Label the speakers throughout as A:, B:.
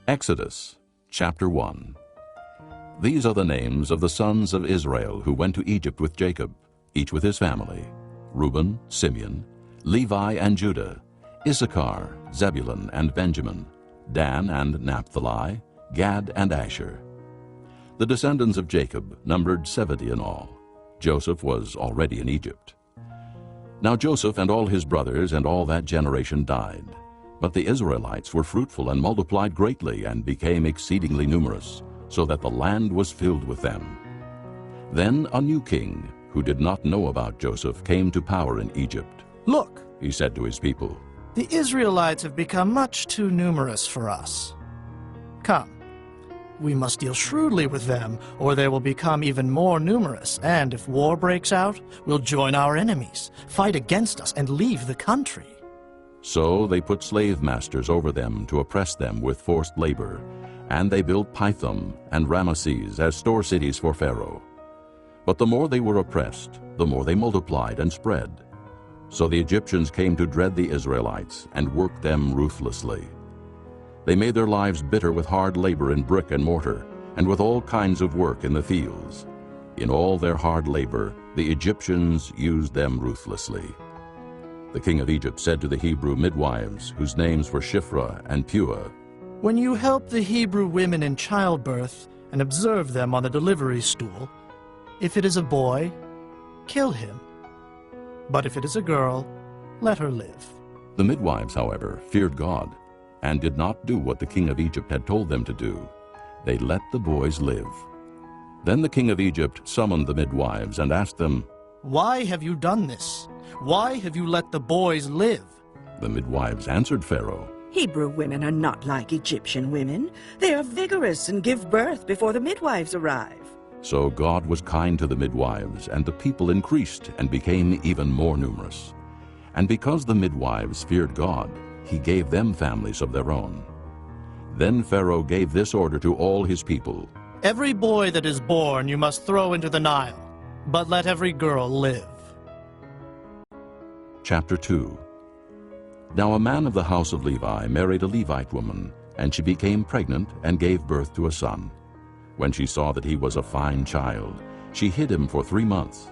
A: Exodus chapter 1. These are the names of the sons of Israel who went to Egypt with Jacob, each with his family: Reuben, Simeon, Levi and Judah, Issachar, Zebulun and Benjamin, Dan and Naphtali, Gad and Asher. The descendants of Jacob numbered 70 in all. Joseph was already in Egypt. Now Joseph and all his brothers and all that generation died. But the Israelites were fruitful and multiplied greatly and became exceedingly numerous, so that the land was filled with them. Then a new king, who did not know about Joseph, came to power in Egypt.
B: "Look,"
A: He said to his people,
B: "the Israelites have become much too numerous for us. Come, we must deal shrewdly with them, or they will become even more numerous, and if war breaks out, we'll join our enemies, fight against us, and leave the country."
A: So they put slave masters over them to oppress them with forced labor, and they built Pithom and Ramesses as store cities for Pharaoh. But the more they were oppressed, the more they multiplied and spread. So the Egyptians came to dread the Israelites and worked them ruthlessly. They made their lives bitter with hard labor in brick and mortar, and with all kinds of work in the fields. In all their hard labor, the Egyptians used them ruthlessly. The king of Egypt said to the Hebrew midwives, whose names were Shiphrah and Puah,
B: "When you help the Hebrew women in childbirth and observe them on the delivery stool, if it is a boy, kill him. But if it is a girl, let her live."
A: The midwives, however, feared God, and did not do what the king of Egypt had told them to do. They let the boys live. Then the king of Egypt summoned the midwives and asked them,
B: "Why have you done this? Why have you let the boys live?"
A: The midwives answered Pharaoh,
C: Hebrew women are not like Egyptian women. They are vigorous and give birth before the midwives arrive.
A: So God was kind to the midwives, and the people increased and became even more numerous. And because the midwives feared God, he gave them families of their own. Then Pharaoh gave this order to all his people:
B: "Every boy that is born you must throw into the Nile, but let every girl live."
A: Chapter 2. Now a man of the house of Levi married a Levite woman, and she became pregnant and gave birth to a son. When she saw that he was a fine child, she hid him for 3 months.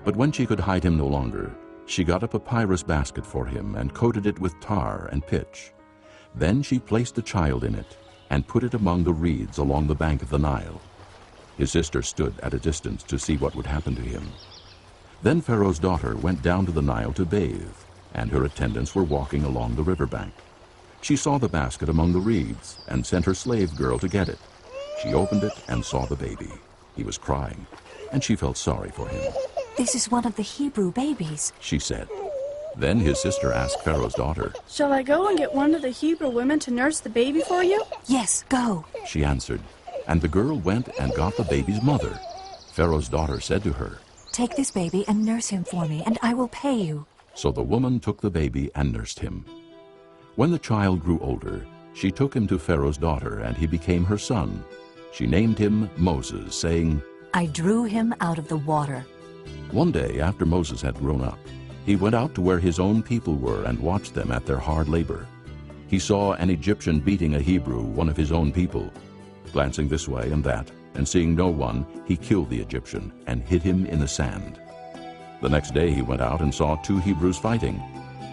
A: But when she could hide him no longer, she got a papyrus basket for him and coated it with tar and pitch. Then she placed the child in it and put it among the reeds along the bank of the Nile. His sister stood at a distance to see what would happen to him. Then Pharaoh's daughter went down to the Nile to bathe, and her attendants were walking along the riverbank. She saw the basket among the reeds and sent her slave girl to get it. She opened it and saw the baby. He was crying, and she felt sorry for him.
D: "This is one of the Hebrew babies,"
A: she said. Then his sister asked Pharaoh's daughter,
E: "Shall I go and get one of the Hebrew women to nurse the baby for you?"
D: "Yes, go."
A: she answered, and the girl went and got the baby's mother. Pharaoh's daughter said to her,
D: "Take this baby and nurse him for me, and I will pay you."
A: So the woman took the baby and nursed him. When the child grew older, she took him to Pharaoh's daughter, and he became her son. She named him Moses, saying,
D: "I drew him out of the water."
A: One day after Moses had grown up, he went out to where his own people were and watched them at their hard labor. He saw an Egyptian beating a Hebrew, one of his own people. Glancing this way and that, and seeing no one, he killed the Egyptian and hid him in the sand. The next day he went out and saw 2 Hebrews fighting.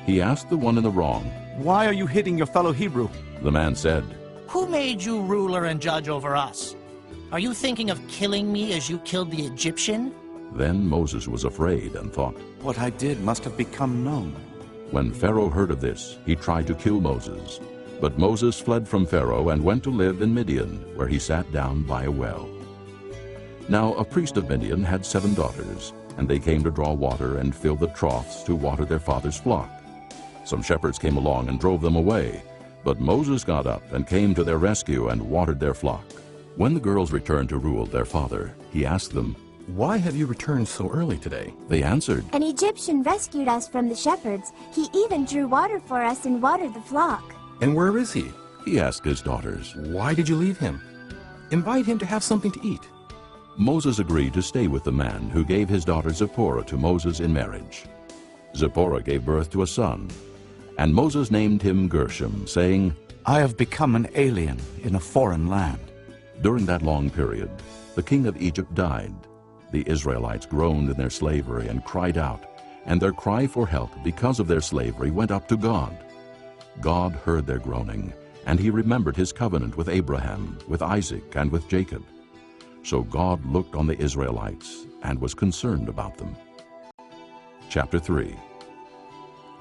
A: He asked the one in the wrong,
F: "Why are you hitting your fellow Hebrew?"
A: The man said,
B: "Who made you ruler and judge over us? Are you thinking of killing me as you killed the Egyptian?"
A: Then Moses was afraid and thought,
F: "What I did must have become known."
A: When Pharaoh heard of this, he tried to kill Moses. But Moses fled from Pharaoh and went to live in Midian, where he sat down by a well. Now a priest of Midian had 7 daughters, and they came to draw water and fill the troughs to water their father's flock. Some shepherds came along and drove them away, but Moses got up and came to their rescue and watered their flock. When the girls returned to Reuel, their father, he asked them,
G: "Why have you returned so early today?"
A: They answered,
H: "An Egyptian rescued us from the shepherds. He even drew water for us and watered the flock."
G: "And where is he?"
A: he asked his daughters.
G: "Why did you leave him? Invite him to have something to eat."
A: Moses agreed to stay with the man who gave his daughter Zipporah to Moses in marriage. Zipporah gave birth to a son, and Moses named him Gershom, saying,
F: I have become an alien in a foreign land.
A: During that long period, the king of Egypt died. The Israelites groaned in their slavery and cried out, and their cry for help because of their slavery went up to God. God heard their groaning, and he remembered his covenant with Abraham, with Isaac, and with Jacob. So God looked on the Israelites and was concerned about them. Chapter 3.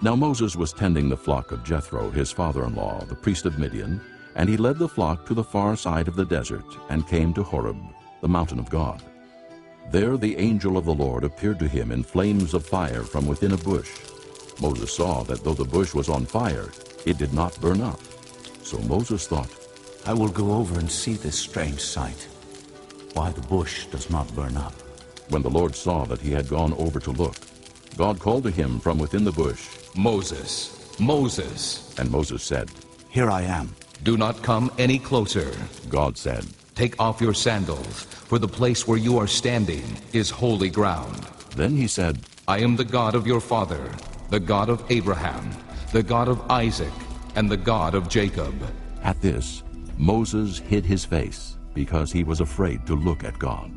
A: Now Moses was tending the flock of Jethro, his father-in-law, the priest of Midian, and he led the flock to the far side of the desert and came to Horeb, the mountain of God. There the angel of the Lord appeared to him in flames of fire from within a bush. Moses saw that though the bush was on fire, it did not burn up. So Moses thought,
F: I will go over and see this strange sight, why the bush does not burn up.
A: When the Lord saw that he had gone over to look, God called to him from within the bush,
I: Moses, Moses.
A: And Moses said,
F: Here I am.
I: Do not come any closer.
A: God said,
I: Take off your sandals, for the place where you are standing is holy ground.
A: Then he said,
I: I am the God of your father, the God of Abraham, the God of Isaac, and the God of Jacob.
A: At this, Moses hid his face, because he was afraid to look at God.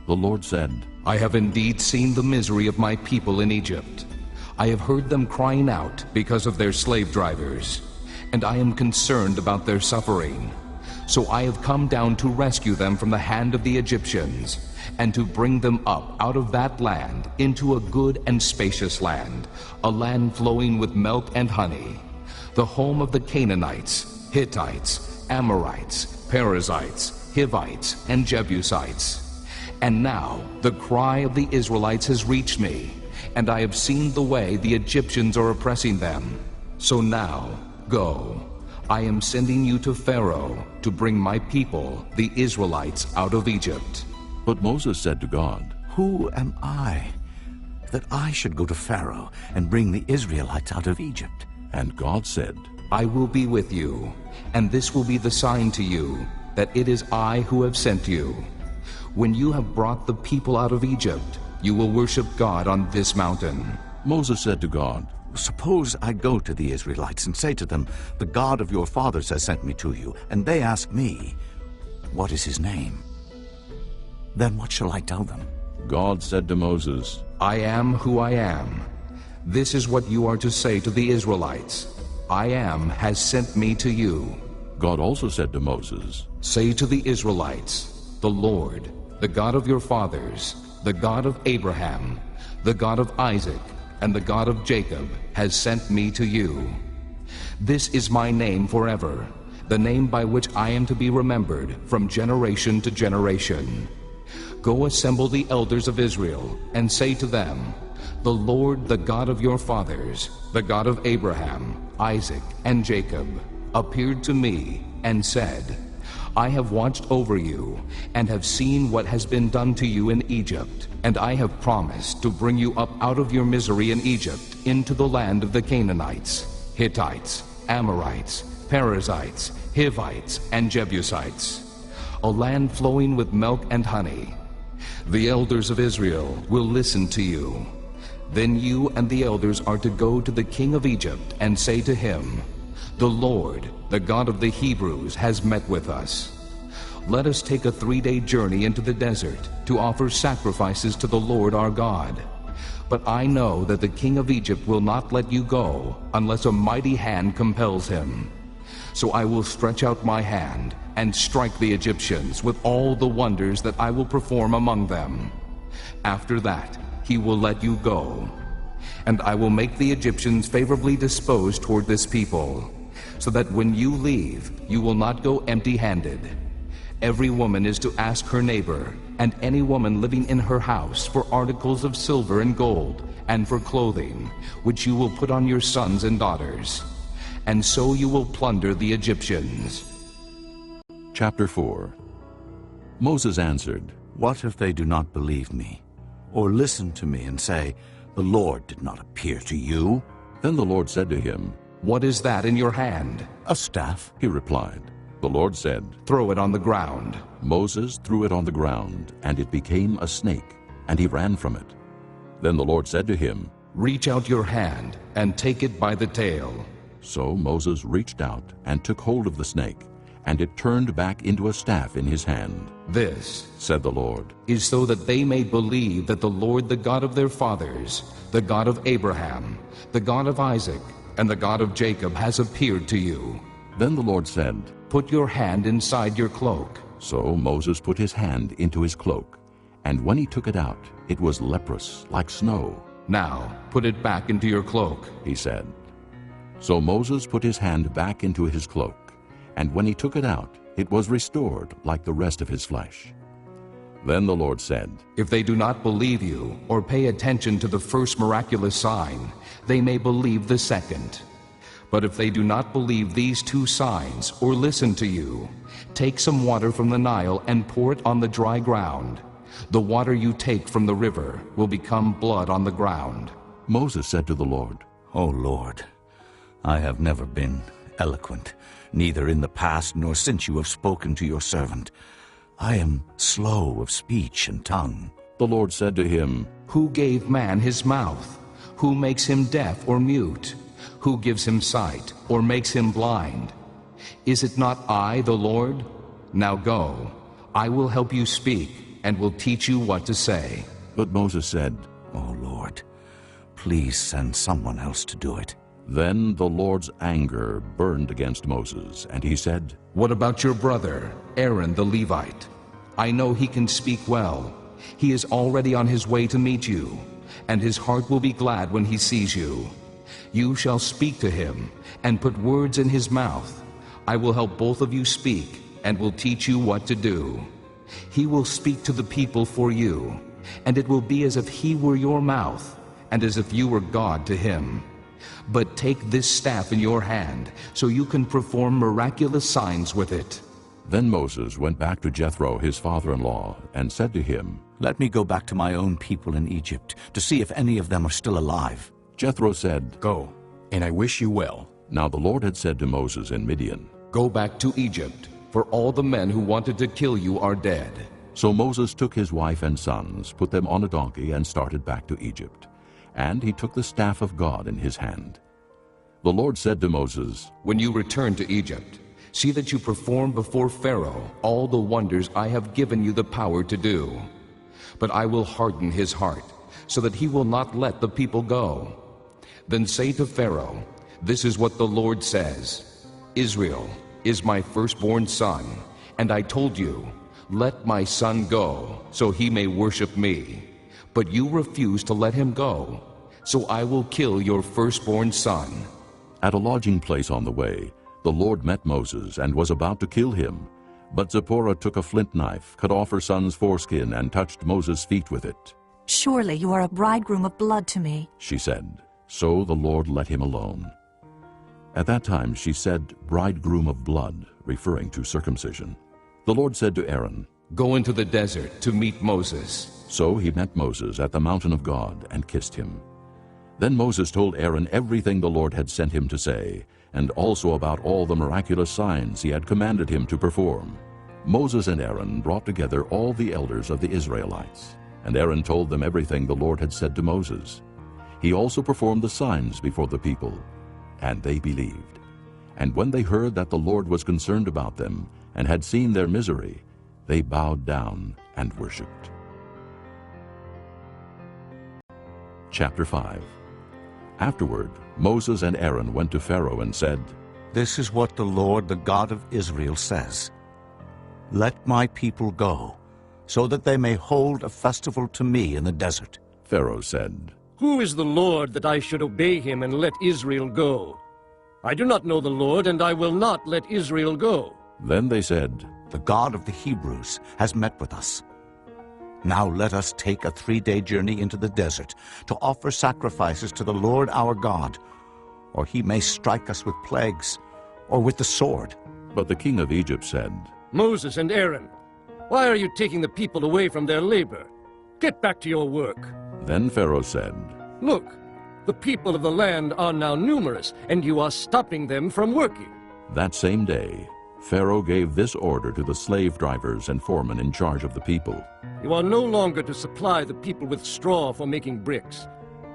A: The Lord said,
I: I have indeed seen the misery of my people in Egypt. I have heard them crying out because of their slave drivers, and I am concerned about their suffering. So I have come down to rescue them from the hand of the Egyptians, and to bring them up out of that land into a good and spacious land, a land flowing with milk and honey, the home of the Canaanites, Hittites, Amorites, Perizzites, Hivites, and Jebusites. And now the cry of the Israelites has reached me, and I have seen the way the Egyptians are oppressing them. So now, go. I am sending you to Pharaoh to bring my people, the Israelites, out of Egypt.
A: But Moses said to God,
F: Who am I, that I should go to Pharaoh and bring the Israelites out of Egypt?
A: And God said,
I: I will be with you, and this will be the sign to you, that it is I who have sent you. When you have brought the people out of Egypt, you will worship God on this mountain.
A: Moses said to God,
F: Suppose I go to the Israelites and say to them, The God of your fathers has sent me to you, and they ask me, What is his name? Then what shall I tell them?
A: God said to Moses,
I: I am who I am. This is what you are to say to the Israelites. I am has sent me to you.
A: God also said to Moses,
I: Say to the Israelites, The Lord, the God of your fathers, the God of Abraham, the God of Isaac, and the God of Jacob has sent me to you. This is my name forever, the name by which I am to be remembered from generation to generation. Go assemble the elders of Israel, and say to them, The Lord, the God of your fathers, the God of Abraham, Isaac, and Jacob, appeared to me and said, I have watched over you, and have seen what has been done to you in Egypt, and I have promised to bring you up out of your misery in Egypt into the land of the Canaanites, Hittites, Amorites, Perizzites, Hivites, and Jebusites, a land flowing with milk and honey. The elders of Israel will listen to you. Then you and the elders are to go to the king of Egypt and say to him, The Lord, the God of the Hebrews, has met with us. Let us take a 3-day journey into the desert to offer sacrifices to the Lord our God. But I know that the king of Egypt will not let you go unless a mighty hand compels him. So I will stretch out my hand and strike the Egyptians with all the wonders that I will perform among them. After that, he will let you go. And I will make the Egyptians favorably disposed toward this people, so that when you leave, you will not go empty-handed. Every woman is to ask her neighbor, and any woman living in her house, for articles of silver and gold, and for clothing, which you will put on your sons and daughters. And so you will plunder the Egyptians.
A: Chapter 4. Moses answered,
F: What if they do not believe me, or listen to me and say, The Lord did not appear to you?
A: Then the Lord said to him,
I: What is that in your hand?
F: A staff.
A: He replied. The Lord said,
I: Throw it on the ground.
A: Moses threw it on the ground, and it became a snake, and he ran from it. Then the Lord said to him,
I: Reach out your hand and take it by the tail.
A: So Moses reached out and took hold of the snake, and it turned back into a staff in his hand.
I: This
A: Said the Lord,
I: is so that they may believe that the Lord, the God of their fathers, the God of Abraham, the God of Isaac, and the God of Jacob has appeared to you.
A: Then the Lord said,
I: Put your hand inside your cloak.
A: So Moses put his hand into his cloak, and when he took it out, it was leprous, like snow.
I: Now put it back into your cloak.
A: He said. So Moses put his hand back into his cloak, and when he took it out, it was restored like the rest of his flesh. Then the Lord said,
I: If they do not believe you or pay attention to the first miraculous sign, they may believe the second. But if they do not believe these two signs or listen to you, take some water from the Nile and pour it on the dry ground. The water you take from the river will become blood on the ground.
A: Moses said to the Lord,
F: O Lord, I have never been eloquent, neither in the past nor since you have spoken to your servant. I am slow of speech and tongue.
A: The Lord said to him,
I: Who gave man his mouth? Who makes him deaf or mute? Who gives him sight or makes him blind? Is it not I, the Lord? Now go, I will help you speak and will teach you what to say.
A: But Moses said,
F: O Lord, please send someone else to do it.
A: Then the Lord's anger burned against Moses, and he said,
I: What about your brother, Aaron the Levite? I know he can speak well. He is already on his way to meet you, and his heart will be glad when he sees you. You shall speak to him and put words in his mouth. I will help both of you speak and will teach you what to do. He will speak to the people for you, and it will be as if he were your mouth, and as if you were God to him. But take this staff in your hand, so you can perform miraculous signs with it.
A: Then Moses went back to Jethro, his father-in-law, and said to him,
F: Let me go back to my own people in Egypt, to see if any of them are still alive.
A: Jethro said,
G: Go, and I wish you well.
A: Now the Lord had said to Moses in Midian,
I: Go back to Egypt, for all the men who wanted to kill you are dead.
A: So Moses took his wife and sons, put them on a donkey, and started back to Egypt. And he took the staff of God in his hand. The Lord said to Moses,
I: When you return to Egypt, see that you perform before Pharaoh all the wonders I have given you the power to do. But I will harden his heart, so that he will not let the people go. Then say to Pharaoh, This is what the Lord says, Israel is my firstborn son, and I told you, Let my son go, so he may worship me. But you refuse to let him go, so I will kill your firstborn son.
A: At a lodging place on the way, the Lord met Moses and was about to kill him. But Zipporah took a flint knife, cut off her son's foreskin, and touched Moses' feet with it.
D: Surely you are a bridegroom of blood to me.
A: She said. So the Lord let him alone. At that time she said, bridegroom of blood, referring to circumcision. The Lord said to Aaron,
I: Go into the desert to meet Moses.
A: So he met Moses at the mountain of God and kissed him. Then Moses told Aaron everything the Lord had sent him to say, and also about all the miraculous signs he had commanded him to perform. Moses and Aaron brought together all the elders of the Israelites, and Aaron told them everything the Lord had said to Moses. He also performed the signs before the people, and they believed. And when they heard that the Lord was concerned about them and had seen their misery, they bowed down and worshipped. Chapter 5. Afterward, Moses and Aaron went to Pharaoh and said,
F: This is what the Lord, the God of Israel, says. Let my people go, so that they may hold a festival to me in the desert.
A: Pharaoh said,
J: Who is the Lord that I should obey him and let Israel go? I do not know the Lord, and I will not let Israel go.
A: Then they said,
F: The God of the Hebrews has met with us. Now let us take a 3-day journey into the desert to offer sacrifices to the Lord our God, or he may strike us with plagues, or with the sword.
A: But the king of Egypt said,
J: Moses and Aaron, why are you taking the people away from their labor? Get back to your work.
A: Then Pharaoh said,
J: Look, the people of the land are now numerous, and you are stopping them from working.
A: That same day, Pharaoh gave this order to the slave drivers and foremen in charge of the people.
J: You are no longer to supply the people with straw for making bricks.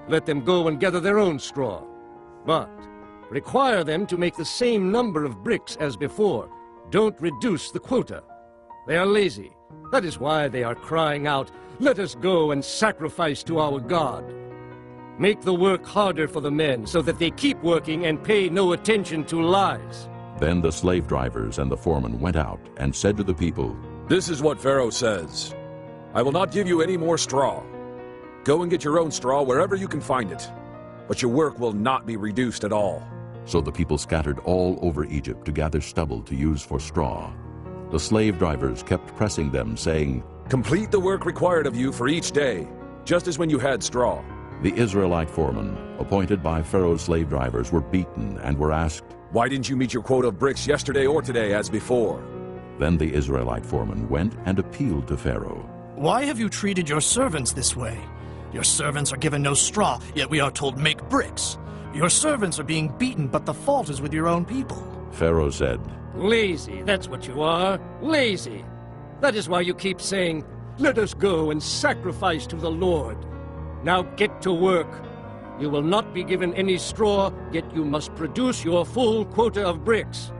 J: Let them go and gather their own straw. But Require them to make the same number of bricks as before. Don't reduce the quota. They are lazy. That is why they are crying out, 'Let us go and sacrifice to our God.' Make the work harder for the men so that they keep working and pay no attention to lies."
A: Then the slave drivers and the foreman went out and said to the people,
K: "This is what Pharaoh says. I will not give you any more straw. Go and get your own straw wherever you can find it. But your work will not be reduced at all."
A: So the people scattered all over Egypt to gather stubble to use for straw. The slave drivers kept pressing them, saying,
K: "Complete the work required of you for each day, just as when you had straw."
A: The Israelite foremen, appointed by Pharaoh's slave drivers, were beaten and were asked,
K: "Why didn't you meet your quota of bricks yesterday or today as before?"
A: Then the Israelite foreman went and appealed to Pharaoh.
B: "Why have you treated your servants this way? Your servants are given no straw, yet we are told make bricks. Your servants are being beaten, but the fault is with your own people."
A: Pharaoh said,
J: "Lazy, that's what you are. Lazy. That is why you keep saying, 'Let us go and sacrifice to the Lord.' Now get to work. You will not be given any straw, yet you must produce your full quota of bricks."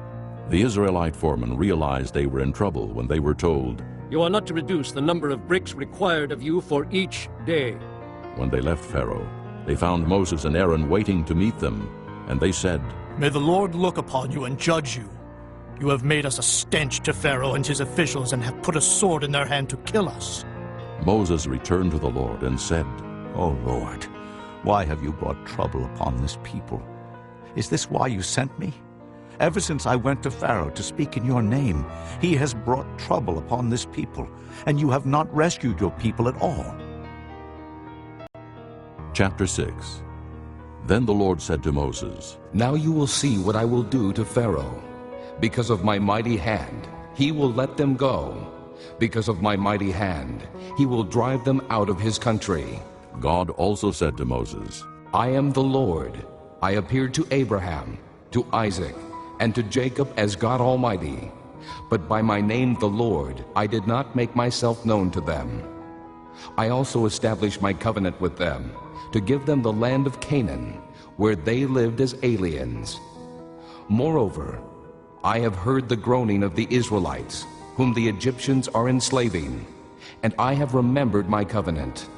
A: The Israelite foremen realized they were in trouble when they were told,
J: "You are not to reduce the number of bricks required of you for each day."
A: When they left Pharaoh, they found Moses and Aaron waiting to meet them, and they said,
B: "May the Lord look upon you and judge you. You have made us a stench to Pharaoh and his officials and have put a sword in their hand to kill us."
A: Moses returned to the Lord and said,
F: O Lord, why have you brought trouble upon this people? Is this why you sent me? Ever since I went to Pharaoh to speak in your name, he has brought trouble upon this people, and you have not rescued your people at all.
A: Chapter 6. Then the Lord said to Moses,
I: "Now you will see what I will do to Pharaoh. Because of my mighty hand, he will let them go. Because of my mighty hand, he will drive them out of his country."
A: God also said to Moses,
I: "I am the Lord. I appeared to Abraham, to Isaac, and to Jacob as God Almighty. But by my name the Lord, I did not make myself known to them. I also established my covenant with them, to give them the land of Canaan, where they lived as aliens. Moreover, I have heard the groaning of the Israelites, whom the Egyptians are enslaving, and I have remembered my covenant.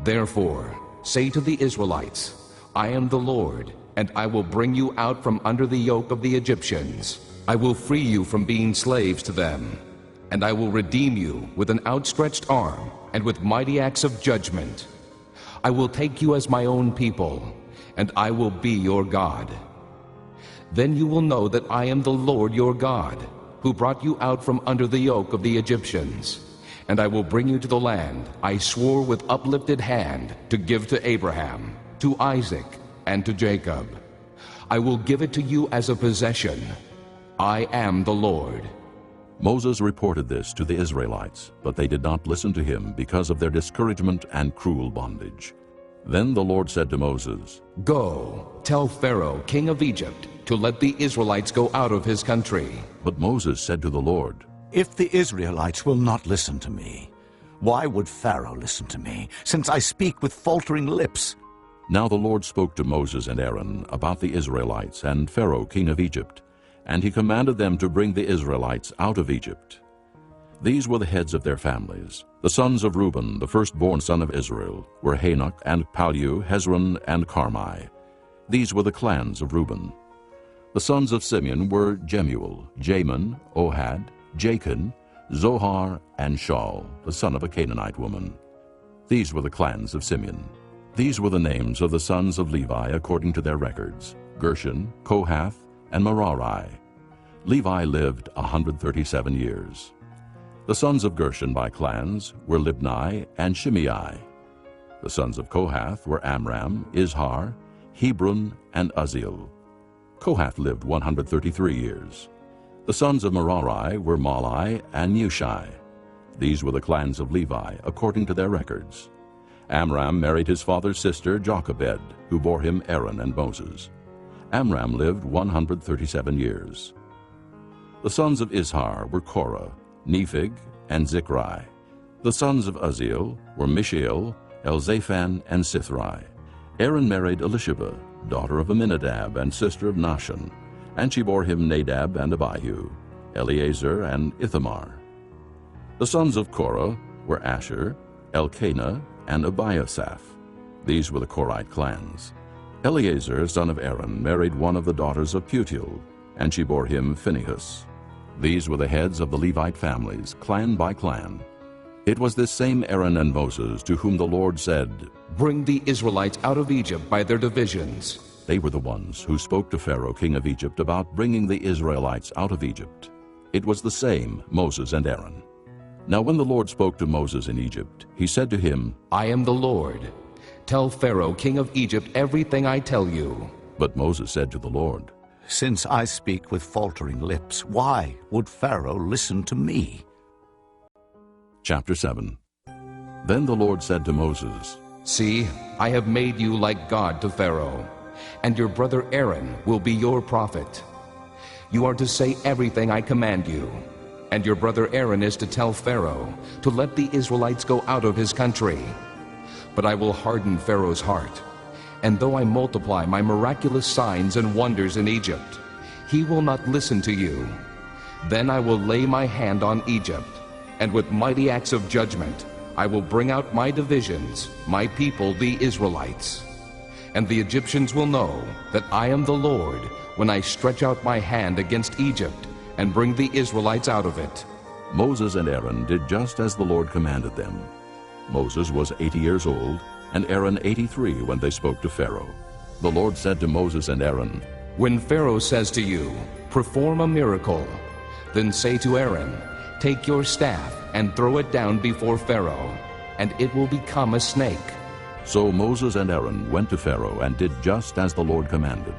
I: Therefore, say to the Israelites, I am the Lord, and I will bring you out from under the yoke of the Egyptians. I will free you from being slaves to them, and I will redeem you with an outstretched arm and with mighty acts of judgment. I will take you as my own people, and I will be your God. Then you will know that I am the Lord your God, who brought you out from under the yoke of the Egyptians. And I will bring you to the land I swore with uplifted hand to give to Abraham, to Isaac, and to Jacob. I will give it to you as a possession. I am the Lord."
A: Moses reported this to the Israelites, but they did not listen to him because of their discouragement and cruel bondage. Then the Lord said to Moses,
I: "Go, tell Pharaoh, king of Egypt, to let the Israelites go out of his country."
A: But Moses said to the Lord,
F: If the Israelites will not listen to me, why would Pharaoh listen to me, since I speak with faltering lips?
A: Now the Lord spoke to Moses and Aaron about the Israelites and Pharaoh king of Egypt, and he commanded them to bring the Israelites out of Egypt. These were the heads of their families. The sons of Reuben, the firstborn son of Israel, were Hanok and Pallu, Hezron and Carmi. These were the clans of Reuben. The sons of Simeon were Jemuel, Jamin, Ohad, Jachin, Zohar, and Shaul, the son of a Canaanite woman. These were the clans of Simeon. These were the names of the sons of Levi according to their records: Gershon, Kohath, and Merari. Levi lived 137 years. The sons of Gershon by clans were Libni and Shimei. The sons of Kohath were Amram, Izhar, Hebron, and Uzziel. Kohath lived 133 years. The sons of Merari were Mahli and Mushi. These were the clans of Levi, according to their records. Amram married his father's sister Jochebed, who bore him Aaron and Moses. Amram lived 137 years. The sons of Izhar were Korah, Nepheg, and Zichri. The sons of Uzziel were Mishael, Elzaphan, and Sithri. Aaron married Elisheba, daughter of Amminadab and sister of Nahshon, and she bore him Nadab and Abihu, Eleazar and Ithamar. The sons of Korah were Asher, Elkanah, and Abiasaph. These were the Korite clans. Eleazar, son of Aaron, married one of the daughters of Putiel, and she bore him Phinehas. These were the heads of the Levite families, clan by clan. It was this same Aaron and Moses to whom the Lord said,
I: "Bring the Israelites out of Egypt by their divisions."
A: They were the ones who spoke to Pharaoh, king of Egypt, about bringing the Israelites out of Egypt. It was the same Moses and Aaron. Now when the Lord spoke to Moses in Egypt, he said to him,
I: "I am the Lord. Tell Pharaoh, king of Egypt, everything I tell you."
A: But Moses said to the Lord,
F: Since I speak with faltering lips, why would Pharaoh listen to me?
A: Chapter 7. Then the Lord said to Moses,
I: "See, I have made you like God to Pharaoh, and your brother Aaron will be your prophet. You are to say everything I command you, and your brother Aaron is to tell Pharaoh to let the Israelites go out of his country. But I will harden Pharaoh's heart, and though I multiply my miraculous signs and wonders in Egypt, he will not listen to you. Then I will lay my hand on Egypt, and with mighty acts of judgment I will bring out my divisions, my people the Israelites. And the Egyptians will know that I am the Lord when I stretch out my hand against Egypt and bring the Israelites out of it."
A: Moses and Aaron did just as the Lord commanded them. Moses was 80 years old, and Aaron 83 when they spoke to Pharaoh. The Lord said to Moses and Aaron,
I: "When Pharaoh says to you, 'Perform a miracle,' then say to Aaron, 'Take your staff and throw it down before Pharaoh, and it will become a snake.'"
A: So Moses and Aaron went to Pharaoh and did just as the Lord commanded.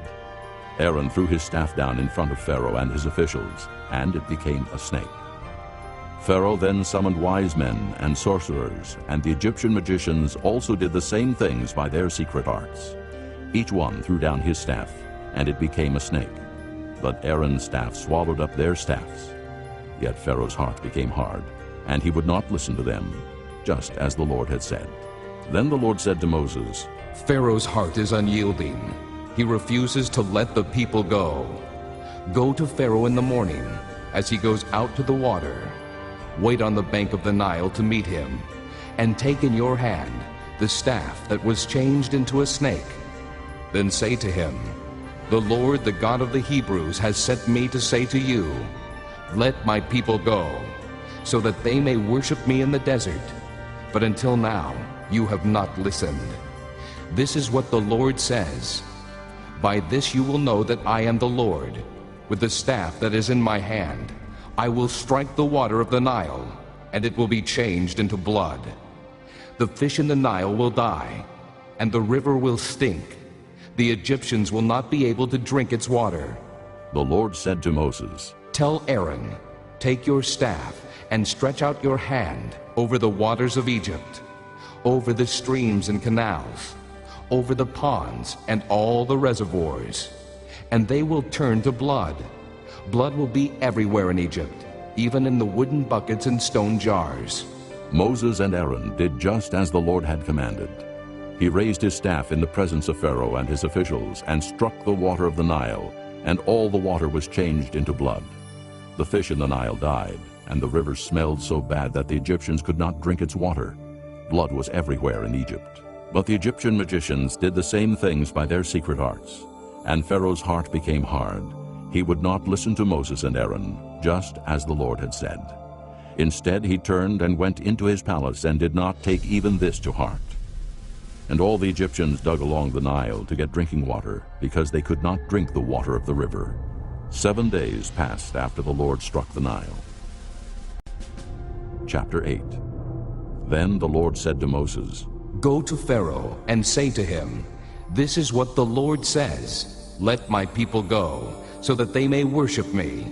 A: Aaron threw his staff down in front of Pharaoh and his officials, and it became a snake. Pharaoh then summoned wise men and sorcerers, and the Egyptian magicians also did the same things by their secret arts. Each one threw down his staff, and it became a snake. But Aaron's staff swallowed up their staffs. Yet Pharaoh's heart became hard, and he would not listen to them, just as the Lord had said. Then the Lord said to Moses,
I: "Pharaoh's heart is unyielding. He refuses to let the people go. Go to Pharaoh in the morning as he goes out to the water. Wait on the bank of the Nile to meet him, and take in your hand the staff that was changed into a snake. Then say to him, 'The Lord, the God of the Hebrews, has sent me to say to you, let my people go, so that they may worship me in the desert. But until now you have not listened. This is what the Lord says. By this you will know that I am the Lord. With the staff that is in my hand, I will strike the water of the Nile, and it will be changed into blood. The fish in the Nile will die, and the river will stink. The Egyptians will not be able to drink its water."
A: The Lord said to Moses,
I: "Tell Aaron, take your staff and stretch out your hand over the waters of Egypt, over the streams and canals, over the ponds and all the reservoirs, and they will turn to blood. Blood will be everywhere in Egypt, even in the wooden buckets and stone jars."
A: Moses and Aaron did just as the Lord had commanded. He raised his staff in the presence of Pharaoh and his officials and struck the water of the Nile, and all the water was changed into blood. The fish in the Nile died, and the river smelled so bad that the Egyptians could not drink its water. Blood was everywhere in Egypt. But the Egyptian magicians did the same things by their secret arts, and Pharaoh's heart became hard. He would not listen to Moses and Aaron, just as the Lord had said. Instead, he turned and went into his palace and did not take even this to heart. And all the Egyptians dug along the Nile to get drinking water, because they could not drink the water of the river. 7 days passed after the Lord struck the Nile. Chapter 8. Then the Lord said to Moses,
I: "Go to Pharaoh and say to him, 'This is what the Lord says, let my people go, so that they may worship me.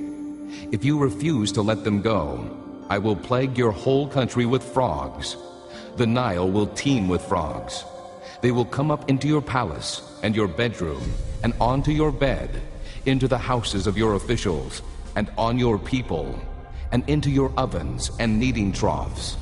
I: If you refuse to let them go, I will plague your whole country with frogs. The Nile will teem with frogs. They will come up into your palace and your bedroom and onto your bed, into the houses of your officials and on your people, and into your ovens and kneading troughs.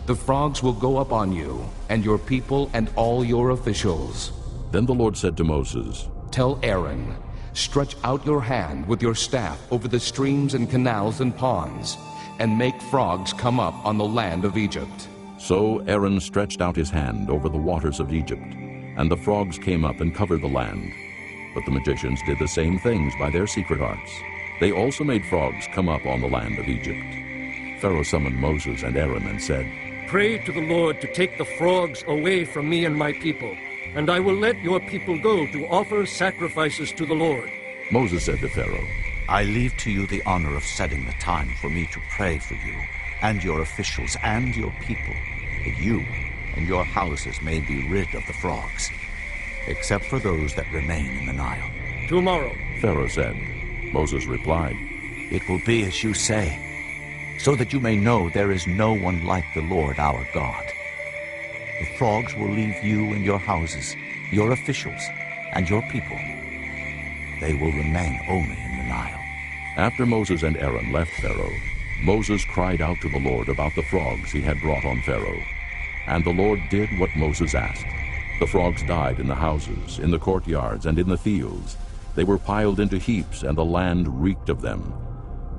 I: The frogs will go up on you and your people and all your officials.
A: Then the Lord said to Moses,
I: Tell Aaron, stretch out your hand with your staff over the streams and canals and ponds, and make frogs come up on the land of Egypt.
A: So Aaron stretched out his hand over the waters of Egypt, and the frogs came up and covered the land. But the magicians did the same things by their secret arts. They also made frogs come up on the land of Egypt. Pharaoh summoned Moses and Aaron and said,
J: Pray to the Lord to take the frogs away from me and my people, and I will let your people go to offer sacrifices to the Lord.
A: Moses said to Pharaoh,
F: I leave to you the honor of setting the time for me to pray for you and your officials and your people, that you and your houses may be rid of the frogs, except for those that remain in the Nile.
J: Tomorrow,
A: Pharaoh said. Moses replied,
F: It will be as you say, so that you may know there is no one like the Lord our God. The frogs will leave you and your houses, your officials, and your people. They will remain only in the Nile.
A: After Moses and Aaron left Pharaoh, Moses cried out to the Lord about the frogs he had brought on Pharaoh. And the Lord did what Moses asked. The frogs died in the houses, in the courtyards, and in the fields. They were piled into heaps, and the land reeked of them.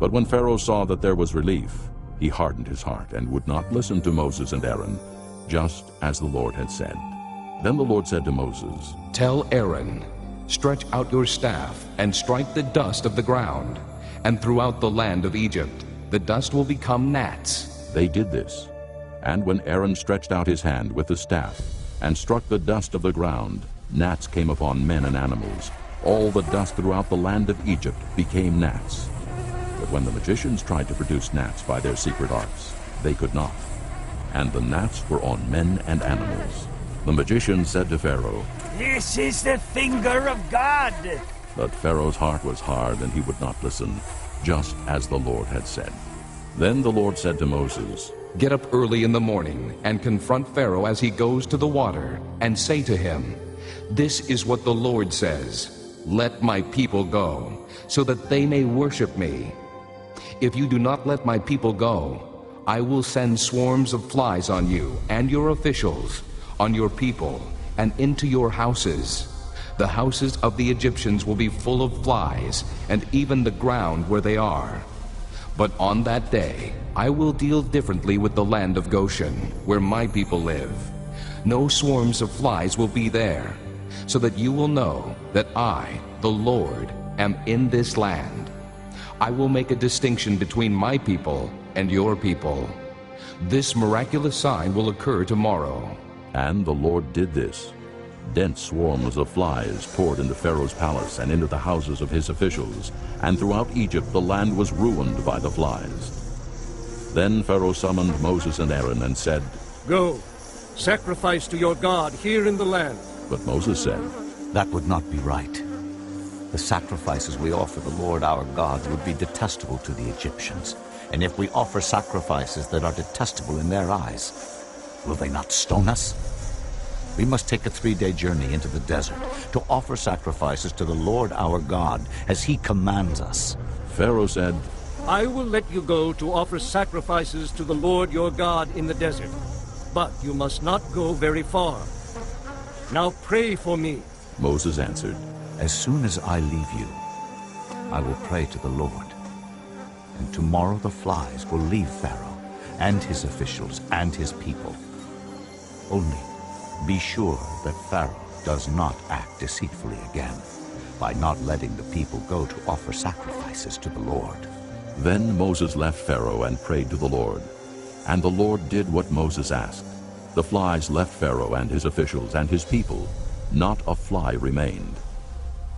A: But when Pharaoh saw that there was relief, he hardened his heart and would not listen to Moses and Aaron, just as the Lord had said. Then the Lord said to Moses,
I: Tell Aaron, stretch out your staff and strike the dust of the ground, and throughout the land of Egypt the dust will become gnats.
A: They did this. And when Aaron stretched out his hand with the staff and struck the dust of the ground, gnats came upon men and animals. All the dust throughout the land of Egypt became gnats. But when the magicians tried to produce gnats by their secret arts, they could not. And the gnats were on men and animals. The magician said to Pharaoh,
L: This is the finger of God.
A: But Pharaoh's heart was hard, and he would not listen, just as the Lord had said. Then the Lord said to Moses,
I: Get up early in the morning and confront Pharaoh as he goes to the water, and say to him, This is what the Lord says, Let my people go, so that they may worship me. If you do not let my people go, I will send swarms of flies on you and your officials, on your people, and into your houses. The houses of the Egyptians will be full of flies, and even the ground where they are. But on that day I will deal differently with the land of Goshen, where my people live. No swarms of flies will be there, so that you will know that I, the Lord, am in this land. I will make a distinction between my people and your people. This miraculous sign will occur tomorrow.
A: And the Lord did this. Dense swarms of flies poured into Pharaoh's palace and into the houses of his officials, and throughout Egypt the land was ruined by the flies. Then Pharaoh summoned Moses and Aaron and said,
J: Go, sacrifice to your God here in the land.
A: But Moses said,
F: That would not be right. The sacrifices we offer the Lord our God would be detestable to the Egyptians. And if we offer sacrifices that are detestable in their eyes, will they not stone us? We must take a 3-day journey into the desert to offer sacrifices to the Lord our God as he commands us.
A: Pharaoh said,
J: I will let you go to offer sacrifices to the Lord your God in the desert, but you must not go very far. Now pray for me.
A: Moses answered,
F: As soon as I leave you, I will pray to the Lord. And tomorrow the flies will leave Pharaoh and his officials and his people. Only be sure that Pharaoh does not act deceitfully again by not letting the people go to offer sacrifices to the Lord.
A: Then Moses left Pharaoh and prayed to the Lord. And the Lord did what Moses asked. The flies left Pharaoh and his officials and his people. Not a fly remained.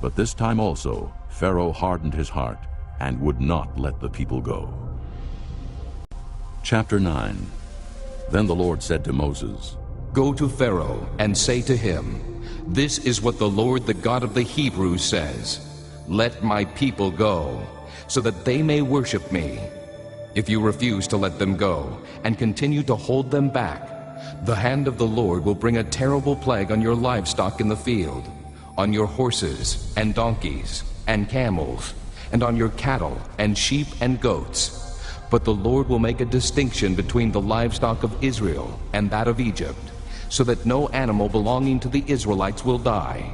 A: But this time also Pharaoh hardened his heart and would not let the people go. Chapter 9. Then the Lord said to Moses,
I: Go to Pharaoh and say to him, This is what the Lord, the God of the Hebrews, says, Let my people go, so that they may worship me. If you refuse to let them go and continue to hold them back, the hand of the Lord will bring a terrible plague on your livestock in the field, on your horses and donkeys and camels, and on your cattle and sheep and goats. But the Lord will make a distinction between the livestock of Israel and that of Egypt, so that no animal belonging to the Israelites will die.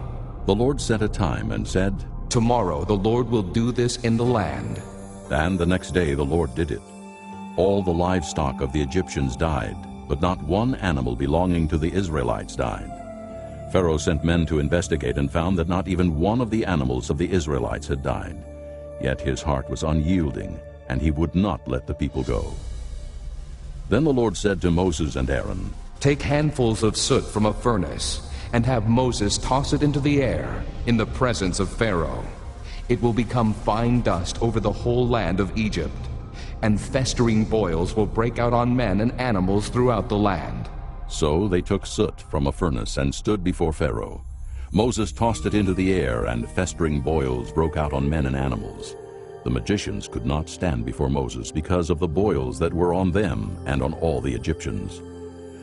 A: The Lord set a time and said,
I: Tomorrow the Lord will do this in the land.
A: And the next day the Lord did it. All the livestock of the Egyptians died, but not one animal belonging to the Israelites died. Pharaoh sent men to investigate and found that not even one of the animals of the Israelites had died. Yet his heart was unyielding, and he would not let the people go. Then the Lord said to Moses and Aaron,
I: Take handfuls of soot from a furnace, and have Moses toss it into the air in the presence of Pharaoh. It will become fine dust over the whole land of Egypt, and festering boils will break out on men and animals throughout the land.
A: So they took soot from a furnace and stood before Pharaoh. Moses tossed it into the air, and festering boils broke out on men and animals. The magicians could not stand before Moses because of the boils that were on them and on all the Egyptians.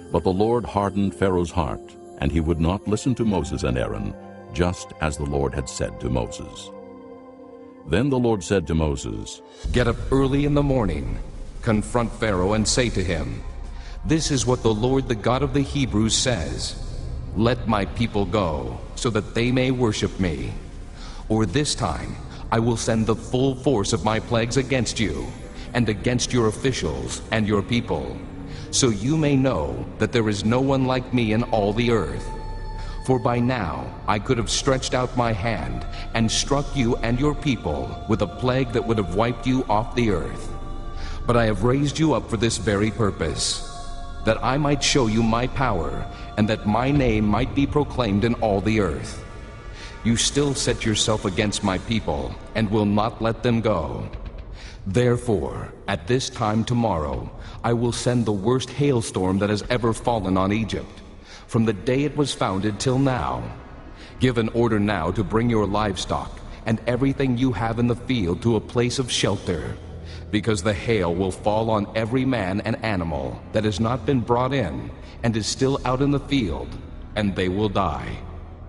A: But the Lord hardened Pharaoh's heart, and he would not listen to Moses and Aaron, just as the Lord had said to Moses. Then the Lord said to Moses,
I: Get up early in the morning, confront Pharaoh, and say to him, This is what the Lord, the God of the Hebrews, says. Let my people go, so that they may worship me. Or this time I will send the full force of my plagues against you, and against your officials and your people, so you may know that there is no one like me in all the earth. For by now I could have stretched out my hand and struck you and your people with a plague that would have wiped you off the earth. But I have raised you up for this very purpose, that I might show you my power, and that my name might be proclaimed in all the earth. You still set yourself against my people, and will not let them go. Therefore, at this time tomorrow, I will send the worst hailstorm that has ever fallen on Egypt, from the day it was founded till now. Give an order now to bring your livestock and everything you have in the field to a place of shelter, because the hail will fall on every man and animal that has not been brought in and is still out in the field, and they will die.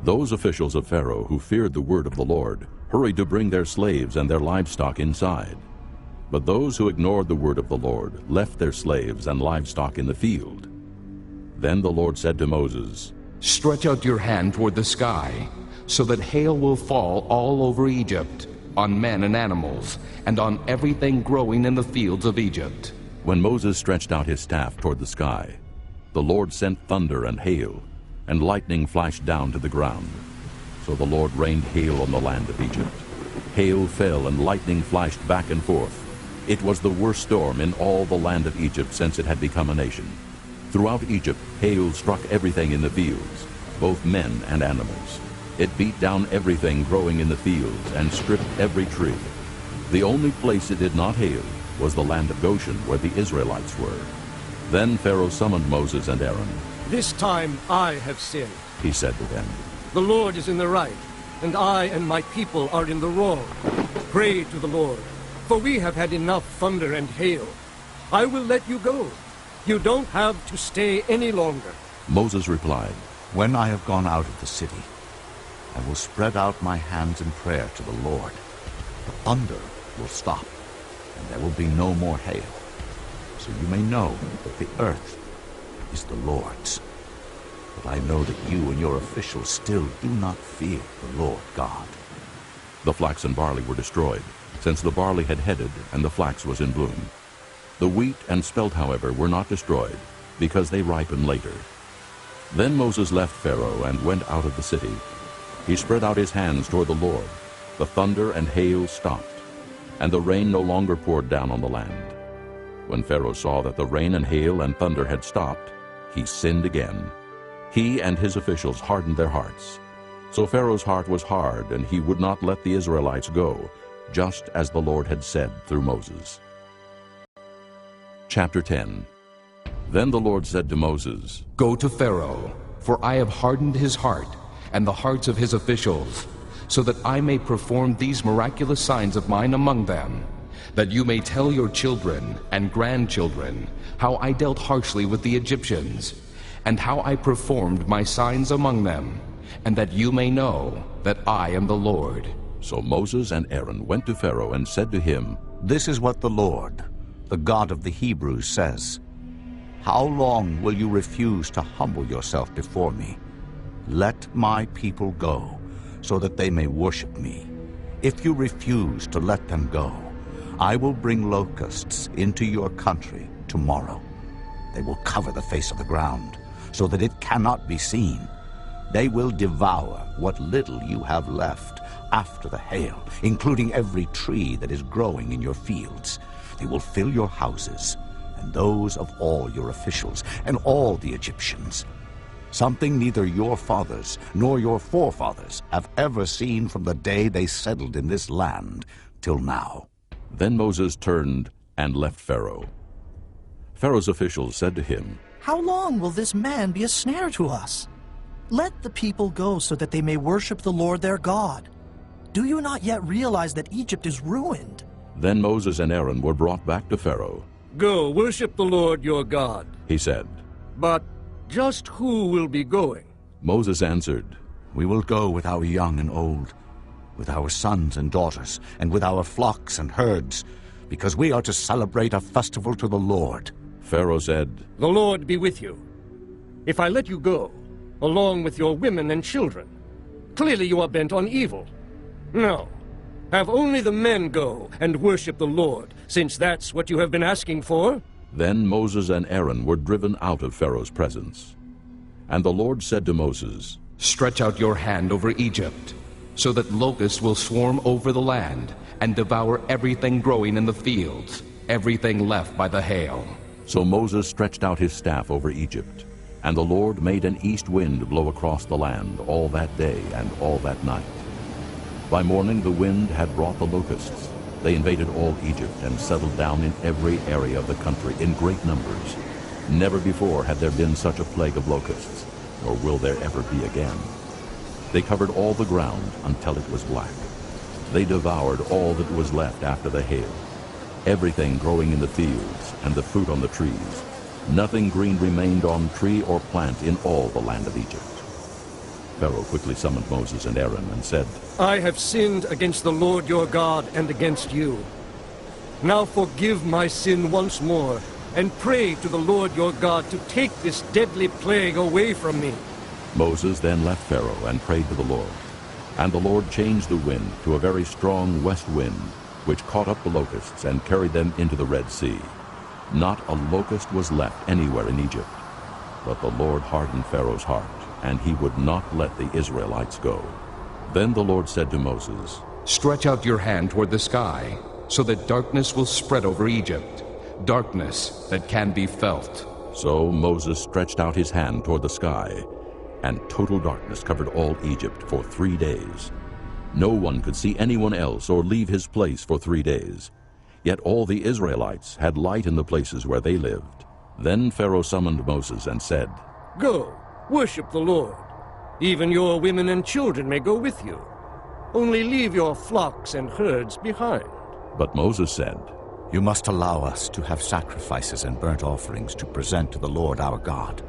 A: Those officials of Pharaoh who feared the word of the Lord hurried to bring their slaves and their livestock inside. But those who ignored the word of the Lord left their slaves and livestock in the field. Then the Lord said to Moses,
I: Stretch out your hand toward the sky, so that hail will fall all over Egypt, on men and animals, and on everything growing in the fields of Egypt.
A: When Moses stretched out his staff toward the sky, the Lord sent thunder and hail, and lightning flashed down to the ground. So the Lord rained hail on the land of Egypt. Hail fell and lightning flashed back and forth. It was the worst storm in all the land of Egypt since it had become a nation. Throughout Egypt, hail struck everything in the fields, both men and animals. It beat down everything growing in the fields and stripped every tree. The only place it did not hail was the land of Goshen, where the Israelites were. Then Pharaoh summoned Moses and Aaron.
J: This time I have sinned,
A: He said to them.
J: The Lord is in the right, and I and my people are in the wrong. Pray to the Lord, for we have had enough thunder and hail. I will let you go. You don't have to stay any longer.
A: Moses replied,
F: When I have gone out of the city, I will spread out my hands in prayer to the Lord. The thunder will stop, and there will be no more hail. So you may know that the earth is the Lord's. But I know that you and your officials still do not fear the Lord God.
A: The flax and barley were destroyed, since the barley had headed and the flax was in bloom. The wheat and spelt, however, were not destroyed, because they ripen later. Then Moses left Pharaoh and went out of the city. He spread out his hands toward the Lord. The thunder and hail stopped, and the rain no longer poured down on the land. When Pharaoh saw that the rain and hail and thunder had stopped, he sinned again. He and his officials hardened their hearts. So Pharaoh's heart was hard, and he would not let the Israelites go, just as the Lord had said through Moses. Chapter 10. Then the Lord said to Moses,
I: Go to Pharaoh, for I have hardened his heart and the hearts of his officials, so that I may perform these miraculous signs of mine among them, that you may tell your children and grandchildren how I dealt harshly with the Egyptians, and how I performed my signs among them, and that you may know that I am the Lord.
A: So Moses and Aaron went to Pharaoh and said to him,
F: This is what the Lord, the God of the Hebrews, says. How long will you refuse to humble yourself before me? Let my people go, so that they may worship me. If you refuse to let them go, I will bring locusts into your country tomorrow. They will cover the face of the ground, so that it cannot be seen. They will devour what little you have left after the hail, including every tree that is growing in your fields. They will fill your houses, and those of all your officials, and all the Egyptians. Something neither your fathers nor your forefathers have ever seen from the day they settled in this land till now.
A: Then Moses turned and left Pharaoh. Pharaoh's officials said to him,
B: "How long will this man be a snare to us? Let the people go so that they may worship the Lord their God. Do you not yet realize that Egypt is ruined?"
A: Then Moses and Aaron were brought back to Pharaoh.
J: Go, worship the Lord your God.
A: He said,
J: But just who will be going?
A: Moses answered,
F: We will go with our young and old, with our sons and daughters, and with our flocks and herds, because we are to celebrate a festival to the Lord.
A: Pharaoh said,
J: The Lord be with you. If I let you go, along with your women and children, clearly you are bent on evil. No, have only the men go and worship the Lord, since that's what you have been asking for.
A: Then Moses and Aaron were driven out of Pharaoh's presence. And the Lord said to Moses,
I: Stretch out your hand over Egypt, so that locusts will swarm over the land and devour everything growing in the fields, everything left by the hail.
A: So Moses stretched out his staff over Egypt, and the Lord made an east wind blow across the land all that day and all that night. By morning the wind had brought the locusts. They invaded all Egypt and settled down in every area of the country in great numbers. Never before had there been such a plague of locusts, nor will there ever be again. They covered all the ground until it was black. They devoured all that was left after the hail, everything growing in the fields and the fruit on the trees. Nothing green remained on tree or plant in all the land of Egypt. Pharaoh quickly summoned Moses and Aaron and said,
J: I have sinned against the Lord your God and against you. Now forgive my sin once more, and pray to the Lord your God to take this deadly plague away from me.
A: Moses then left Pharaoh and prayed to the Lord. And the Lord changed the wind to a very strong west wind, which caught up the locusts and carried them into the Red Sea. Not a locust was left anywhere in Egypt. But the Lord hardened Pharaoh's heart, and he would not let the Israelites go. Then the Lord said to Moses,
I: Stretch out your hand toward the sky, so that darkness will spread over Egypt, darkness that can be felt.
A: So Moses stretched out his hand toward the sky, and total darkness covered all Egypt for 3 days. No one could see anyone else or leave his place for 3 days. Yet all the Israelites had light in the places where they lived. Then Pharaoh summoned Moses and said,
J: Go, worship the Lord. Even your women and children may go with you. Only leave your flocks and herds behind.
A: But Moses said,
F: You must allow us to have sacrifices and burnt offerings to present to the Lord our God.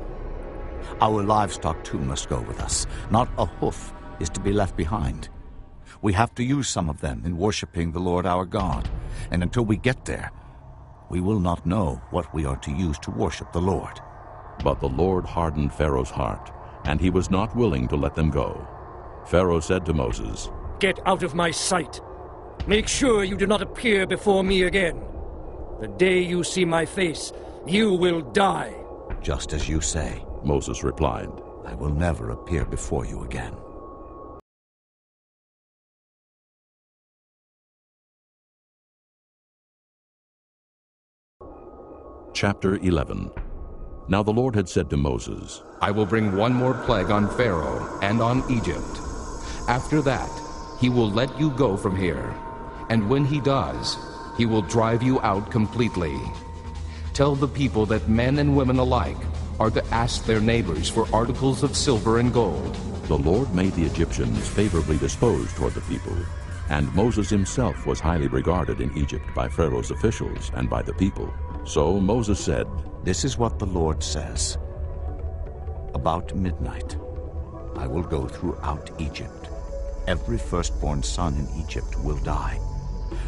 F: Our livestock too must go with us. Not a hoof is to be left behind. We have to use some of them in worshiping the Lord our God, and until we get there, we will not know what we are to use to worship the Lord.
A: But the Lord hardened Pharaoh's heart, and he was not willing to let them go. Pharaoh said to Moses,
J: Get out of my sight. Make sure you do not appear before me again. The day you see my face, you will die.
F: Just as you say,
A: Moses replied,
F: I will never appear before you again.
A: Chapter 11. Now the Lord had said to Moses,
I: I will bring one more plague on Pharaoh and on Egypt. After that, he will let you go from here. And when he does, he will drive you out completely. Tell the people that men and women alike are to ask their neighbors for articles of silver and gold.
A: The Lord made the Egyptians favorably disposed toward the people, and Moses himself was highly regarded in Egypt by Pharaoh's officials and by the people. So Moses said,
F: This is what the Lord says. About midnight, I will go throughout Egypt. Every firstborn son in Egypt will die,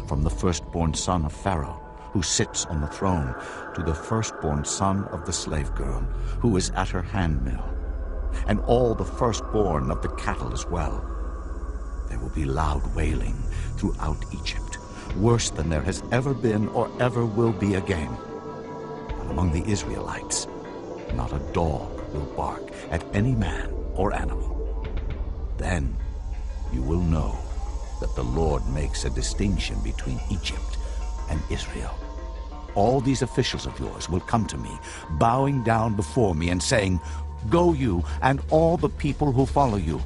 F: from the firstborn son of Pharaoh who sits on the throne, to the firstborn son of the slave girl, who is at her handmill, and all the firstborn of the cattle as well. There will be loud wailing throughout Egypt, worse than there has ever been or ever will be again. But among the Israelites, not a dog will bark at any man or animal. Then you will know that the Lord makes a distinction between Egypt and Israel. All these officials of yours will come to me, bowing down before me and saying, "Go you and all the people who follow you."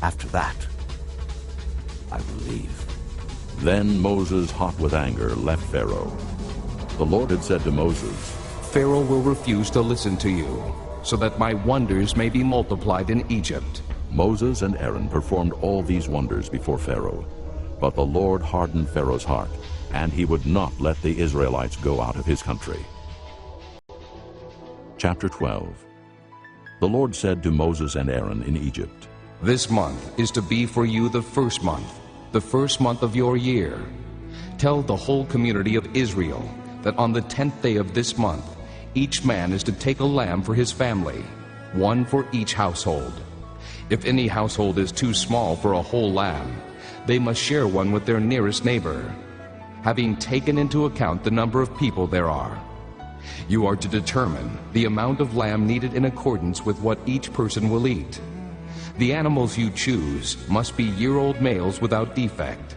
F: After that, I will leave.
A: Then Moses, hot with anger, left Pharaoh. The Lord had said to Moses,
I: Pharaoh will refuse to listen to you, so that my wonders may be multiplied in Egypt.
A: Moses and Aaron performed all these wonders before Pharaoh. But the Lord hardened Pharaoh's heart, and he would not let the Israelites go out of his country. Chapter 12. The Lord said to Moses and Aaron in Egypt,
I: This month is to be for you the first month of your year. Tell the whole community of Israel that on the 10th day of this month, each man is to take a lamb for his family, one for each household. If any household is too small for a whole lamb, they must share one with their nearest neighbor, having taken into account the number of people there are. You are to determine the amount of lamb needed in accordance with what each person will eat. The animals you choose must be year-old males without defect,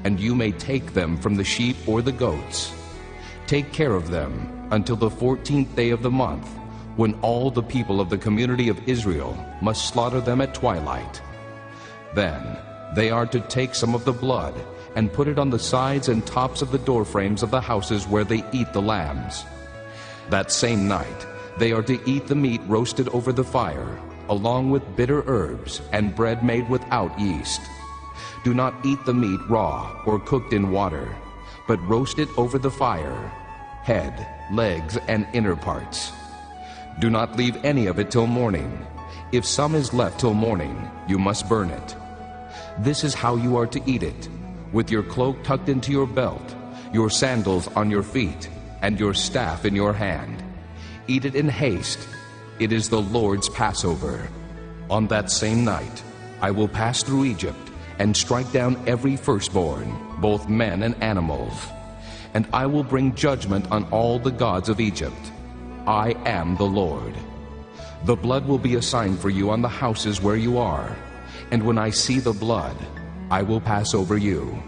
I: and you may take them from the sheep or the goats. Take care of them until the 14th day of the month, when all the people of the community of Israel must slaughter them at twilight. Then they are to take some of the blood and put it on the sides and tops of the doorframes of the houses where they eat the lambs. That same night they are to eat the meat roasted over the fire, along with bitter herbs and bread made without yeast. Do not eat the meat raw or cooked in water, but roast it over the fire, head, legs, and inner parts. Do not leave any of it till morning. If some is left till morning, you must burn it. This is how you are to eat it, with your cloak tucked into your belt, your sandals on your feet, and your staff in your hand. Eat it in haste. It is the Lord's Passover. On that same night, I will pass through Egypt and strike down every firstborn, both men and animals. And I will bring judgment on all the gods of Egypt. I am the Lord. The blood will be a sign for you on the houses where you are, and when I see the blood, I will pass over you.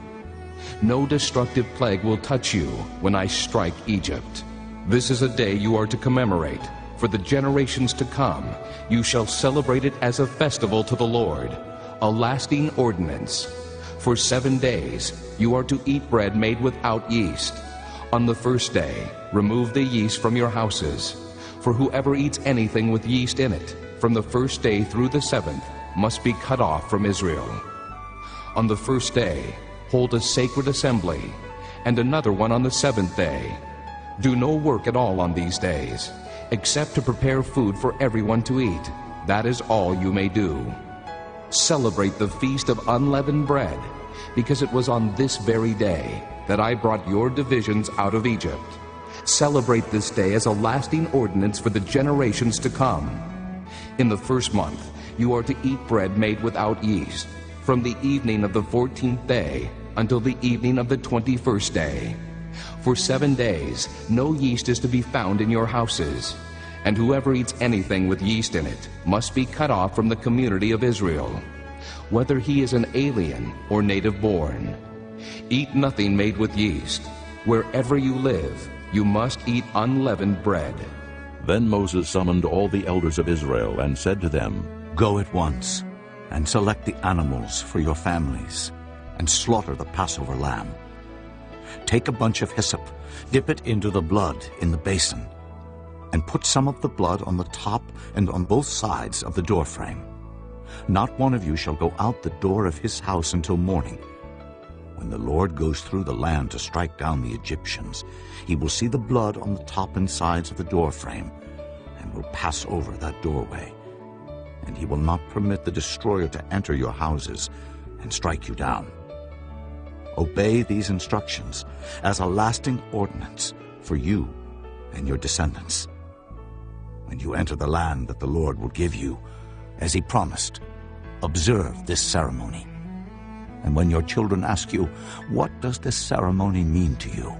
I: No destructive plague will touch you when I strike Egypt. This is a day you are to commemorate. For the generations to come, you shall celebrate it as a festival to the Lord, a lasting ordinance. For 7 days you are to eat bread made without yeast. On the first day, remove the yeast from your houses. For whoever eats anything with yeast in it, from the first day through the 7th, must be cut off from Israel. On the first day, hold a sacred assembly, and another one on the 7th day. Do no work at all on these days, except to prepare food for everyone to eat. That is all you may do. Celebrate the Feast of Unleavened Bread, because it was on this very day that I brought your divisions out of Egypt. Celebrate this day as a lasting ordinance for the generations to come. In the first month, you are to eat bread made without yeast, from the evening of the 14th day until the evening of the 21st day. For 7 days, no yeast is to be found in your houses, and whoever eats anything with yeast in it must be cut off from the community of Israel, whether he is an alien or native-born. Eat nothing made with yeast. Wherever you live, you must eat unleavened bread.
A: Then Moses summoned all the elders of Israel and said to them,
F: Go at once and select the animals for your families and slaughter the Passover lamb. Take a bunch of hyssop, dip it into the blood in the basin, and put some of the blood on the top and on both sides of the doorframe. Not one of you shall go out the door of his house until morning. When the Lord goes through the land to strike down the Egyptians, he will see the blood on the top and sides of the doorframe and will pass over that doorway. And he will not permit the destroyer to enter your houses and strike you down. Obey these instructions as a lasting ordinance for you and your descendants. When you enter the land that the Lord will give you, as he promised, observe this ceremony. And when your children ask you, "What does this ceremony mean to you?"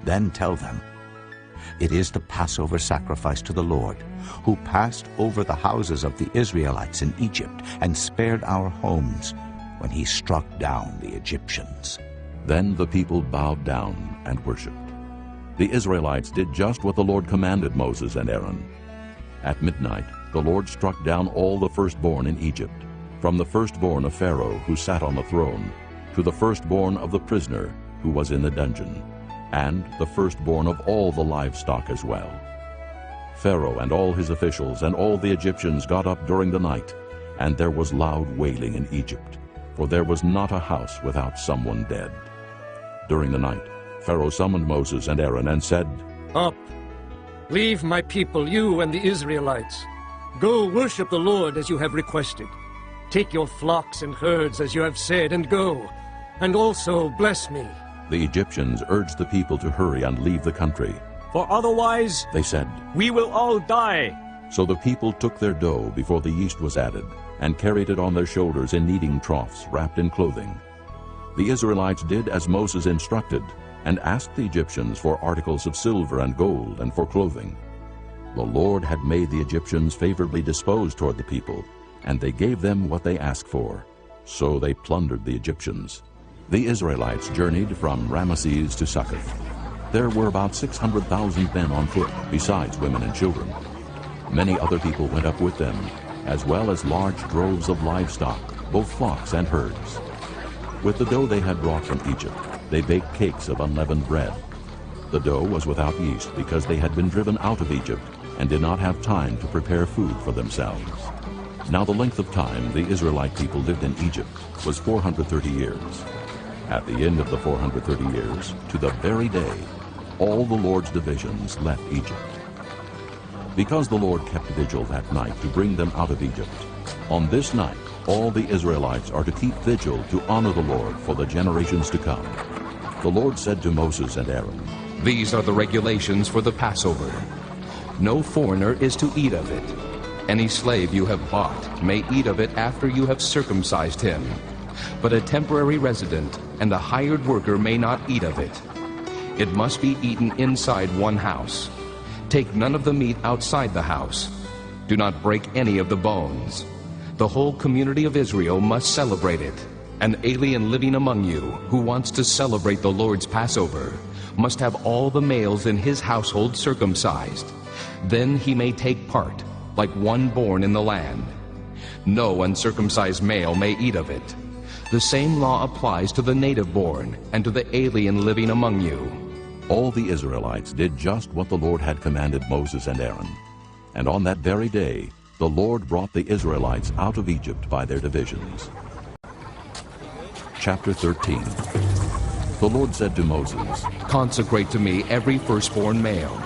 F: then tell them, "It is the Passover sacrifice to the Lord, who passed over the houses of the Israelites in Egypt and spared our homes when he struck down the Egyptians."
A: Then the people bowed down and worshipped. The Israelites did just what the Lord commanded Moses and Aaron. At midnight, the Lord struck down all the firstborn in Egypt, from the firstborn of Pharaoh who sat on the throne, to the firstborn of the prisoner who was in the dungeon, and the firstborn of all the livestock as well. Pharaoh and all his officials and all the Egyptians got up during the night, and there was loud wailing in Egypt, for there was not a house without someone dead. During the night, Pharaoh summoned Moses and Aaron and said,
J: "Up! Leave my people, you and the Israelites. Go worship the Lord as you have requested. Take your flocks and herds as you have said, and go, and also bless me."
A: The Egyptians urged the people to hurry and leave the country.
L: For otherwise,
A: they said,
L: "we will all die."
A: So the people took their dough before the yeast was added, and carried it on their shoulders in kneading troughs wrapped in clothing. The Israelites did as Moses instructed, and asked the Egyptians for articles of silver and gold and for clothing. The Lord had made the Egyptians favorably disposed toward the people, and they gave them what they asked for. So they plundered the Egyptians. The Israelites journeyed from Ramesses to Succoth. There were about 600,000 men on foot, besides women and children. Many other people went up with them, as well as large droves of livestock, both flocks and herds. With the dough they had brought from Egypt, they baked cakes of unleavened bread. The dough was without yeast because they had been driven out of Egypt and did not have time to prepare food for themselves. Now the length of time the Israelite people lived in Egypt was 430 years. At the end of the 430 years, to the very day, all the Lord's divisions left Egypt. Because the Lord kept vigil that night to bring them out of Egypt, on this night all the Israelites are to keep vigil to honor the Lord for the generations to come. The Lord said to Moses and Aaron,
I: "These are the regulations for the Passover. No foreigner is to eat of it. Any slave you have bought may eat of it after you have circumcised him. But a temporary resident and a hired worker may not eat of it. It must be eaten inside one house. Take none of the meat outside the house. Do not break any of the bones. The whole community of Israel must celebrate it. An alien living among you who wants to celebrate the Lord's Passover must have all the males in his household circumcised. Then he may take part, like one born in the land. No uncircumcised male may eat of it. The same law applies to the native born and to the alien living among you."
A: All the Israelites did just what the Lord had commanded Moses and Aaron. And on that very day, the Lord brought the Israelites out of Egypt by their divisions. Chapter 13. The Lord said to Moses,
I: "Consecrate to me every firstborn male.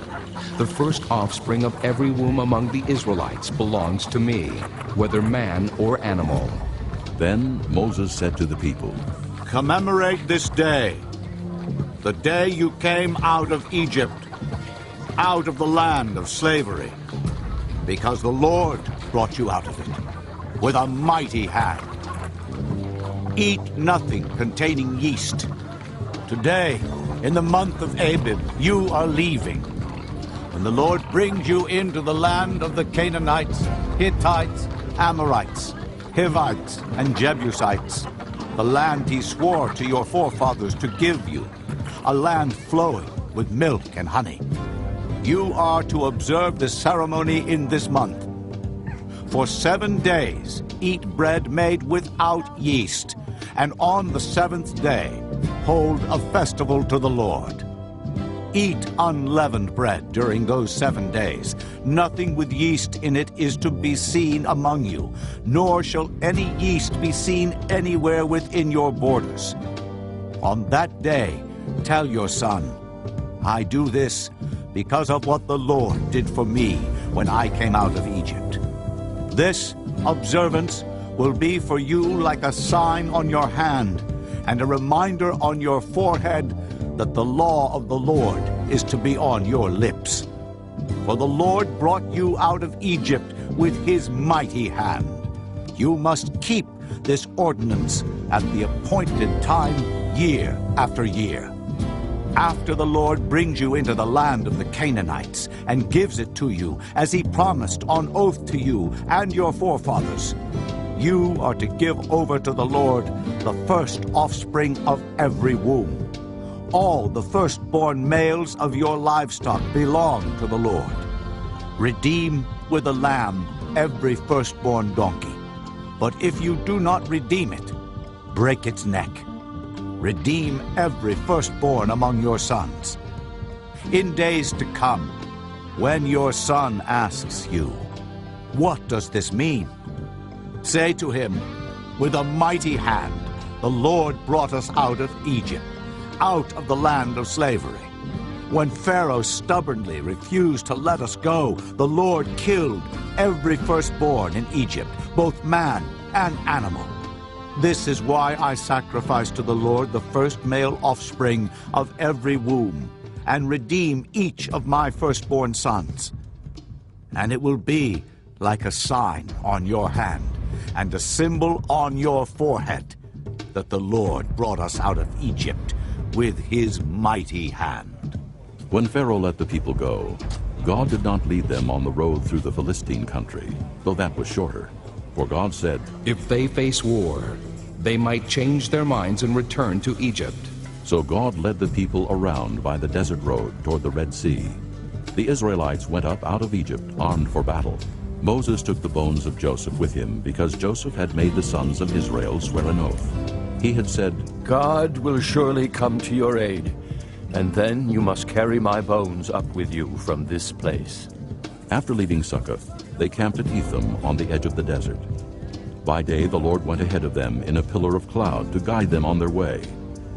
I: The first offspring of every womb among the Israelites belongs to me, whether man or animal."
A: Then Moses said to the people,
F: "Commemorate this day, the day you came out of Egypt, out of the land of slavery, because the Lord brought you out of it with a mighty hand. Eat nothing containing yeast. Today, in the month of Abib, you are leaving. When the Lord brings you into the land of the Canaanites, Hittites, Amorites, Hivites, and Jebusites, the land he swore to your forefathers to give you, a land flowing with milk and honey. You are to observe the ceremony in this month. For 7 days eat bread made without yeast, and on the 7th day hold a festival to the Lord. Eat unleavened bread during those 7 days. Nothing with yeast in it is to be seen among you, nor shall any yeast be seen anywhere within your borders. On that day, tell your son, I do this because of what the Lord did for me when I came out of Egypt. This observance will be for you like a sign on your hand and a reminder on your forehead that the law of the Lord is to be on your lips. For the Lord brought you out of Egypt with his mighty hand. You must keep this ordinance at the appointed time, year after year. After the Lord brings you into the land of the Canaanites and gives it to you, as he promised on oath to you and your forefathers, you are to give over to the Lord the first offspring of every womb. All the firstborn males of your livestock belong to the Lord. Redeem with a lamb every firstborn donkey. But if you do not redeem it, break its neck. Redeem every firstborn among your sons. In days to come, when your son asks you, "What does this mean?" say to him, "With a mighty hand the Lord brought us out of Egypt, out of the land of slavery. When Pharaoh stubbornly refused to let us go, the Lord killed every firstborn in Egypt, both man and animal. This is why I sacrifice to the Lord the first male offspring of every womb, and redeem each of my firstborn sons. And it will be like a sign on your hand, and a symbol on your forehead, that the Lord brought us out of Egypt with his mighty hand."
A: When Pharaoh let the people go, God did not lead them on the road through the Philistine country, though that was shorter. For God said,
I: "If they face war, they might change their minds and return to Egypt."
A: So God led the people around by the desert road toward the Red Sea. The Israelites went up out of Egypt armed for battle. Moses took the bones of Joseph with him because Joseph had made the sons of Israel swear an oath. He had said,
M: "God will surely come to your aid, and then you must carry my bones up with you from this place."
A: After leaving Succoth, they camped at Etham on the edge of the desert. By day the Lord went ahead of them in a pillar of cloud to guide them on their way,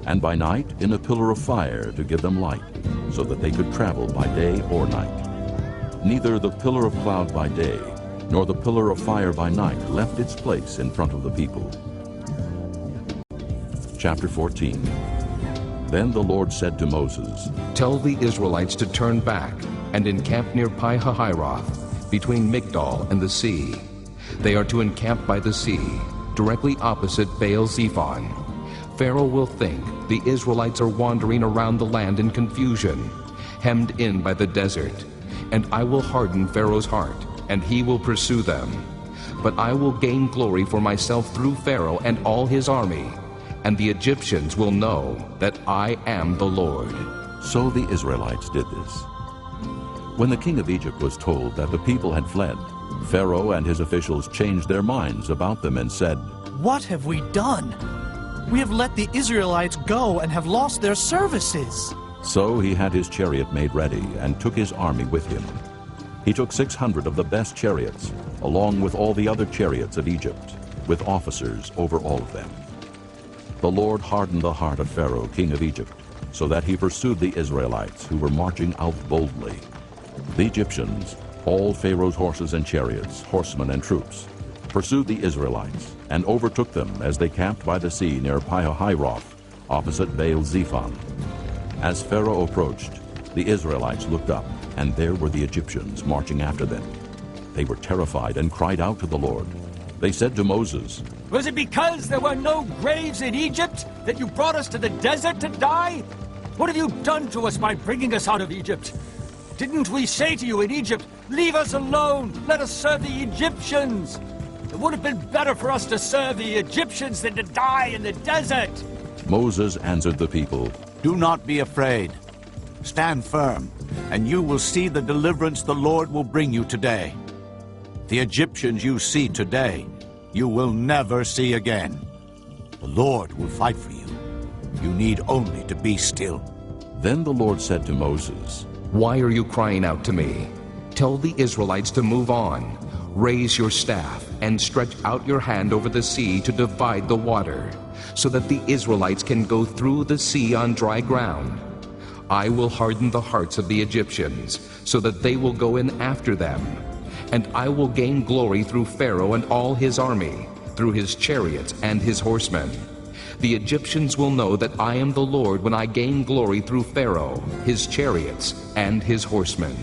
A: and by night in a pillar of fire to give them light, so that they could travel by day or night. Neither the pillar of cloud by day nor the pillar of fire by night left its place in front of the people. Chapter 14. Then the Lord said to Moses,
I: "Tell the Israelites to turn back and encamp near Pi-hahiroth, between Migdol and the sea. They are to encamp by the sea, directly opposite Baal-zephon. Pharaoh will think the Israelites are wandering around the land in confusion, hemmed in by the desert, and I will harden Pharaoh's heart, and he will pursue them. But I will gain glory for myself through Pharaoh and all his army, and the Egyptians will know that I am the Lord."
A: So the Israelites did this. When the king of Egypt was told that the people had fled, Pharaoh and his officials changed their minds about them and said,
B: "What have we done? We have let the Israelites go and have lost their services."
A: So he had his chariot made ready and took his army with him. He took 600 of the best chariots, along with all the other chariots of Egypt, with officers over all of them. The Lord hardened the heart of Pharaoh, king of Egypt, so that he pursued the Israelites who were marching out boldly. The Egyptians, all Pharaoh's horses and chariots, horsemen and troops, pursued the Israelites and overtook them as they camped by the sea near Pi-hahiroth, opposite Baal-zephon. As Pharaoh approached, the Israelites looked up, and there were the Egyptians marching after them. They were terrified and cried out to the Lord. They said to Moses,
L: "Was it because there were no graves in Egypt that you brought us to the desert to die? What have you done to us by bringing us out of Egypt? Didn't we say to you in Egypt, 'Leave us alone, let us serve the Egyptians'? It would have been better for us to serve the Egyptians than to die in the desert."
A: Moses answered the people,
F: "Do not be afraid. Stand firm, and you will see the deliverance the Lord will bring you today. The Egyptians you see today, you will never see again. The Lord will fight for you. You need only to be still."
A: Then the Lord said to Moses,
I: "Why are you crying out to me? Tell the Israelites to move on. Raise your staff and stretch out your hand over the sea to divide the water, so that the Israelites can go through the sea on dry ground. I will harden the hearts of the Egyptians, so that they will go in after them. And I will gain glory through Pharaoh and all his army, through his chariots and his horsemen. The Egyptians will know that I am the Lord when I gain glory through Pharaoh, his chariots, and his horsemen."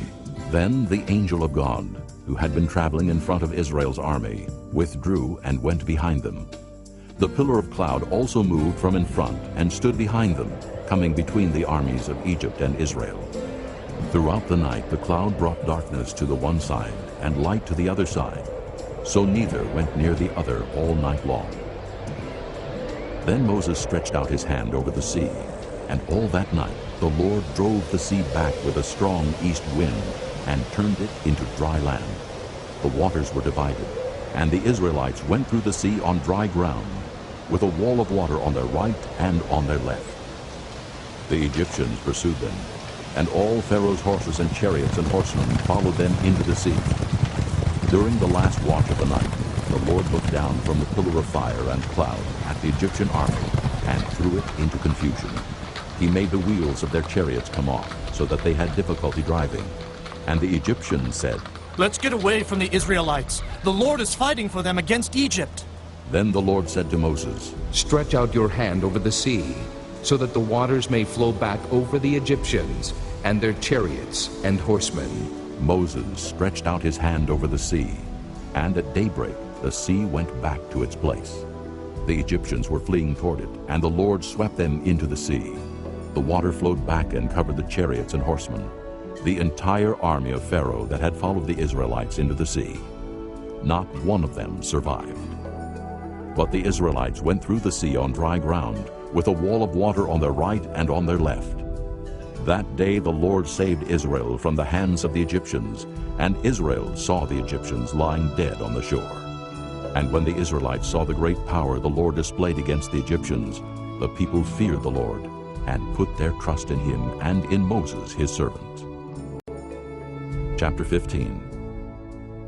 A: Then the angel of God, who had been traveling in front of Israel's army, withdrew and went behind them. The pillar of cloud also moved from in front and stood behind them, coming between the armies of Egypt and Israel. Throughout the night the cloud brought darkness to the one side and light to the other side, so neither went near the other all night long. Then Moses stretched out his hand over the sea, and all that night the Lord drove the sea back with a strong east wind and turned it into dry land. The waters were divided, and the Israelites went through the sea on dry ground, with a wall of water on their right and on their left. The Egyptians pursued them, and all Pharaoh's horses and chariots and horsemen followed them into the sea. During the last watch of the night, the Lord looked down from the pillar of fire and cloud at the Egyptian army and threw it into confusion. He made the wheels of their chariots come off, so that they had difficulty driving. And the Egyptians said,
B: "Let's get away from the Israelites. The Lord is fighting for them against Egypt."
A: Then the Lord said to Moses,
I: "Stretch out your hand over the sea, so that the waters may flow back over the Egyptians and their chariots and horsemen."
A: Moses stretched out his hand over the sea, and at daybreak the sea went back to its place. The Egyptians were fleeing toward it, and the Lord swept them into the sea. The water flowed back and covered the chariots and horsemen, the entire army of Pharaoh that had followed the Israelites into the sea. Not one of them survived. But the Israelites went through the sea on dry ground, with a wall of water on their right and on their left. That day the Lord saved Israel from the hands of the Egyptians, and Israel saw the Egyptians lying dead on the shore. And when the Israelites saw the great power the Lord displayed against the Egyptians, the people feared the Lord and put their trust in him and in Moses his servant. Chapter 15.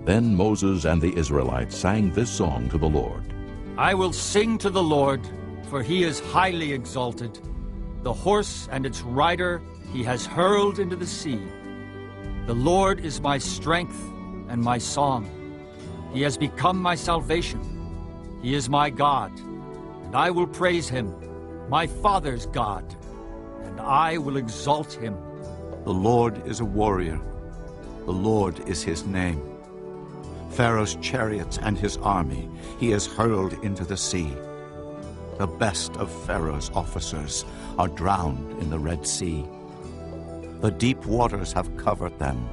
A: Then Moses and the Israelites sang this song to the Lord.
L: I will sing to the Lord, for he is highly exalted. The horse and its rider he has hurled into the sea. The Lord is my strength and my song. He has become my salvation. He is my God, and I will praise him, my father's God, and I will exalt him.
F: The Lord is a warrior. The Lord is his name. Pharaoh's chariots and his army he has hurled into the sea. The best of Pharaoh's officers are drowned in the Red Sea. The deep waters have covered them.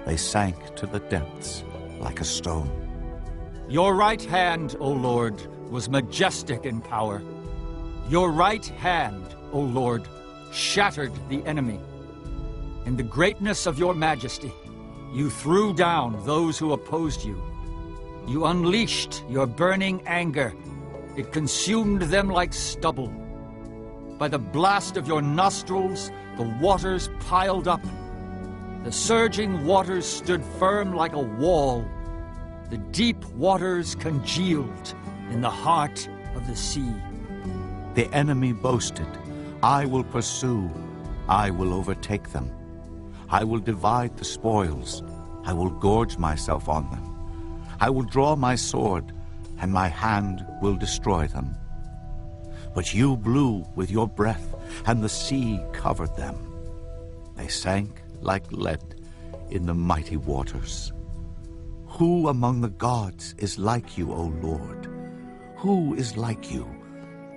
F: They sank to the depths like a stone.
L: Your right hand, O Lord, was majestic in power. Your right hand, O Lord, shattered the enemy. In the greatness of your majesty, you threw down those who opposed you. You unleashed your burning anger. It consumed them like stubble. By the blast of your nostrils, the waters piled up. The surging waters stood firm like a wall. The deep waters congealed in the heart of the sea.
F: The enemy boasted, I will pursue, I will overtake them. I will divide the spoils, I will gorge myself on them. I will draw my sword, and my hand will destroy them. But you blew with your breath, and the sea covered them. They sank like lead in the mighty waters. Who among the gods is like you, O Lord? Who is like you,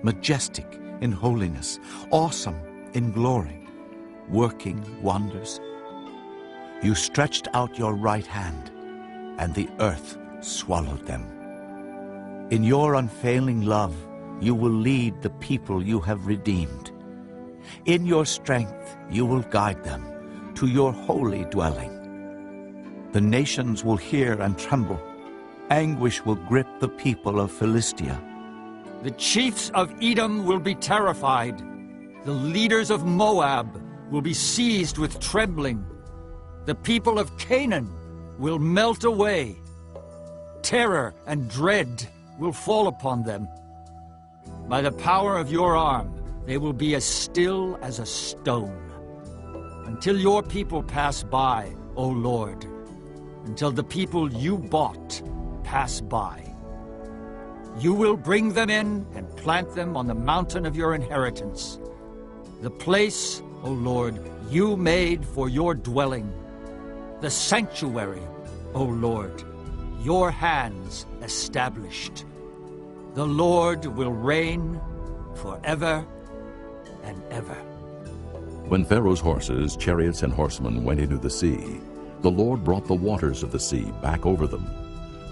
F: majestic in holiness, awesome in glory, working wonders? You stretched out your right hand, and the earth swallowed them. In your unfailing love, you will lead the people you have redeemed. In your strength, you will guide them to your holy dwelling. The nations will hear and tremble. Anguish will grip the people of Philistia.
L: The chiefs of Edom will be terrified. The leaders of Moab will be seized with trembling. The people of Canaan will melt away. Terror and dread will fall upon them. By the power of your arm, they will be as still as a stone. Until your people pass by, O Lord, until the people you bought pass by. You will bring them in and plant them on the mountain of your inheritance, the place, O Lord, you made for your dwelling, the sanctuary, O Lord, your hands established. The Lord will reign forever and ever.
A: When Pharaoh's horses, chariots, and horsemen went into the sea, the Lord brought the waters of the sea back over them.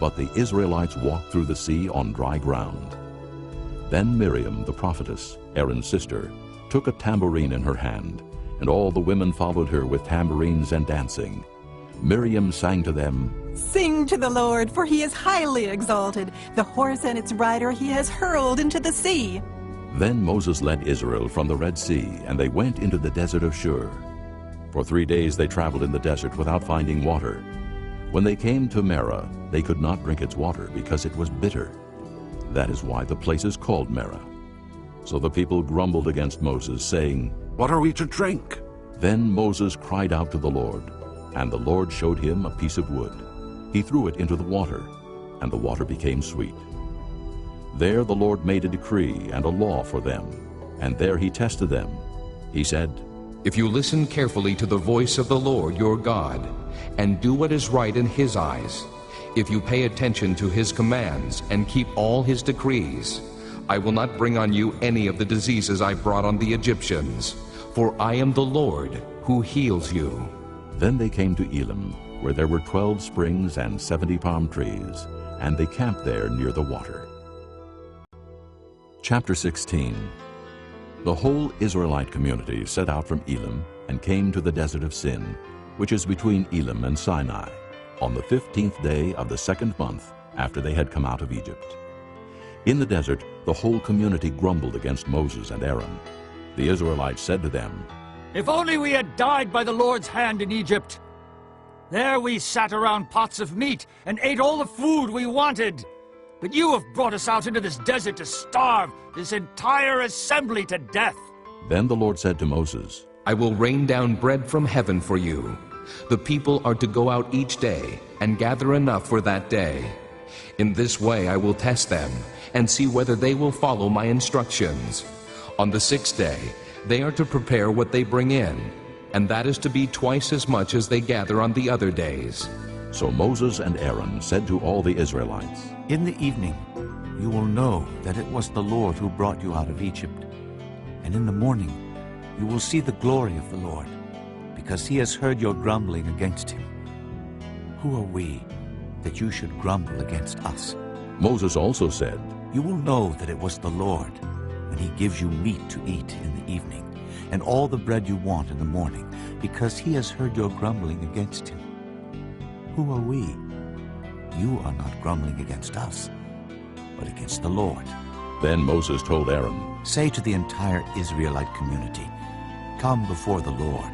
A: But the Israelites walked through the sea on dry ground. Then Miriam, the prophetess, Aaron's sister, took a tambourine in her hand, and all the women followed her with tambourines and dancing. Miriam sang to them,
N: "Sing to the Lord, for he is highly exalted. The horse and its rider he has hurled into the sea."
A: Then Moses led Israel from the Red Sea, and they went into the desert of Shur. For 3 days they traveled in the desert without finding water. When they came to Marah, they could not drink its water because it was bitter. That is why the place is called Marah. So the people grumbled against Moses, saying,
F: "What are we to drink?"
A: Then Moses cried out to the Lord, and the Lord showed him a piece of wood. He threw it into the water, and the water became sweet. There the Lord made a decree and a law for them, and there he tested them. He said,
I: "If you listen carefully to the voice of the Lord your God, and do what is right in his eyes, if you pay attention to his commands and keep all his decrees, I will not bring on you any of the diseases I brought on the Egyptians, for I am the Lord who heals you."
A: Then they came to Elim, where there were 12 springs and 70 palm trees, and they camped there near the water. Chapter 16. The whole Israelite community set out from Elim and came to the desert of Sin, which is between Elim and Sinai, on the 15th day of the 2nd month after they had come out of Egypt. In the desert, the whole community grumbled against Moses and Aaron. The Israelites said to them,
L: "If only we had died by the Lord's hand in Egypt. There we sat around pots of meat and ate all the food we wanted. But you have brought us out into this desert to starve this entire assembly to death."
A: Then the Lord said to Moses,
I: "I will rain down bread from heaven for you. The people are to go out each day and gather enough for that day. In this way I will test them and see whether they will follow my instructions. On the 6th day they are to prepare what they bring in, and that is to be twice as much as they gather on the other days."
A: So Moses and Aaron said to all the Israelites,
F: "In the evening you will know that it was the Lord who brought you out of Egypt. And in the morning you will see the glory of the Lord, because he has heard your grumbling against him. Who are we that you should grumble against us?"
A: Moses also said,
F: "You will know that it was the Lord when he gives you meat to eat in the evening, and all the bread you want in the morning, because he has heard your grumbling against him. Who are we? You are not grumbling against us, but against the Lord."
A: Then Moses told Aaron,
F: "Say to the entire Israelite community, 'Come before the Lord,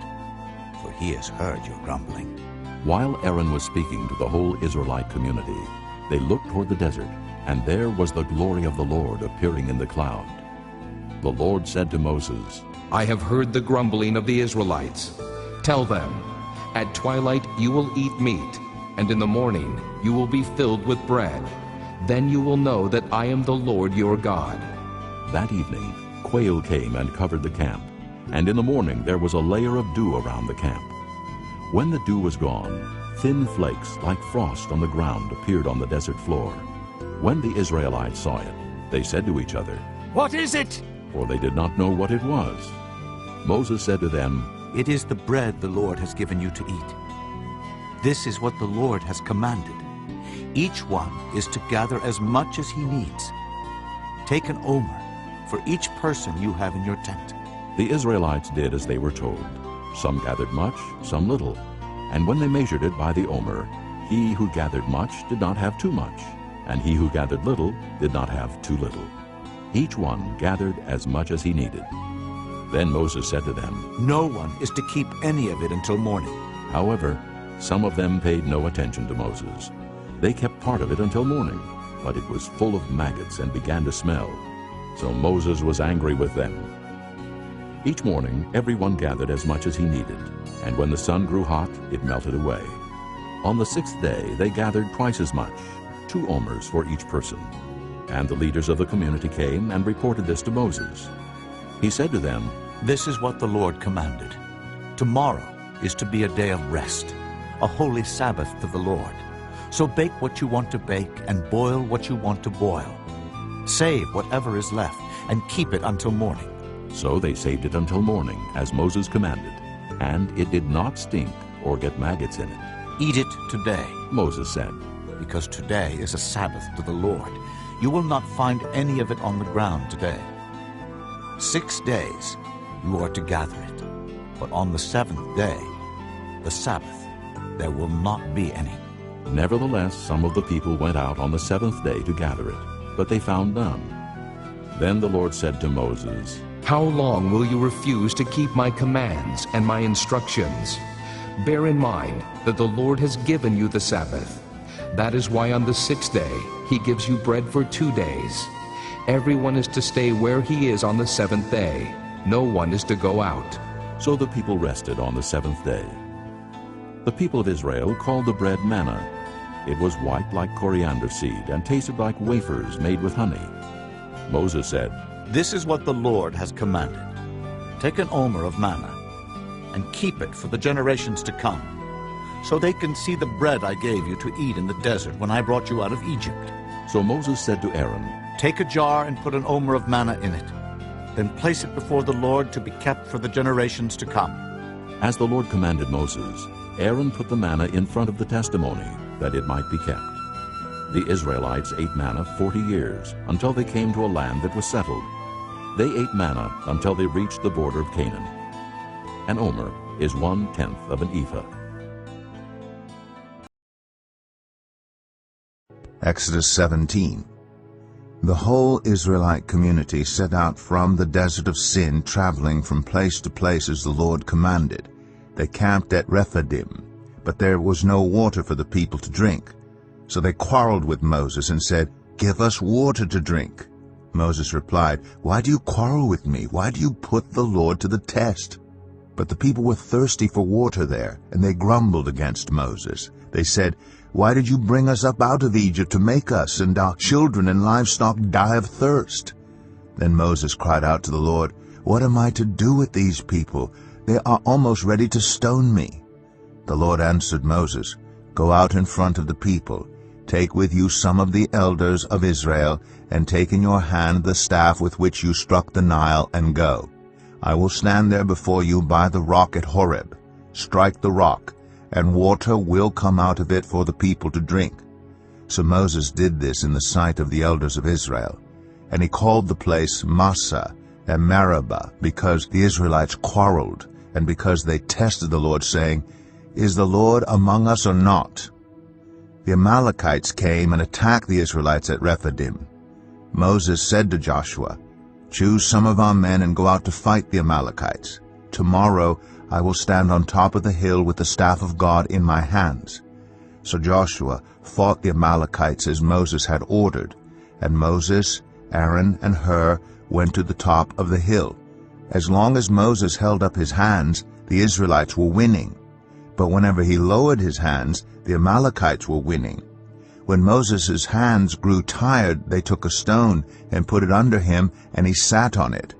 F: for he has heard your grumbling.'"
A: While Aaron was speaking to the whole Israelite community, they looked toward the desert, and there was the glory of the Lord appearing in the cloud. The Lord said to Moses,
I: "I have heard the grumbling of the Israelites. Tell them, at twilight you will eat meat, and in the morning you will be filled with bread. Then you will know that I am the Lord your God."
A: That evening quail came and covered the camp, and in the morning there was a layer of dew around the camp. When the dew was gone, thin flakes like frost on the ground appeared on the desert floor. When the Israelites saw it, they said to each other,
L: "What is it?"
A: For they did not know what it was. Moses said to them,
F: "It is the bread the Lord has given you to eat. This is what the Lord has commanded. Each one is to gather as much as he needs. Take an omer for each person you have in your tent."
A: The Israelites did as they were told. Some gathered much, some little. And when they measured it by the omer, he who gathered much did not have too much, and he who gathered little did not have too little. Each one gathered as much as he needed. Then Moses said to them,
F: "No one is to keep any of it until morning."
A: However, some of them paid no attention to Moses. They kept part of it until morning, but it was full of maggots and began to smell. So Moses was angry with them. Each morning everyone gathered as much as he needed, and when the sun grew hot, it melted away. On the 6th day they gathered twice as much, 2 omers for each person. And the leaders of the community came and reported this to Moses. He said to them,
F: "This is what the Lord commanded. Tomorrow is to be a day of rest, a holy Sabbath to the Lord. So bake what you want to bake and boil what you want to boil. Save whatever is left and keep it until morning."
A: So they saved it until morning, as Moses commanded, and it did not stink or get maggots in it.
F: "Eat it today,"
A: Moses said,
F: "because today is a Sabbath to the Lord. You will not find any of it on the ground today. 6 days you are to gather it, but on the 7th day, the Sabbath, there will not be any."
A: Nevertheless, some of the people went out on the 7th day to gather it, but they found none. Then the Lord said to Moses,
I: "How long will you refuse to keep my commands and my instructions? Bear in mind that the Lord has given you the Sabbath. That is why on the 6th day he gives you bread for 2 days. Everyone is to stay where he is on the 7th day. No one is to go out."
A: So the people rested on the 7th day. The people of Israel called the bread manna. It was white like coriander seed and tasted like wafers made with honey. Moses said,
F: "This is what the Lord has commanded. Take an omer of manna and keep it for the generations to come, so they can see the bread I gave you to eat in the desert when I brought you out of Egypt."
A: So Moses said to Aaron,
F: "Take a jar and put an omer of manna in it. Then place it before the Lord to be kept for the generations to come."
A: As the Lord commanded Moses, Aaron put the manna in front of the testimony, that it might be kept. The Israelites ate manna 40 years, until they came to a land that was settled. They ate manna until they reached the border of Canaan. An omer is 1/10 of an ephah.
O: Exodus 17. The whole Israelite community set out from the desert of Sin, traveling from place to place as the Lord commanded. They camped at Rephidim, but there was no water for the people to drink. So they quarreled with Moses and said, "Give us water to drink." Moses replied, "Why do you quarrel with me? Why do you put the Lord to the test?" But the people were thirsty for water there, and they grumbled against Moses. They said, "Why did you bring us up out of Egypt to make us and our children and livestock die of thirst?" Then Moses cried out to the Lord, "What am I to do with these people? They are almost ready to stone me." The Lord answered Moses, "Go out in front of the people. Take with you some of the elders of Israel, and take in your hand the staff with which you struck the Nile, and go. I will stand there before you by the rock at Horeb. Strike the rock, and water will come out of it for the people to drink." So Moses did this in the sight of the elders of Israel. And he called the place Massah and Meribah, because the Israelites quarreled, and because they tested the Lord, saying, "Is the Lord among us or not?" The Amalekites came and attacked the Israelites at Rephidim. Moses said to Joshua, "Choose some of our men and go out to fight the Amalekites. Tomorrow I will stand on top of the hill with the staff of God in my hands." So Joshua fought the Amalekites as Moses had ordered, and Moses, Aaron, and Hur went to the top of the hill. As long as Moses held up his hands, the Israelites were winning. But whenever he lowered his hands, the Amalekites were winning. When Moses' hands grew tired, they took a stone and put it under him, and he sat on it.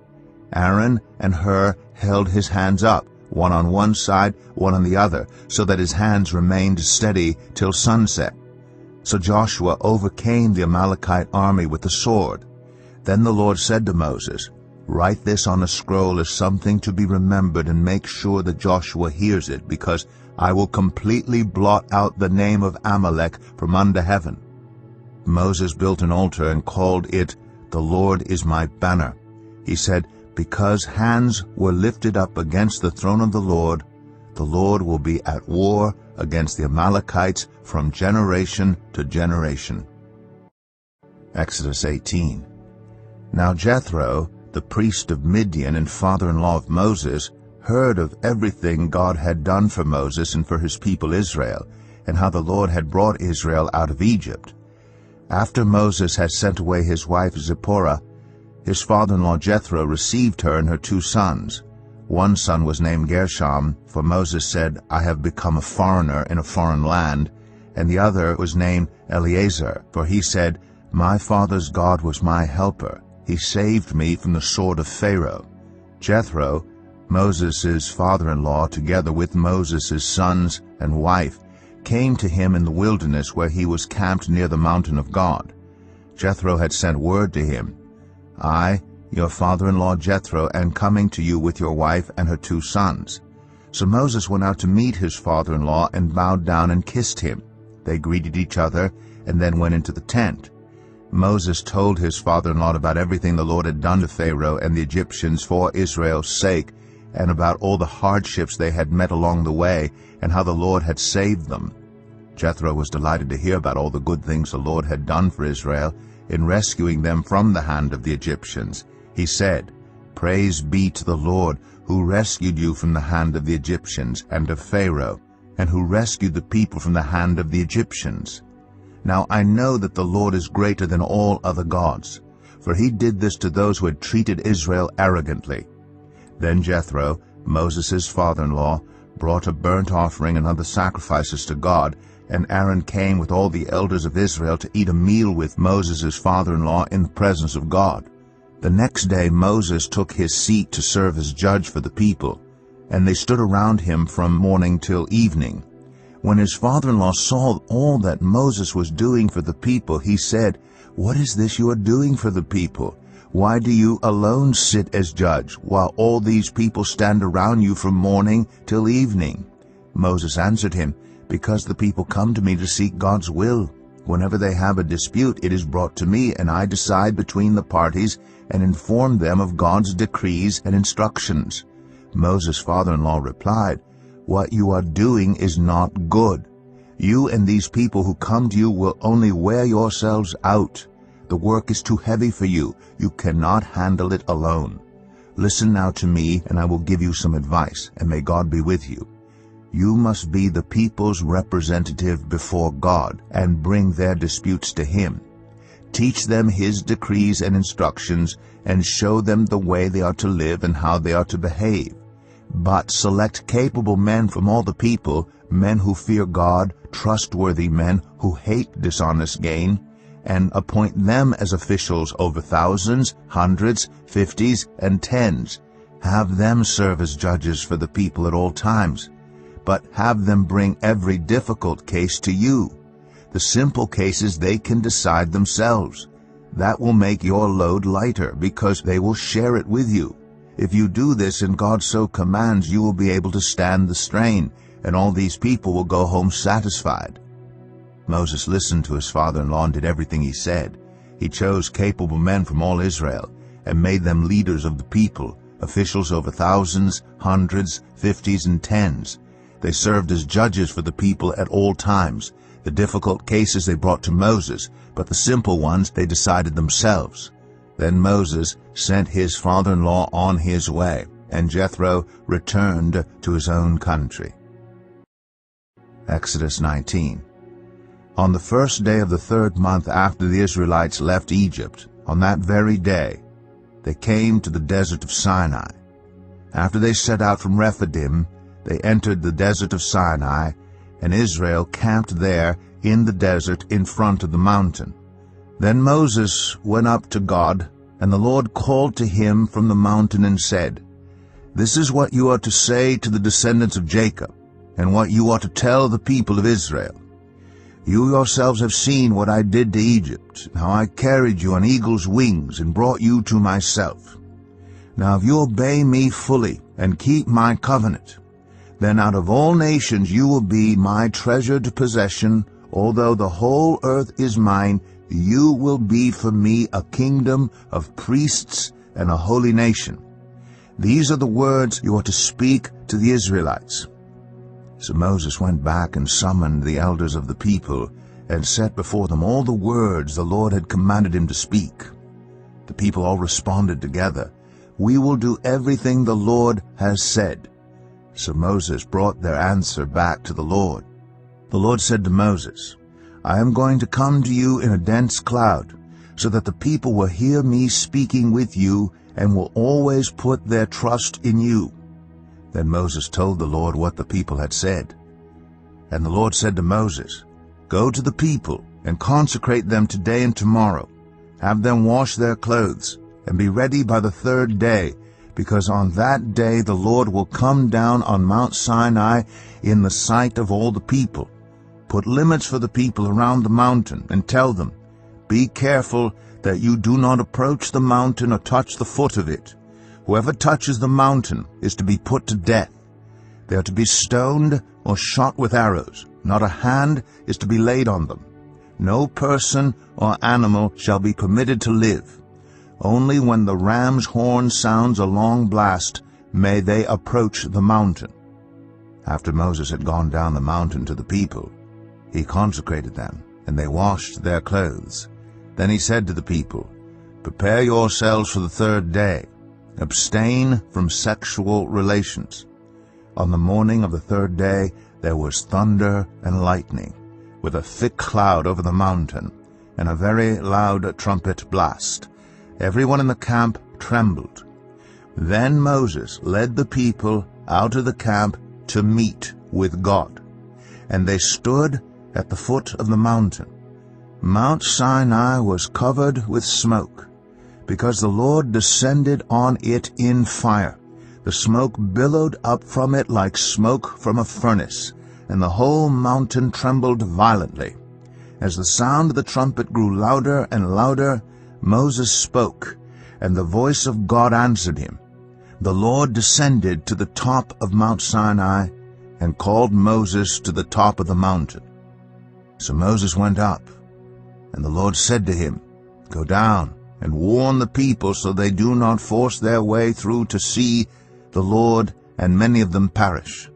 O: Aaron and Hur held his hands up, one on one side, one on the other, so that his hands remained steady till sunset. So Joshua overcame the Amalekite army with the sword. Then the Lord said to Moses, "Write this on a scroll as something to be remembered, and make sure that Joshua hears it, because I will completely blot out the name of Amalek from under heaven." Moses built an altar and called it, "The Lord is my banner." He said, "Because hands were lifted up against the throne of the Lord will be at war against the Amalekites from generation to generation." Exodus 18. Now Jethro, the priest of Midian and father-in-law of Moses, heard of everything God had done for Moses and for his people Israel, and how the Lord had brought Israel out of Egypt. After Moses had sent away his wife Zipporah, his father-in-law Jethro received her and her 2 sons. One son was named Gershom, for Moses said, "I have become a foreigner in a foreign land," and the other was named Eleazar, for he said, My father's God was my helper. He saved me from the sword of Pharaoh. Jethro, Moses' father-in-law, together with Moses' sons and wife, came to him in the wilderness where he was camped near the mountain of God. Jethro had sent word to him, I, your father-in-law Jethro, am coming to you with your wife and her 2 sons. So Moses went out to meet his father-in-law and bowed down and kissed him. They greeted each other and then went into the tent. Moses told his father-in-law about everything the Lord had done to Pharaoh and the Egyptians for Israel's sake, and about all the hardships they had met along the way, and how the Lord had saved them. Jethro was delighted to hear about all the good things the Lord had done for Israel in rescuing them from the hand of the Egyptians. He said, Praise be to the Lord, who rescued you from the hand of the Egyptians and of Pharaoh, and who rescued the people from the hand of the Egyptians. Now I know that the Lord is greater than all other gods, for he did this to those who had treated Israel arrogantly. Then Jethro, Moses' father-in-law, brought a burnt offering and other sacrifices to God, and Aaron came with all the elders of Israel to eat a meal with Moses' father-in-law in the presence of God. The next day Moses took his seat to serve as judge for the people, and they stood around him from morning till evening. When his father-in-law saw all that Moses was doing for the people, he said, What is this you are doing for the people? Why do you alone sit as judge, while all these people stand around you from morning till evening? Moses answered him, Because the people come to me to seek God's will. Whenever they have a dispute, it is brought to me, and I decide between the parties and inform them of God's decrees and instructions. Moses' father-in-law replied, What you are doing is not good. You and these people who come to you will only wear yourselves out. The work is too heavy for you. You cannot handle it alone. Listen now to me, and I will give you some advice, and may God be with you. You must be the people's representative before God and bring their disputes to him. Teach them his decrees and instructions, and show them the way they are to live and how they are to behave. But select capable men from all the people, men who fear God, trustworthy men who hate dishonest gain, and appoint them as officials over thousands, hundreds, fifties, and tens. Have them serve as judges for the people at all times. But have them bring every difficult case to you. The simple cases they can decide themselves. That will make your load lighter, because they will share it with you. If you do this and God so commands, you will be able to stand the strain, and all these people will go home satisfied. Moses listened to his father-in-law and did everything he said. He chose capable men from all Israel, and made them leaders of the people, officials over thousands, hundreds, fifties, and tens. They served as judges for the people at all times. The difficult cases they brought to Moses, but the simple ones they decided themselves. Then Moses sent his father-in-law on his way, and Jethro returned to his own country. Exodus 19. On the first day of the 3rd month after the Israelites left Egypt, on that very day, they came to the desert of Sinai. After they set out from Rephidim, they entered the desert of Sinai, and Israel camped there in the desert in front of the mountain. Then Moses went up to God, and the Lord called to him from the mountain and said, This is what you are to say to the descendants of Jacob, and what you are to tell the people of Israel. You yourselves have seen what I did to Egypt, and how I carried you on eagle's wings and brought you to myself. Now if you obey me fully and keep my covenant, then out of all nations you will be my treasured possession. Although the whole earth is mine, you will be for me a kingdom of priests and a holy nation. These are the words you are to speak to the Israelites. So Moses went back and summoned the elders of the people, and set before them all the words the Lord had commanded him to speak. The people all responded together, We will do everything the Lord has said. So Moses brought their answer back to the Lord. The Lord said to Moses, I am going to come to you in a dense cloud, so that the people will hear me speaking with you and will always put their trust in you. Then Moses told the Lord what the people had said. And the Lord said to Moses, Go to the people and consecrate them today and tomorrow. Have them wash their clothes, and be ready by the third day, because on that day the Lord will come down on Mount Sinai in the sight of all the people. Put limits for the people around the mountain, and tell them, Be careful that you do not approach the mountain or touch the foot of it. Whoever touches the mountain is to be put to death. They are to be stoned or shot with arrows. Not a hand is to be laid on them. No person or animal shall be permitted to live. Only when the ram's horn sounds a long blast may they approach the mountain. After Moses had gone down the mountain to the people, he consecrated them, and they washed their clothes. Then he said to the people, Prepare yourselves for the third day. Abstain from sexual relations. On the morning of the third day there was thunder and lightning, with a thick cloud over the mountain, and a very loud trumpet blast. Everyone in the camp trembled. Then Moses led the people out of the camp to meet with God, and they stood at the foot of the mountain. Mount Sinai was covered with smoke, because the Lord descended on it in fire. The smoke billowed up from it like smoke from a furnace, and the whole mountain trembled violently. As the sound of the trumpet grew louder and louder, Moses spoke, and the voice of God answered him. The Lord descended to the top of Mount Sinai and called Moses to the top of the mountain. So Moses went up, and the Lord said to him, Go down and warn the people so they do not force their way through to see the Lord, and many of them perish.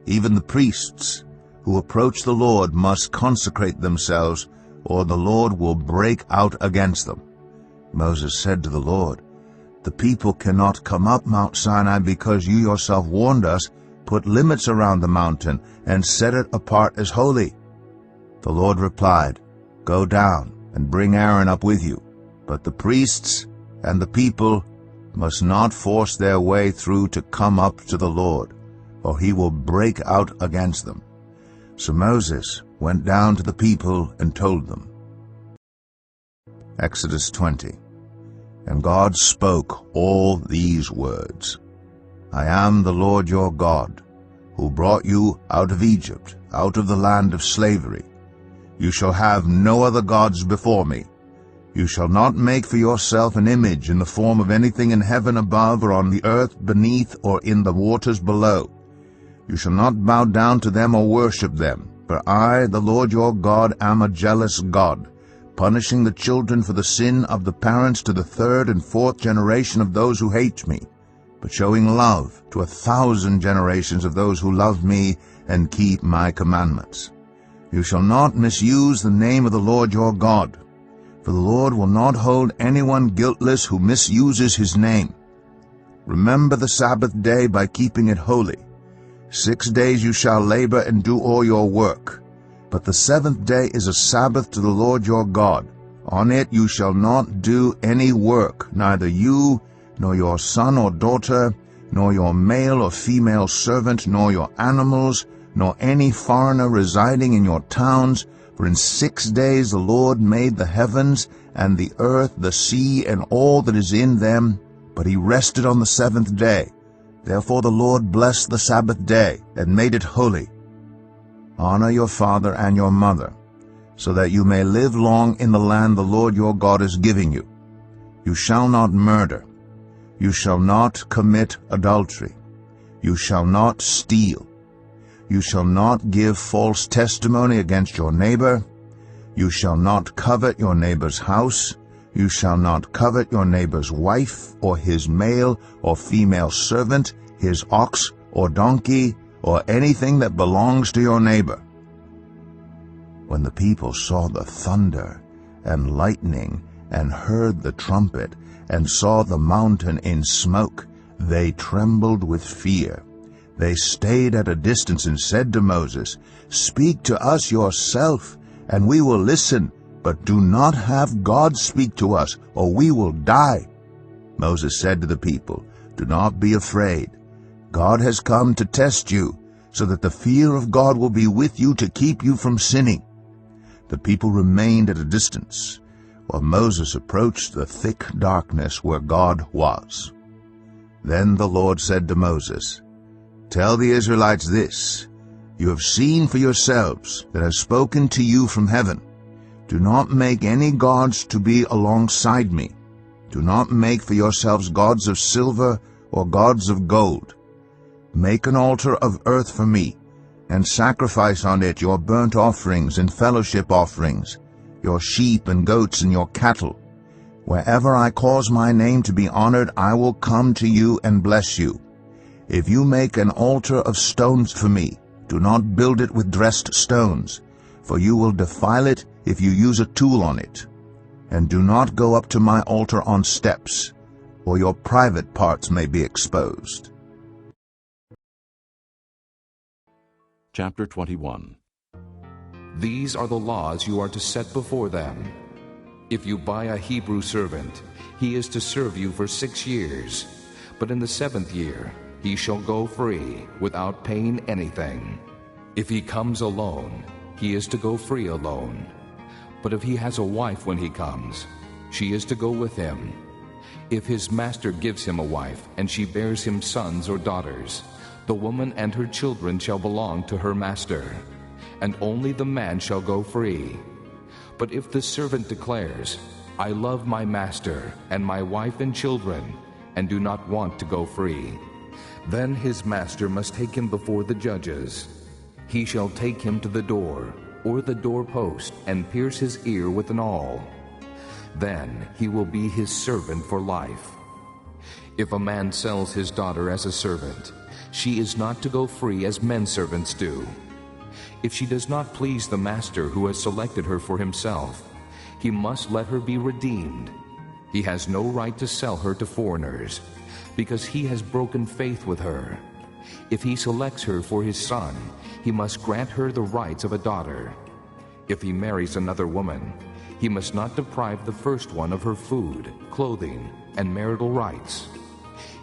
O: Even the priests who approach the Lord must consecrate themselves, or the Lord will break out against them. Moses said to the Lord, The people cannot come up Mount Sinai because you yourself warned us. Put limits around the mountain and set it apart as holy. The Lord replied, Go down and bring Aaron up with you, but the priests and the people must not force their way through to come up to the Lord, or he will break out against them. So Moses went down to the people and told them. Exodus 20. And God spoke all these words. I am the Lord your God, who brought you out of Egypt, out of the land of slavery. You shall have no other gods before me. You shall not make for yourself an image in the form of anything in heaven above, or on the earth beneath, or in the waters below. You shall not bow down to them or worship them, for I, the Lord your God, am a jealous God, punishing the children for the sin of the parents to the third and fourth generation of those who hate me, but showing love to 1,000 generations of those who love me and keep my commandments. You shall not misuse the name of the Lord your God, for the Lord will not hold anyone guiltless who misuses his name. Remember the Sabbath day by keeping it holy. 6 days you shall labor and do all your work, but the seventh day is a Sabbath to the Lord your God. On it you shall not do any work, neither you, nor your son or daughter, nor your male or female servant, nor your animals, nor any foreigner residing in your towns. For in 6 days the Lord made the heavens and the earth, the sea, and all that is in them, but he rested on the seventh day. Therefore the Lord blessed the Sabbath day and made it holy. Honor your father and your mother, so that you may live long in the land the Lord your God is giving you. You shall not murder. You shall not commit adultery. You shall not steal. You shall not give false testimony against your neighbor. You shall not covet your neighbor's house. You shall not covet your neighbor's wife, or his male or female servant, his ox or donkey, or anything that belongs to your neighbor. When the people saw the thunder and lightning, and heard the trumpet, and saw the mountain in smoke, they trembled with fear. They stayed at a distance and said to Moses, Speak to us yourself, and we will listen, but do not have God speak to us, or we will die. Moses said to the people, Do not be afraid. God has come to test you, so that the fear of God will be with you to keep you from sinning. The people remained at a distance, while Moses approached the thick darkness where God was. Then the Lord said to Moses, "Tell the Israelites this, you have seen for yourselves that I have spoken to you from heaven. Do not make any gods to be alongside me. Do not make for yourselves gods of silver or gods of gold. Make an altar of earth for me, and sacrifice on it your burnt offerings and fellowship offerings, your sheep and goats and your cattle. Wherever I cause my name to be honored, I will come to you and bless you. If you make an altar of stones for me, do not build it with dressed stones, for you will defile it if you use a tool on it. And do not go up to my altar on steps, or your private parts may be exposed."
A: Chapter 21.
I: These are the laws you are to set before them. If you buy a Hebrew servant, he is to serve you for 6 years, but in the 7th year he shall go free, without paying anything. If he comes alone, he is to go free alone. But if he has a wife when he comes, she is to go with him. If his master gives him a wife, and she bears him sons or daughters, the woman and her children shall belong to her master, and only the man shall go free. But if the servant declares, "I love my master and my wife and children, and do not want to go free," then his master must take him before the judges. He shall take him to the door, or the doorpost, and pierce his ear with an awl. Then he will be his servant for life. If a man sells his daughter as a servant, she is not to go free as men servants do. If she does not please the master who has selected her for himself, he must let her be redeemed. He has no right to sell her to foreigners, because he has broken faith with her. If he selects her for his son, he must grant her the rights of a daughter. If he marries another woman, he must not deprive the first one of her food, clothing, and marital rights.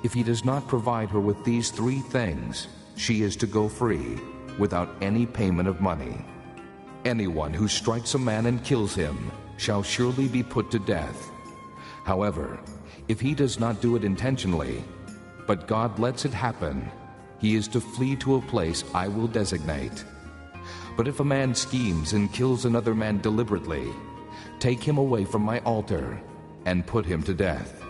I: If he does not provide her with these 3 things, she is to go free, without any payment of money. Anyone who strikes a man and kills him shall surely be put to death. However, if he does not do it intentionally, but God lets it happen, he is to flee to a place I will designate. But if a man schemes and kills another man deliberately, take him away from my altar and put him to death.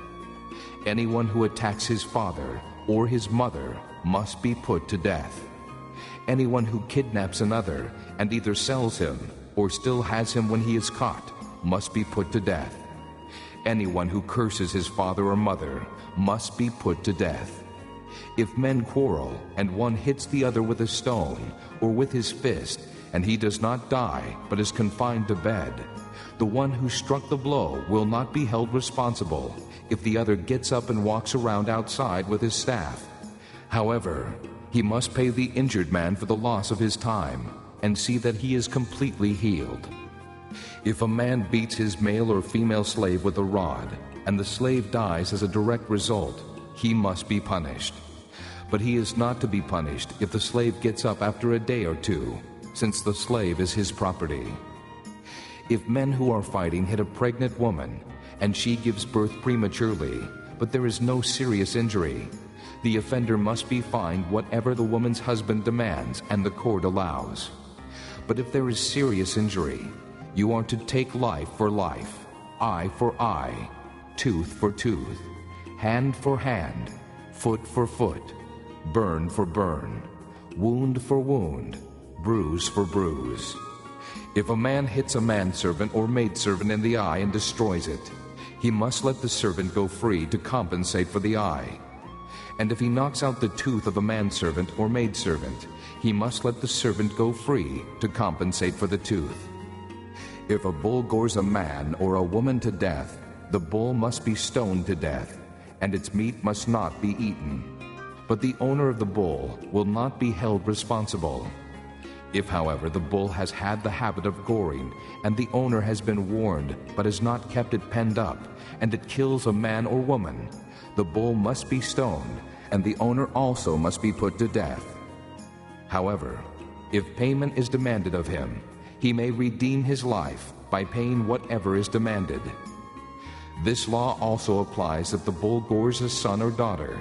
I: Anyone who attacks his father or his mother must be put to death. Anyone who kidnaps another and either sells him or still has him when he is caught must be put to death. Anyone who curses his father or mother must be put to death. If men quarrel and one hits the other with a stone or with his fist, and he does not die but is confined to bed, the one who struck the blow will not be held responsible if the other gets up and walks around outside with his staff. However, he must pay the injured man for the loss of his time and see that he is completely healed. If a man beats his male or female slave with a rod, and the slave dies as a direct result, he must be punished. But he is not to be punished if the slave gets up after a day or 2, since the slave is his property. If men who are fighting hit a pregnant woman, and she gives birth prematurely, but there is no serious injury, the offender must be fined whatever the woman's husband demands and the court allows. But if there is serious injury, you are to take life for life, eye for eye, tooth for tooth, hand for hand, foot for foot, burn for burn, wound for wound, bruise for bruise. If a man hits a manservant or maidservant in the eye and destroys it, he must let the servant go free to compensate for the eye. And if he knocks out the tooth of a manservant or maidservant, he must let the servant go free to compensate for the tooth. If a bull gores a man or a woman to death, the bull must be stoned to death, and its meat must not be eaten. But the owner of the bull will not be held responsible. If, however, the bull has had the habit of goring, and the owner has been warned but has not kept it penned up, and it kills a man or woman, the bull must be stoned, and the owner also must be put to death. However, if payment is demanded of him, he may redeem his life by paying whatever is demanded. This law also applies if the bull gores a son or daughter.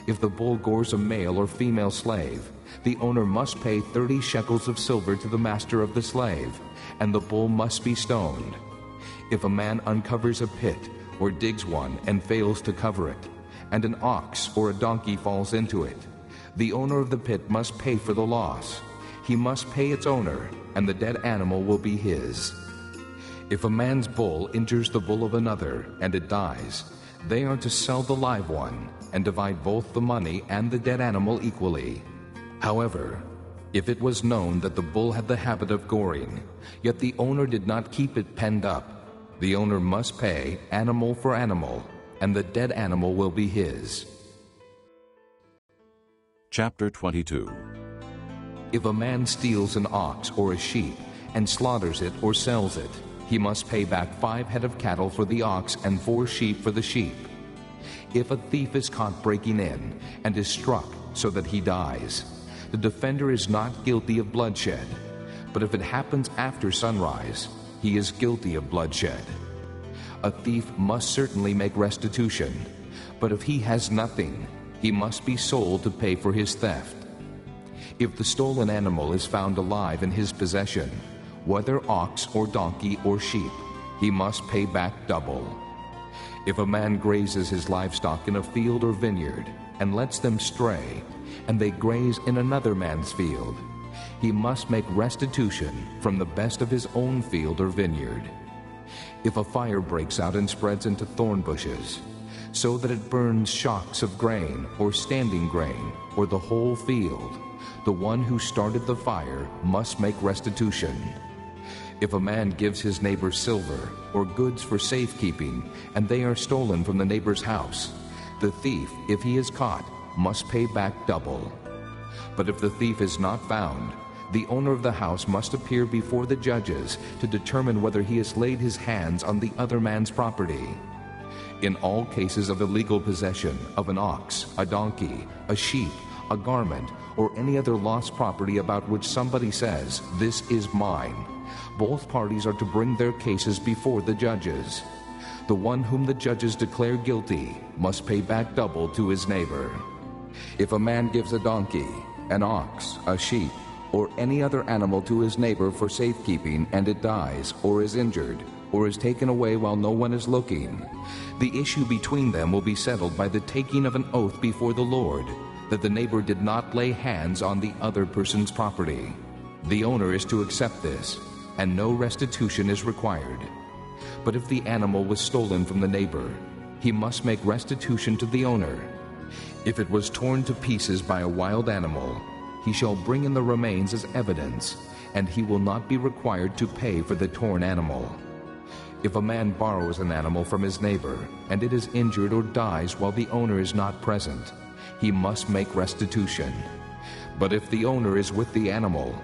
I: If the bull gores a male or female slave, the owner must pay 30 shekels of silver to the master of the slave, and the bull must be stoned. If a man uncovers a pit or digs one and fails to cover it, and an ox or a donkey falls into it, the owner of the pit must pay for the loss. He must pay its owner, and the dead animal will be his. If a man's bull injures the bull of another, and it dies, they are to sell the live one, and divide both the money and the dead animal equally. However, if it was known that the bull had the habit of goring, yet the owner did not keep it penned up, the owner must pay animal for animal, and the dead animal will be his.
A: Chapter 22.
I: If a man steals an ox or a sheep and slaughters it or sells it, he must pay back 5 head of cattle for the ox and 4 sheep for the sheep. If a thief is caught breaking in and is struck so that he dies, the defender is not guilty of bloodshed. But if it happens after sunrise, he is guilty of bloodshed. A thief must certainly make restitution, but if he has nothing, he must be sold to pay for his theft. If the stolen animal is found alive in his possession, whether ox or donkey or sheep, he must pay back double. If a man grazes his livestock in a field or vineyard and lets them stray, and they graze in another man's field, he must make restitution from the best of his own field or vineyard. If a fire breaks out and spreads into thorn bushes, so that it burns shocks of grain or standing grain or the whole field, the one who started the fire must make restitution. If a man gives his neighbor silver or goods for safekeeping, and they are stolen from the neighbor's house, the thief, if he is caught, must pay back double. But if the thief is not found, the owner of the house must appear before the judges to determine whether he has laid his hands on the other man's property. In all cases of illegal possession of an ox, a donkey, a sheep, a garment, or any other lost property about which somebody says, "This is mine," both parties are to bring their cases before the judges. The one whom the judges declare guilty must pay back double to his neighbor. If a man gives a donkey, an ox, a sheep, or any other animal to his neighbor for safekeeping, and it dies, or is injured, or is taken away while no one is looking, the issue between them will be settled by the taking of an oath before the Lord, that the neighbor did not lay hands on the other person's property. The owner is to accept this, and no restitution is required. But if the animal was stolen from the neighbor, he must make restitution to the owner. If it was torn to pieces by a wild animal, he shall bring in the remains as evidence, and he will not be required to pay for the torn animal. If a man borrows an animal from his neighbor, and it is injured or dies while the owner is not present, he must make restitution. But if the owner is with the animal,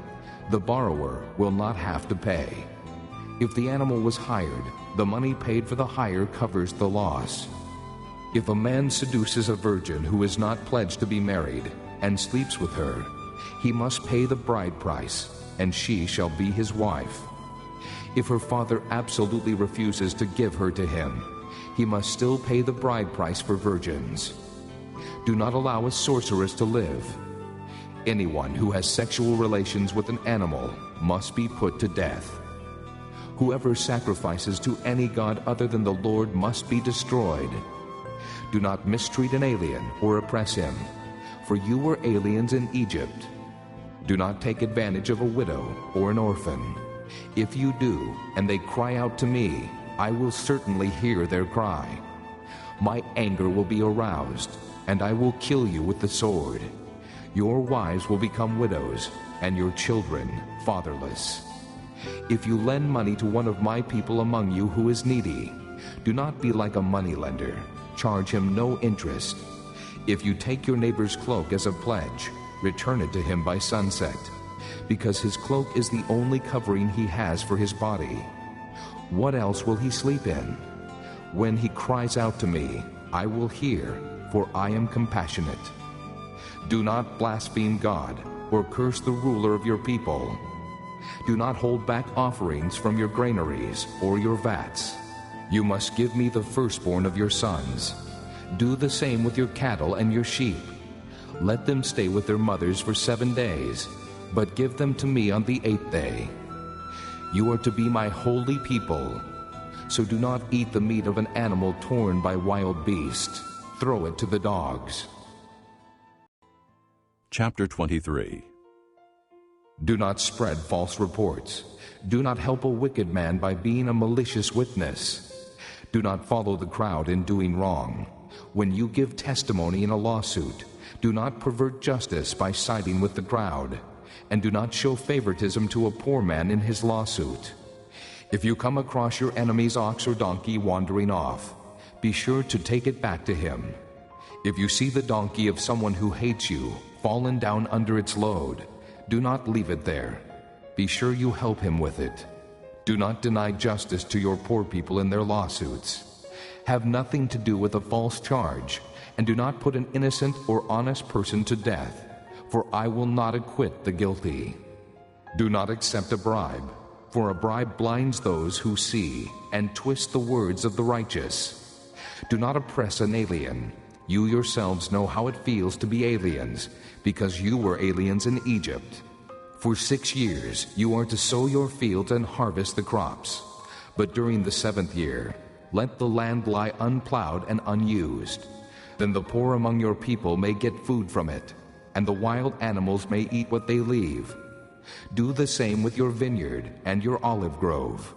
I: the borrower will not have to pay. If the animal was hired, the money paid for the hire covers the loss. If a man seduces a virgin who is not pledged to be married and sleeps with her, he must pay the bride price, and she shall be his wife. If her father absolutely refuses to give her to him, he must still pay the bride price for virgins. Do not allow a sorceress to live. Anyone who has sexual relations with an animal must be put to death. Whoever sacrifices to any god other than the Lord must be destroyed. Do not mistreat an alien or oppress him, for you were aliens in Egypt. Do not take advantage of a widow or an orphan. If you do, and they cry out to me, I will certainly hear their cry. My anger will be aroused, and I will kill you with the sword. Your wives will become widows, and your children fatherless. If you lend money to one of my people among you who is needy, do not be like a moneylender. Charge him no interest. If you take your neighbor's cloak as a pledge, return it to him by sunset, because his cloak is the only covering he has for his body. What else will he sleep in? When he cries out to me, I will hear, for I am compassionate. Do not blaspheme God or curse the ruler of your people. Do not hold back offerings from your granaries or your vats. You must give me the firstborn of your sons. Do the same with your cattle and your sheep. Let them stay with their mothers for 7 days, but give them to me on the 8th day. You are to be my holy people. So do not eat the meat of an animal torn by wild beasts. Throw it to the dogs.
A: Chapter 23.
I: Do not spread false reports. Do not help a wicked man by being a malicious witness. Do not follow the crowd in doing wrong. When you give testimony in a lawsuit, do not pervert justice by siding with the crowd, and do not show favoritism to a poor man in his lawsuit. If you come across your enemy's ox or donkey wandering off, be sure to take it back to him. If you see the donkey of someone who hates you fallen down under its load, do not leave it there. Be sure you help him with it. Do not deny justice to your poor people in their lawsuits. Have nothing to do with a false charge, and do not put an innocent or honest person to death, for I will not acquit the guilty. Do not accept a bribe, for a bribe blinds those who see and twists the words of the righteous. Do not oppress an alien. You yourselves know how it feels to be aliens, because you were aliens in Egypt. For 6 years you are to sow your fields and harvest the crops. But during the 7th year, let the land lie unplowed and unused. Then the poor among your people may get food from it, and the wild animals may eat what they leave. Do the same with your vineyard and your olive grove.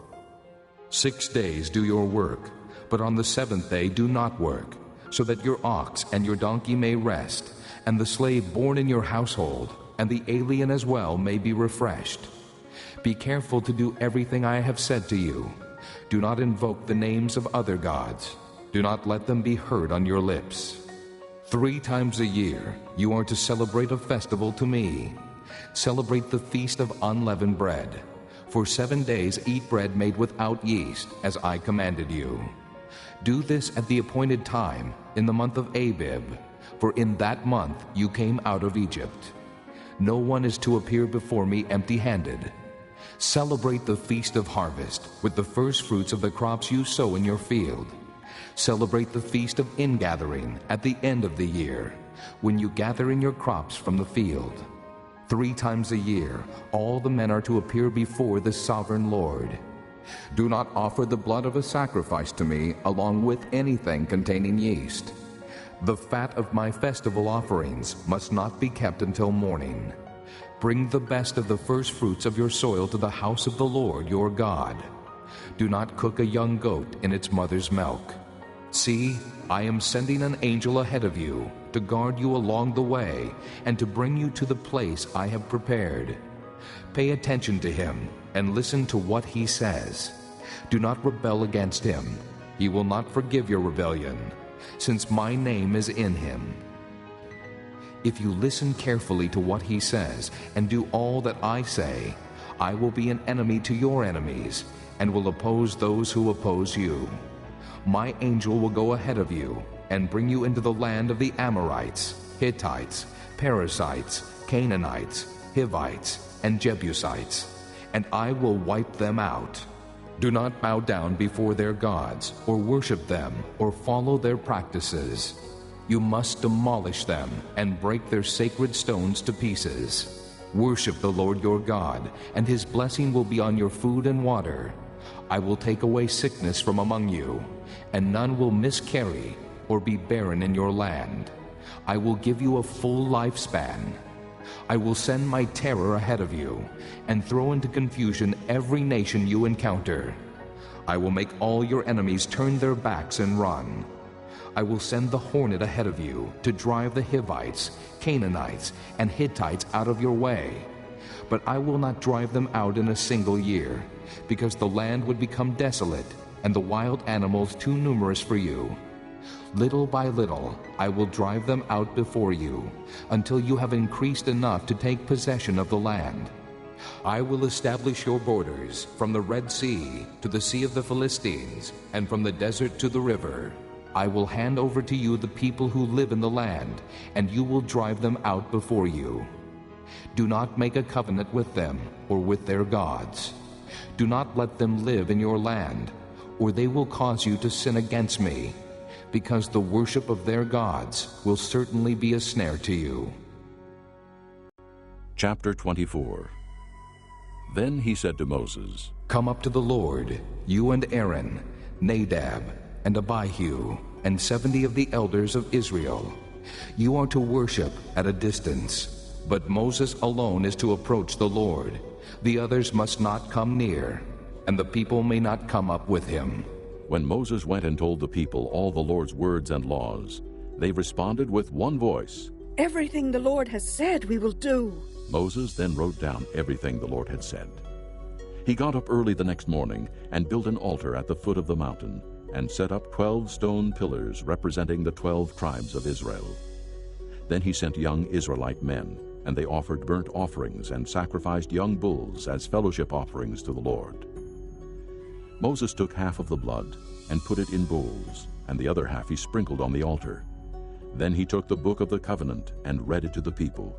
I: 6 days do your work, but on the 7th day do not work, so that your ox and your donkey may rest, and the slave born in your household, and the alien as well, may be refreshed. Be careful to do everything I have said to you. Do not invoke the names of other gods. Do not let them be heard on your lips. 3 times a year you are to celebrate a festival to me. Celebrate the feast of unleavened bread. For 7 days eat bread made without yeast, as I commanded you. Do this at the appointed time, in the month of Abib, for in that month you came out of Egypt. No one is to appear before me empty-handed. Celebrate the feast of harvest with the first fruits of the crops you sow in your field. Celebrate the feast of ingathering at the end of the year, when you gather in your crops from the field. 3 times a year all the men are to appear before the sovereign Lord. Do not offer the blood of a sacrifice to me along with anything containing yeast. The fat of my festival offerings must not be kept until morning. Bring the best of the first fruits of your soil to the house of the Lord your God. Do not cook a young goat in its mother's milk. See, I am sending an angel ahead of you to guard you along the way and to bring you to the place I have prepared. Pay attention to him and listen to what he says. Do not rebel against him. He will not forgive your rebellion, since my name is in him. If you listen carefully to what he says and do all that I say, I will be an enemy to your enemies and will oppose those who oppose you. My angel will go ahead of you and bring you into the land of the Amorites, Hittites, Perizzites, Canaanites, Hivites, and Jebusites, and I will wipe them out. Do not bow down before their gods, or worship them, or follow their practices. You must demolish them and break their sacred stones to pieces. Worship the Lord your God, and his blessing will be on your food and water. I will take away sickness from among you, and none will miscarry or be barren in your land. I will give you a full lifespan. I will send my terror ahead of you and throw into confusion every nation you encounter. I will make all your enemies turn their backs and run. I will send the hornet ahead of you to drive the Hivites, Canaanites, and Hittites out of your way. But I will not drive them out in a single year, because the land would become desolate and the wild animals too numerous for you. Little by little, I will drive them out before you, until you have increased enough to take possession of the land. I will establish your borders from the Red Sea to the Sea of the Philistines, and from the desert to the river. I will hand over to you the people who live in the land, and you will drive them out before you. Do not make a covenant with them or with their gods. Do not let them live in your land, or they will cause you to sin against me, because the worship of their gods will certainly be a snare to you.
A: Chapter 24. Then he said to Moses,
I: Come up to the Lord, you and Aaron, Nadab, and Abihu, and 70 of the elders of Israel. You are to worship at a distance, but Moses alone is to approach the Lord. The others must not come near, and the people may not come up with him.
A: When Moses went and told the people all the Lord's words and laws, they responded with one voice,
C: Everything the Lord has said we will do.
A: Moses then wrote down everything the Lord had said. He got up early the next morning and built an altar at the foot of the mountain and set up 12 stone pillars representing the 12 tribes of Israel. Then he sent young Israelite men, and they offered burnt offerings and sacrificed young bulls as fellowship offerings to the Lord. Moses took half of the blood and put it in bowls, and the other half he sprinkled on the altar. Then he took the book of the covenant and read it to the people.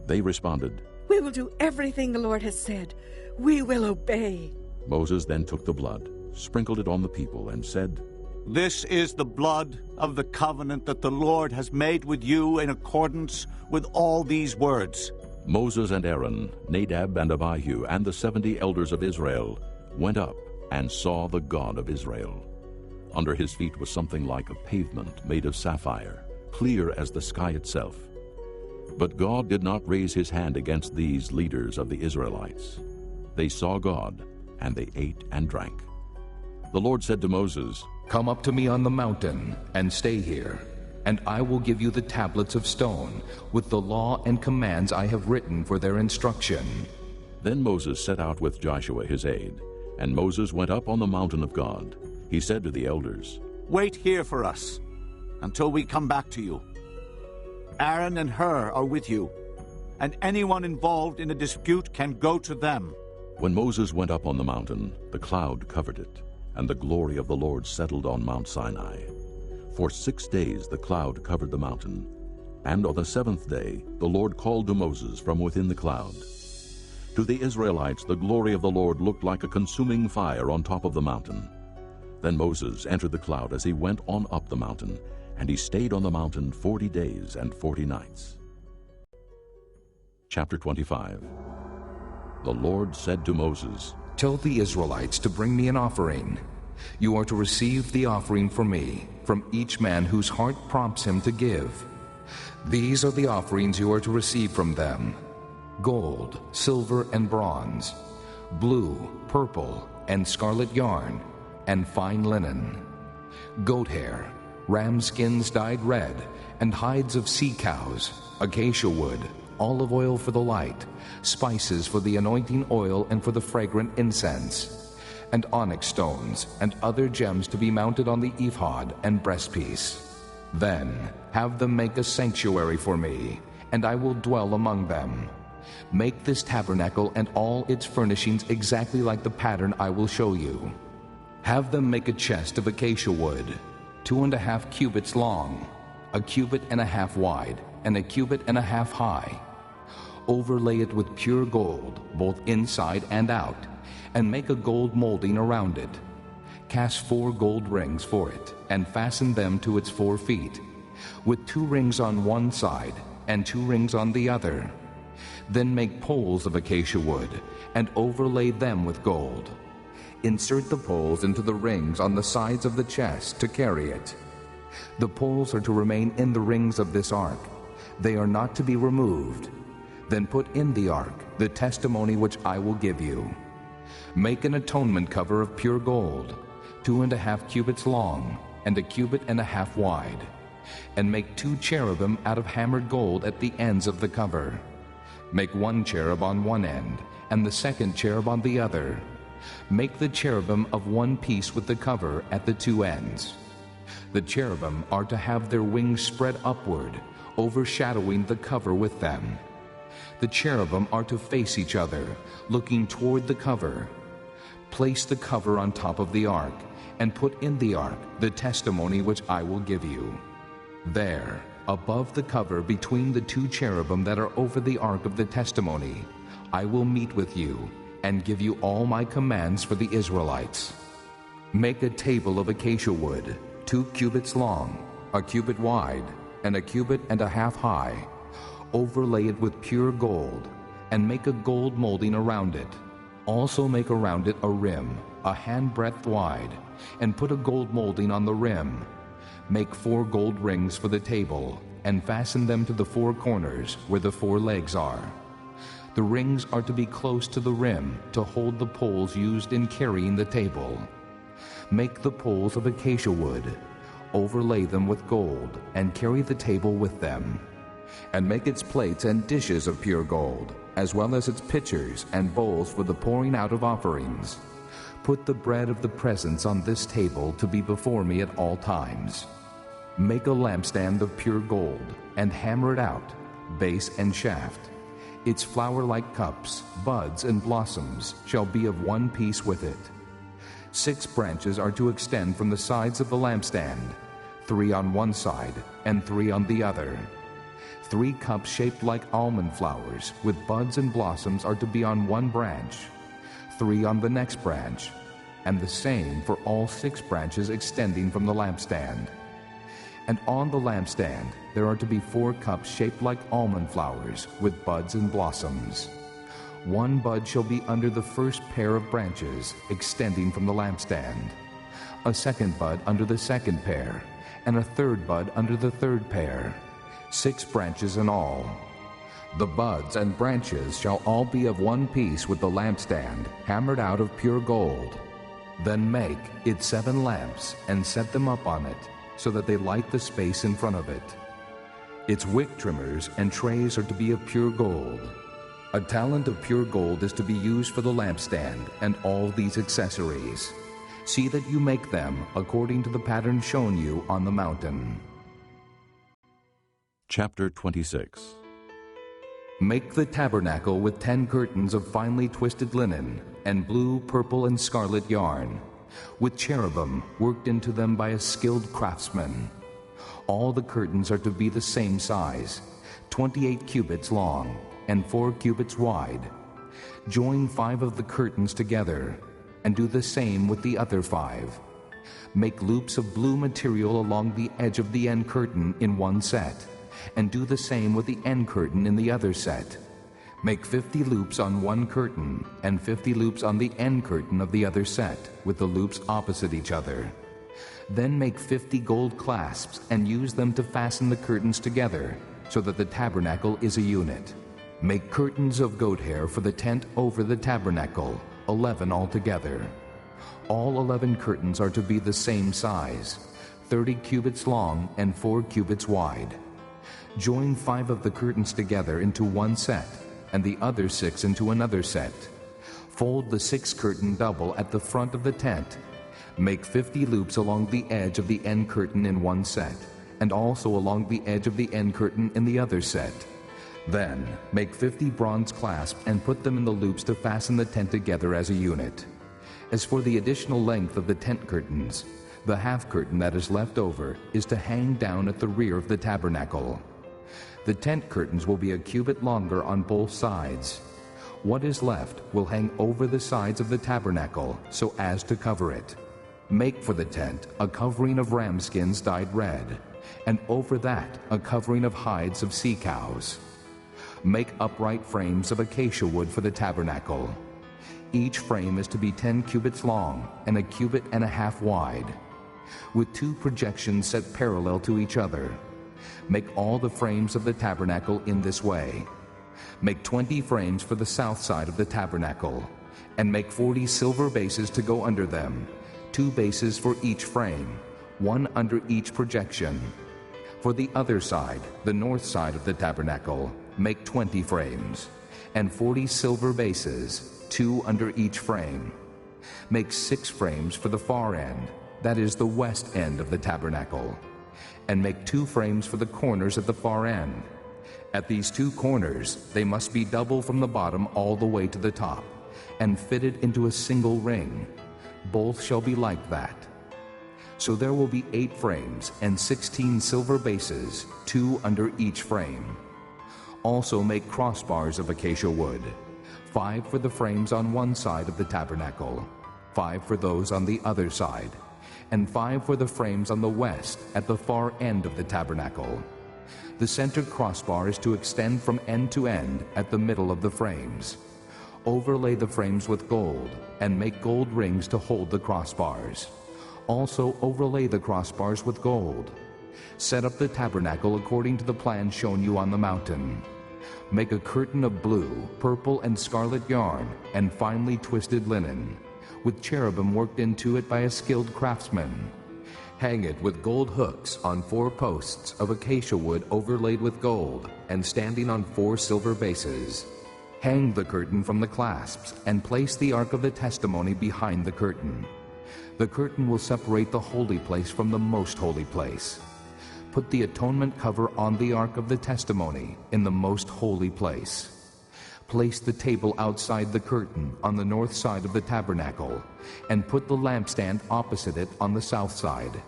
A: They responded,
C: We will do everything the Lord has said. We will obey.
A: Moses then took the blood, sprinkled it on the people, and said,
F: This is the blood of the covenant that the Lord has made with you in accordance with all these words.
A: Moses and Aaron, Nadab and Abihu, and the 70 elders of Israel went up and saw the God of Israel. Under his feet was something like a pavement made of sapphire, clear as the sky itself. But God did not raise his hand against these leaders of the Israelites. They saw God, and they ate and drank. The Lord said to Moses,
I: Come up to me on the mountain and stay here, and I will give you the tablets of stone with the law and commands I have written for their instruction.
A: Then Moses set out with Joshua his aide, and Moses went up on the mountain of God. He said to the elders,
F: Wait here for us until we come back to you. Aaron and Hur are with you, and anyone involved in a dispute can go to them.
A: When Moses went up on the mountain, the cloud covered it, and the glory of the Lord settled on Mount Sinai. For 6 days the cloud covered the mountain, and on the 7th day the Lord called to Moses from within the cloud. To the Israelites the glory of the Lord looked like a consuming fire on top of the mountain. Then Moses entered the cloud as he went on up the mountain, and he stayed on the mountain 40 days and 40 nights. Chapter 25. The Lord said to Moses,
I: Tell the Israelites to bring me an offering. You are to receive the offering for me, from each man whose heart prompts him to give. These are the offerings you are to receive from them: gold, silver, and bronze, blue, purple, and scarlet yarn, and fine linen, goat hair, ram skins dyed red, and hides of sea cows, acacia wood, olive oil for the light, spices for the anointing oil and for the fragrant incense, and onyx stones and other gems to be mounted on the ephod and breastpiece. Then have them make a sanctuary for me, and I will dwell among them. Make this tabernacle and all its furnishings exactly like the pattern I will show you. Have them make a chest of acacia wood, 2.5 cubits long, 1.5 cubits wide, and 1.5 cubits high. Overlay it with pure gold, both inside and out, and make a gold molding around it. Cast 4 gold rings for it, and fasten them to its 4 feet, with 2 rings on one side and 2 rings on the other. Then make poles of acacia wood, and overlay them with gold. Insert the poles into the rings on the sides of the chest to carry it. The poles are to remain in the rings of this ark. They are not to be removed. Then put in the ark the testimony which I will give you. Make an atonement cover of pure gold, 2.5 cubits long, and 1.5 cubits wide, and make 2 cherubim out of hammered gold at the ends of the cover. Make 1 cherub on one end, and the 2nd cherub on the other. Make the cherubim of one piece with the cover at the 2 ends. The cherubim are to have their wings spread upward, overshadowing the cover with them. The cherubim are to face each other, looking toward the cover. Place the cover on top of the ark, and put in the ark the testimony which I will give you. There, above the cover between the two cherubim that are over the ark of the testimony, I will meet with you and give you all my commands for the Israelites. Make a table of acacia wood, 2 cubits long, 1 cubit wide, and 1.5 cubits high. Overlay it with pure gold, and make a gold molding around it. Also make around it a rim, a handbreadth wide, and put a gold molding on the rim. Make 4 gold rings for the table, and fasten them to the 4 corners where the 4 legs are. The rings are to be close to the rim to hold the poles used in carrying the table. Make the poles of acacia wood, overlay them with gold, and carry the table with them. And make its plates and dishes of pure gold, as well as its pitchers and bowls for the pouring out of offerings. Put the bread of the presence on this table to be before me at all times. Make a lampstand of pure gold, and hammer it out, base and shaft. Its flower-like cups, buds, and blossoms shall be of one piece with it. 6 branches are to extend from the sides of the lampstand, 3 on one side and 3 on the other. 3 cups shaped like almond flowers with buds and blossoms are to be on one branch, 3 on the next branch, and the same for all 6 branches extending from the lampstand. And on the lampstand there are to be 4 cups shaped like almond flowers with buds and blossoms. 1 bud shall be under the first pair of branches extending from the lampstand, a 2nd bud under the 2nd pair, and a 3rd bud under the 3rd pair. 6 branches in all. The buds and branches shall all be of one piece with the lampstand, hammered out of pure gold. Then make it 7 lamps, and set them up on it, so that they light the space in front of it. Its wick trimmers and trays are to be of pure gold. A talent of pure gold is to be used for the lampstand and all these accessories. See that you make them according to the pattern shown you on the mountain.
A: Chapter 26.
I: Make the tabernacle with 10 curtains of finely twisted linen, and blue, purple, and scarlet yarn, with cherubim worked into them by a skilled craftsman. All the curtains are to be the same size, 28 cubits long, and 4 cubits wide. Join 5 of the curtains together, and do the same with the other 5. Make loops of blue material along the edge of the end curtain in one set, and do the same with the end curtain in the other set. Make 50 loops on one curtain, and 50 loops on the end curtain of the other set, with the loops opposite each other. Then make 50 gold clasps, and use them to fasten the curtains together, so that the tabernacle is a unit. Make curtains of goat hair for the tent over the tabernacle, 11 altogether. All 11 curtains are to be the same size, 30 cubits long and 4 cubits wide. Join 5 of the curtains together into one set, and the other 6 into another set. Fold the 6th curtain double at the front of the tent. Make 50 loops along the edge of the end curtain in one set, and also along the edge of the end curtain in the other set. Then make 50 bronze clasps and put them in the loops to fasten the tent together as a unit. As for the additional length of the tent curtains, the half curtain that is left over is to hang down at the rear of the tabernacle. The tent curtains will be a cubit longer on both sides. What is left will hang over the sides of the tabernacle so as to cover it. Make for the tent a covering of ram skins dyed red, and over that a covering of hides of sea cows. Make upright frames of acacia wood for the tabernacle. Each frame is to be 10 cubits long and 1.5 cubits wide, with 2 projections set parallel to each other. Make all the frames of the tabernacle in this way. Make 20 frames for the south side of the tabernacle, and make 40 silver bases to go under them, 2 bases for each frame, 1 under each projection. For the other side, the north side of the tabernacle, make 20 frames, and 40 silver bases, 2 under each frame. Make 6 frames for the far end, that is the west end of the tabernacle, and make 2 frames for the corners at the far end. At these 2 corners, they must be double from the bottom all the way to the top, and fitted into a single ring. Both shall be like that. So there will be 8 frames and 16 silver bases, 2 under each frame. Also make crossbars of acacia wood, 5 for the frames on one side of the tabernacle, 5 for those on the other side, and 5 for the frames on the west at the far end of the tabernacle. The center crossbar is to extend from end to end at the middle of the frames. Overlay the frames with gold, and make gold rings to hold the crossbars. Also overlay the crossbars with gold. Set up the tabernacle according to the plan shown you on the mountain. Make a curtain of blue, purple, and scarlet yarn, and finely twisted linen, with cherubim worked into it by a skilled craftsman. Hang it with gold hooks on 4 posts of acacia wood overlaid with gold, and standing on 4 silver bases. Hang the curtain from the clasps, and place the ark of the testimony behind the curtain. The curtain will separate the holy place from the most holy place. Put the atonement cover on the ark of the testimony in the most holy place. Place the table outside the curtain on the north side of the tabernacle, and put the lampstand opposite it on the south side.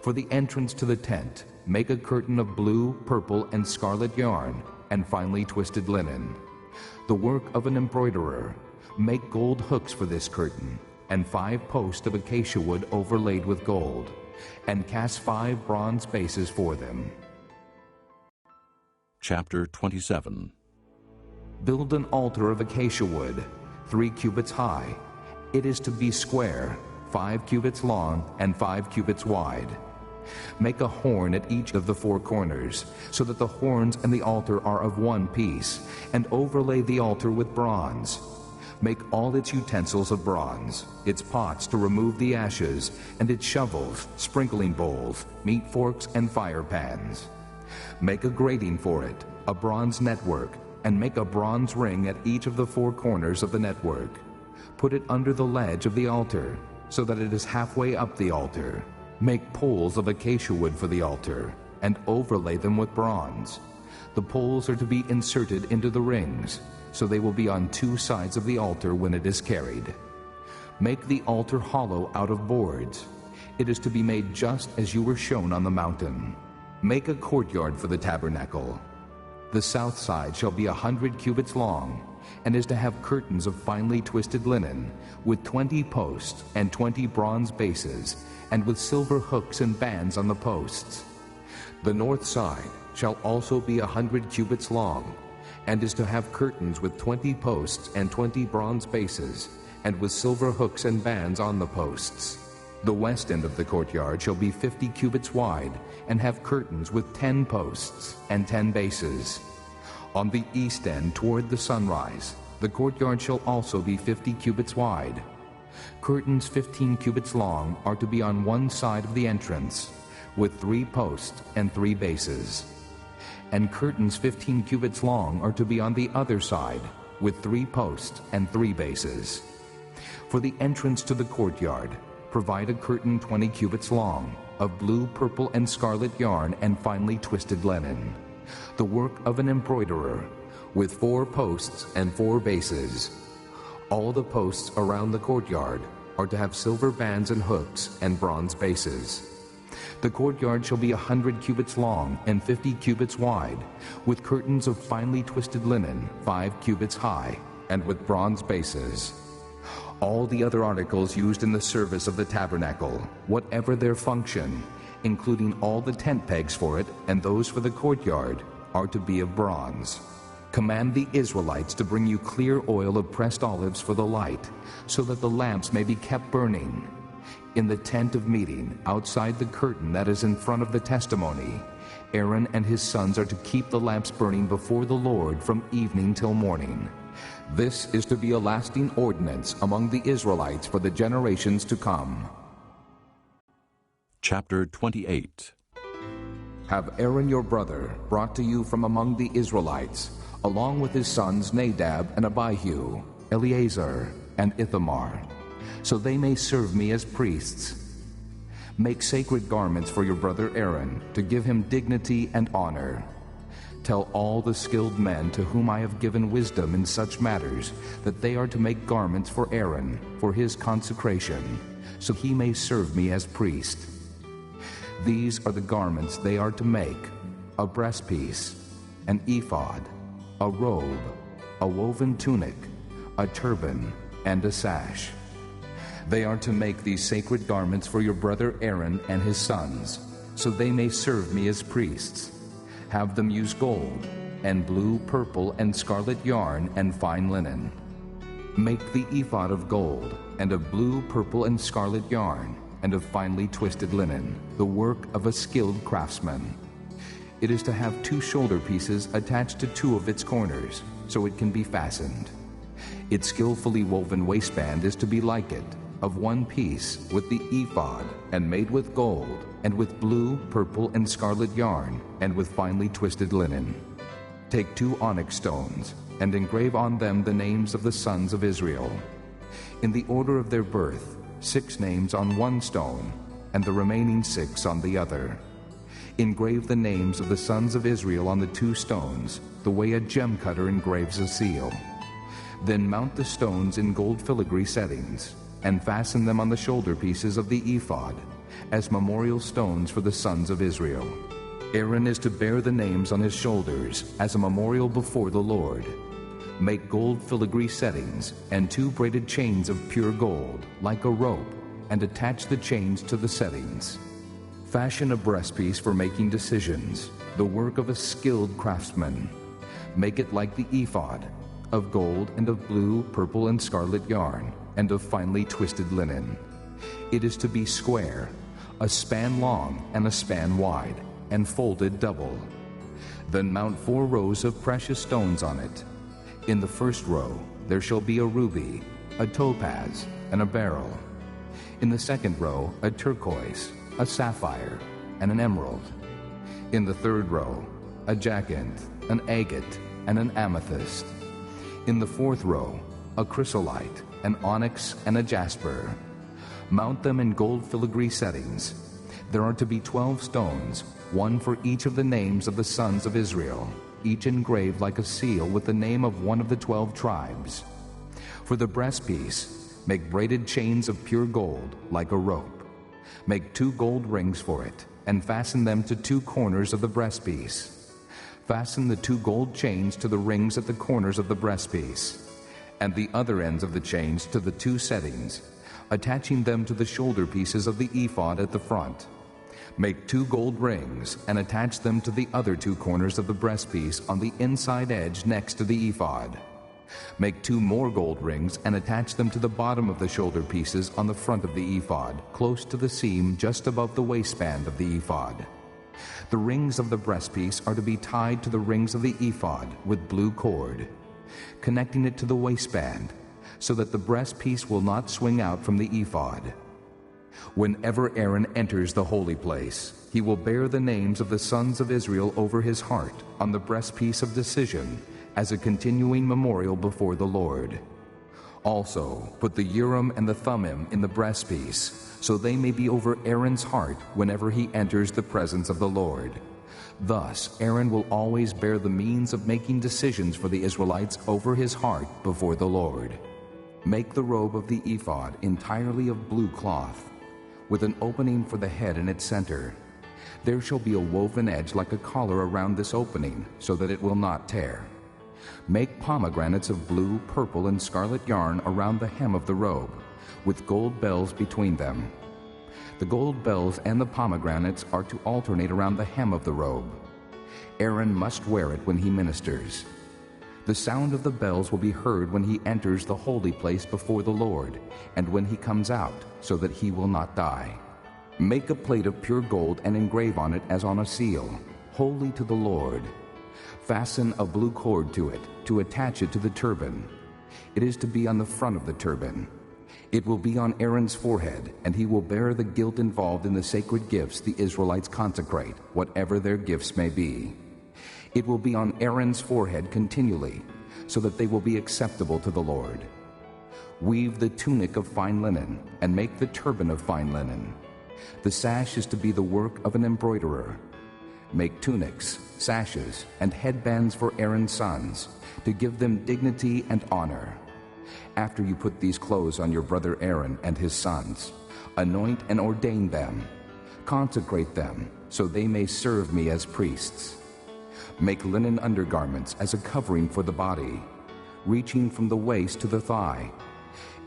I: For the entrance to the tent, make a curtain of blue, purple, and scarlet yarn, and finely twisted linen. The work of an embroiderer. Make gold hooks for this curtain, and 5 posts of acacia wood overlaid with gold, and cast 5 bronze bases for them.
A: Chapter 27.
I: Build an altar of acacia wood, 3 cubits high. It is to be square, 5 cubits long, and 5 cubits wide. Make a horn at each of the 4 corners, so that the horns and the altar are of one piece, and overlay the altar with bronze. Make all its utensils of bronze, its pots to remove the ashes, and its shovels, sprinkling bowls, meat forks, and fire pans. Make a grating for it, a bronze network, and make a bronze ring at each of the 4 corners of the network. Put it under the ledge of the altar, so that it is halfway up the altar. Make poles of acacia wood for the altar, and overlay them with bronze. The poles are to be inserted into the rings, so they will be on 2 sides of the altar when it is carried. Make the altar hollow out of boards. It is to be made just as you were shown on the mountain. Make a courtyard for the tabernacle. The south side shall be 100 cubits long, and is to have curtains of finely twisted linen, with 20 posts and 20 bronze bases, and with silver hooks and bands on the posts. The north side shall also be 100 cubits long, and is to have curtains with 20 posts and 20 bronze bases, and with silver hooks and bands on the posts. The west end of the courtyard shall be 50 cubits wide, and have curtains with 10 posts and 10 bases. On the east end toward the sunrise, the courtyard shall also be 50 cubits wide. Curtains 15 cubits long are to be on one side of the entrance, with 3 posts and 3 bases. And curtains 15 cubits long are to be on the other side, with 3 posts and 3 bases. For the entrance to the courtyard, provide a curtain 20 cubits long, of blue, purple, and scarlet yarn and finely twisted linen, the work of an embroiderer, with 4 posts and 4 bases. All the posts around the courtyard are to have silver bands and hooks and bronze bases. The courtyard shall be 100 cubits long and 50 cubits wide, with curtains of finely twisted linen 5 cubits high, and with bronze bases. All the other articles used in the service of the tabernacle, whatever their function, including all the tent pegs for it and those for the courtyard, are to be of bronze. Command the Israelites to bring you clear oil of pressed olives for the light, so that the lamps may be kept burning. In the tent of meeting, outside the curtain that is in front of the testimony, Aaron and his sons are to keep the lamps burning before the Lord from evening till morning. This is to be a lasting ordinance among the Israelites for the generations to come.
A: Chapter 28.
I: Have Aaron your brother brought to you from among the Israelites, along with his sons Nadab and Abihu, Eleazar and Ithamar, so they may serve me as priests. Make sacred garments for your brother Aaron, to give him dignity and honor. Tell all the skilled men to whom I have given wisdom in such matters that they are to make garments for Aaron, for his consecration, so he may serve me as priest. These are the garments they are to make: a breastpiece, an ephod, a robe, a woven tunic, a turban, and a sash. They are to make these sacred garments for your brother Aaron and his sons, so they may serve me as priests. Have them use gold, and blue, purple, and scarlet yarn, and fine linen. Make the ephod of gold, and of blue, purple, and scarlet yarn, and of finely twisted linen, the work of a skilled craftsman. It is to have 2 shoulder pieces attached to 2 of its corners, so it can be fastened. Its skillfully woven waistband is to be like it, of 1 piece with the ephod, and made with gold, and with blue, purple, and scarlet yarn, and with finely twisted linen. Take 2 onyx stones, and engrave on them the names of the sons of Israel, in the order of their birth, 6 names on 1 stone, and the remaining 6 on the other. Engrave the names of the sons of Israel on the 2 stones, the way a gem cutter engraves a seal. Then mount the stones in gold filigree settings, and fasten them on the shoulder pieces of the ephod, as memorial stones for the sons of Israel. Aaron is to bear the names on his shoulders as a memorial before the Lord. Make gold filigree settings and 2 braided chains of pure gold, like a rope, and attach the chains to the settings. Fashion a breastpiece for making decisions, the work of a skilled craftsman. Make it like the ephod, of gold and of blue, purple, and scarlet yarn, and of finely twisted linen. It is to be square, a span long and a span wide, and folded double. Then mount 4 rows of precious stones on it. In the first row there shall be a ruby, a topaz, and a beryl. In the second row a turquoise, a sapphire, and an emerald. In the third row a jacinth, an agate, and an amethyst. In the fourth row a chrysolite, an onyx, and a jasper. Mount them in gold filigree settings. There are to be 12 stones, 1 for each of the names of the sons of Israel, each engraved like a seal with the name of one of the 12 tribes. For the breastpiece, make braided chains of pure gold, like a rope. Make 2 gold rings for it, and fasten them to 2 corners of the breastpiece. Fasten the 2 gold chains to the rings at the corners of the breastpiece, and the other ends of the chains to the 2 settings, attaching them to the shoulder pieces of the ephod at the front. Make 2 gold rings and attach them to the other 2 corners of the breastpiece on the inside edge next to the ephod. Make 2 more gold rings and attach them to the bottom of the shoulder pieces on the front of the ephod, close to the seam just above the waistband of the ephod. The rings of the breastpiece are to be tied to the rings of the ephod with blue cord, connecting it to the waistband, so that the breastpiece will not swing out from the ephod. Whenever Aaron enters the holy place, he will bear the names of the sons of Israel over his heart on the breastpiece of decision as a continuing memorial before the Lord. Also, put the Urim and the Thummim in the breastpiece, so they may be over Aaron's heart whenever he enters the presence of the Lord. Thus, Aaron will always bear the means of making decisions for the Israelites over his heart before the Lord. Make the robe of the ephod entirely of blue cloth, with an opening for the head in its center. There shall be a woven edge like a collar around this opening, so that it will not tear. Make pomegranates of blue, purple, and scarlet yarn around the hem of the robe, with gold bells between them. The gold bells and the pomegranates are to alternate around the hem of the robe. Aaron must wear it when he ministers. The sound of the bells will be heard when he enters the holy place before the Lord, and when he comes out, so that he will not die. Make a plate of pure gold and engrave on it as on a seal, holy to the Lord. Fasten a blue cord to it, to attach it to the turban. It is to be on the front of the turban. It will be on Aaron's forehead, and he will bear the guilt involved in the sacred gifts the Israelites consecrate, whatever their gifts may be. It will be on Aaron's forehead continually, so that they will be acceptable to the Lord. Weave the tunic of fine linen, and make the turban of fine linen. The sash is to be the work of an embroiderer. Make tunics, sashes, and headbands for Aaron's sons, to give them dignity and honor. After you put these clothes on your brother Aaron and his sons, Anoint and ordain them. Consecrate them, so they may serve me as priests. Make linen undergarments as a covering for the body, reaching from the waist to the thigh.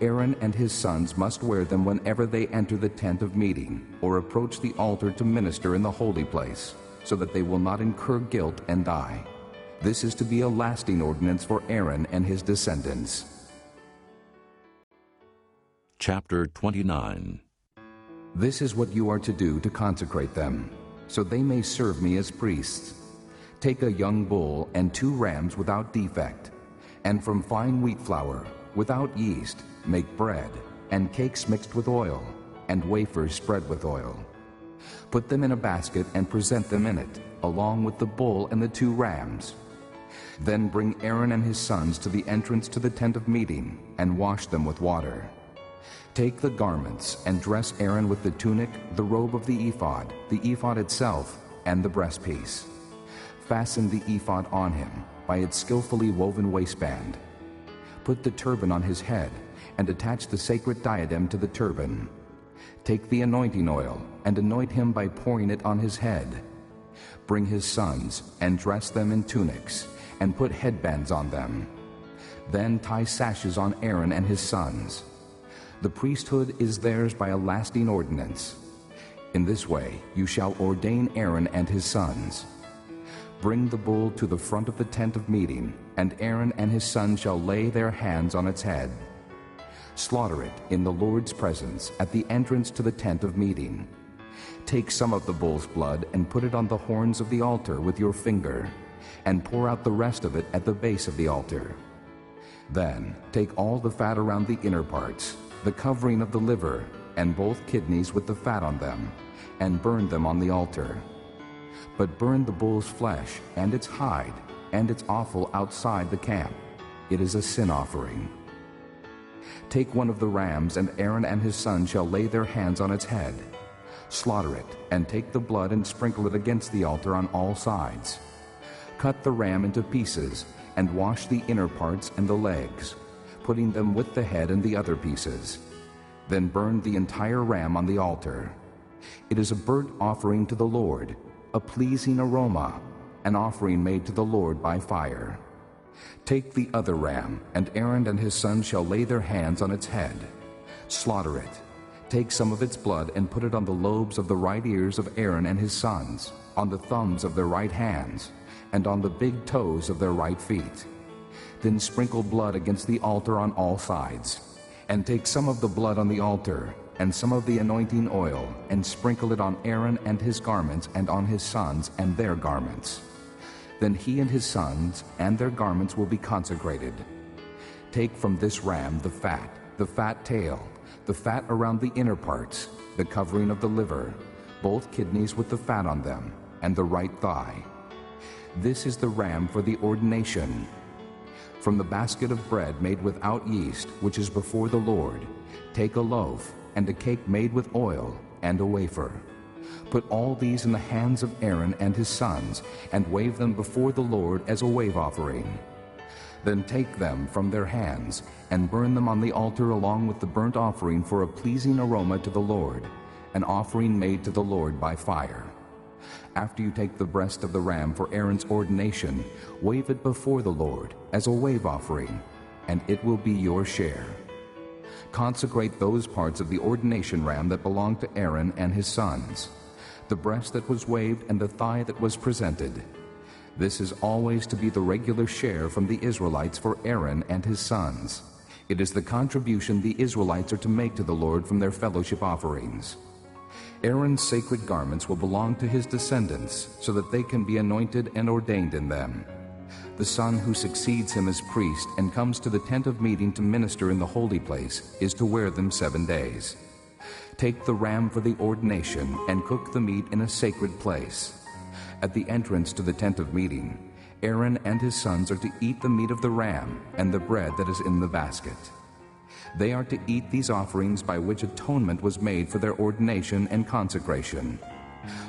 I: Aaron and his sons must wear them whenever they enter the tent of meeting or approach the altar to minister in the holy place, so that they will not incur guilt and die. This is to be a lasting ordinance for Aaron and his descendants.
A: Chapter 29.
I: This is what you are to do to consecrate them, so they may serve me as priests. Take a young bull and 2 rams without defect, and from fine wheat flour, without yeast, make bread, and cakes mixed with oil, and wafers spread with oil. Put them in a basket and present them in it, along with the bull and the 2 rams. Then bring Aaron and his sons to the entrance to the tent of meeting, and wash them with water. Take the garments and dress Aaron with the tunic, the robe of the ephod itself, and the breastpiece. Fasten the ephod on him by its skillfully woven waistband. Put the turban on his head and attach the sacred diadem to the turban. Take the anointing oil and anoint him by pouring it on his head. Bring his sons and dress them in tunics and put headbands on them. Then tie sashes on Aaron and his sons. The priesthood is theirs by a lasting ordinance. In this way you shall ordain Aaron and his sons. Bring the bull to the front of the tent of meeting, and Aaron and his sons shall lay their hands on its head. Slaughter it in the Lord's presence at the entrance to the tent of meeting. Take some of the bull's blood and put it on the horns of the altar with your finger, and pour out the rest of it at the base of the altar. Then take all the fat around the inner parts, the covering of the liver, and both kidneys with the fat on them, and burn them on the altar. But burn the bull's flesh and its hide and its offal outside the camp. It is a sin offering. Take one of the rams, and Aaron and his sons shall lay their hands on its head. Slaughter it, and take the blood and sprinkle it against the altar on all sides. Cut the ram into pieces, and wash the inner parts and the legs, putting them with the head and the other pieces. Then burn the entire ram on the altar. It is a burnt offering to the Lord, a pleasing aroma, an offering made to the Lord by fire. Take the other ram, and Aaron and his sons shall lay their hands on its head. Slaughter it. Take some of its blood and put it on the lobes of the right ears of Aaron and his sons, on the thumbs of their right hands, and on the big toes of their right feet. Then sprinkle blood against the altar on all sides. And take some of the blood on the altar, and some of the anointing oil, and sprinkle it on Aaron and his garments, and on his sons and their garments. Then he and his sons and their garments will be consecrated. Take from this ram the fat tail, the fat around the inner parts, the covering of the liver, both kidneys with the fat on them, and the right thigh. This is the ram for the ordination. From the basket of bread made without yeast, which is before the Lord, take a loaf, and a cake made with oil, and a wafer. Put all these in the hands of Aaron and his sons, and wave them before the Lord as a wave offering. Then take them from their hands, and burn them on the altar along with the burnt offering for a pleasing aroma to the Lord, an offering made to the Lord by fire. After you take the breast of the ram for Aaron's ordination, wave it before the Lord as a wave offering, and it will be your share. Consecrate those parts of the ordination ram that belong to Aaron and his sons, the breast that was waved and the thigh that was presented. This is always to be the regular share from the Israelites for Aaron and his sons. It is the contribution the Israelites are to make to the Lord from their fellowship offerings. Aaron's sacred garments will belong to his descendants, so that they can be anointed and ordained in them. The son who succeeds him as priest and comes to the tent of meeting to minister in the holy place is to wear them 7 days. Take the ram for the ordination and cook the meat in a sacred place. At the entrance to the tent of meeting, Aaron and his sons are to eat the meat of the ram and the bread that is in the basket. They are to eat these offerings by which atonement was made for their ordination and consecration.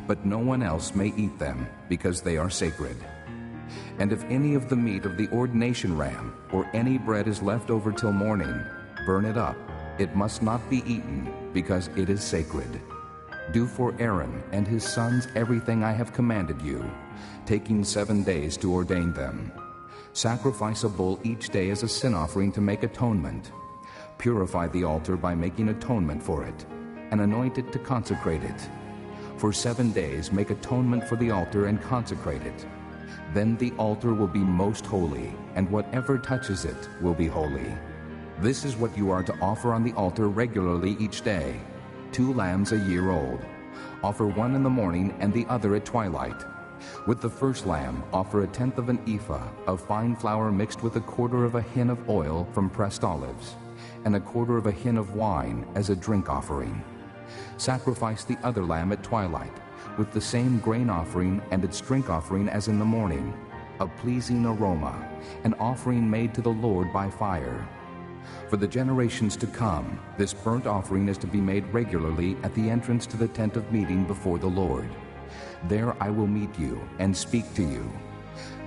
I: But no one else may eat them, because they are sacred. And if any of the meat of the ordination ram or any bread is left over till morning, burn it up, It must not be eaten, because it is sacred. Do for Aaron and his sons everything I have commanded you, taking 7 days to ordain them. Sacrifice a bull each day as a sin offering to make atonement. Purify the altar by making atonement for it, and anoint it to consecrate it. For 7 days make atonement for the altar and consecrate it. Then the altar will be most holy, and whatever touches it will be holy. This is what you are to offer on the altar regularly each day: 2 lambs a year old. Offer one in the morning and the other at twilight. With the first lamb, offer 1/10 of an ephah of fine flour mixed with 1/4 of a hin of oil from pressed olives, and 1/4 of a hin of wine as a drink offering. Sacrifice the other lamb at twilight, with the same grain offering and its drink offering as in the morning, a pleasing aroma, an offering made to the Lord by fire. For the generations to come, this burnt offering is to be made regularly at the entrance to the tent of meeting before the Lord. There I will meet you and speak to you.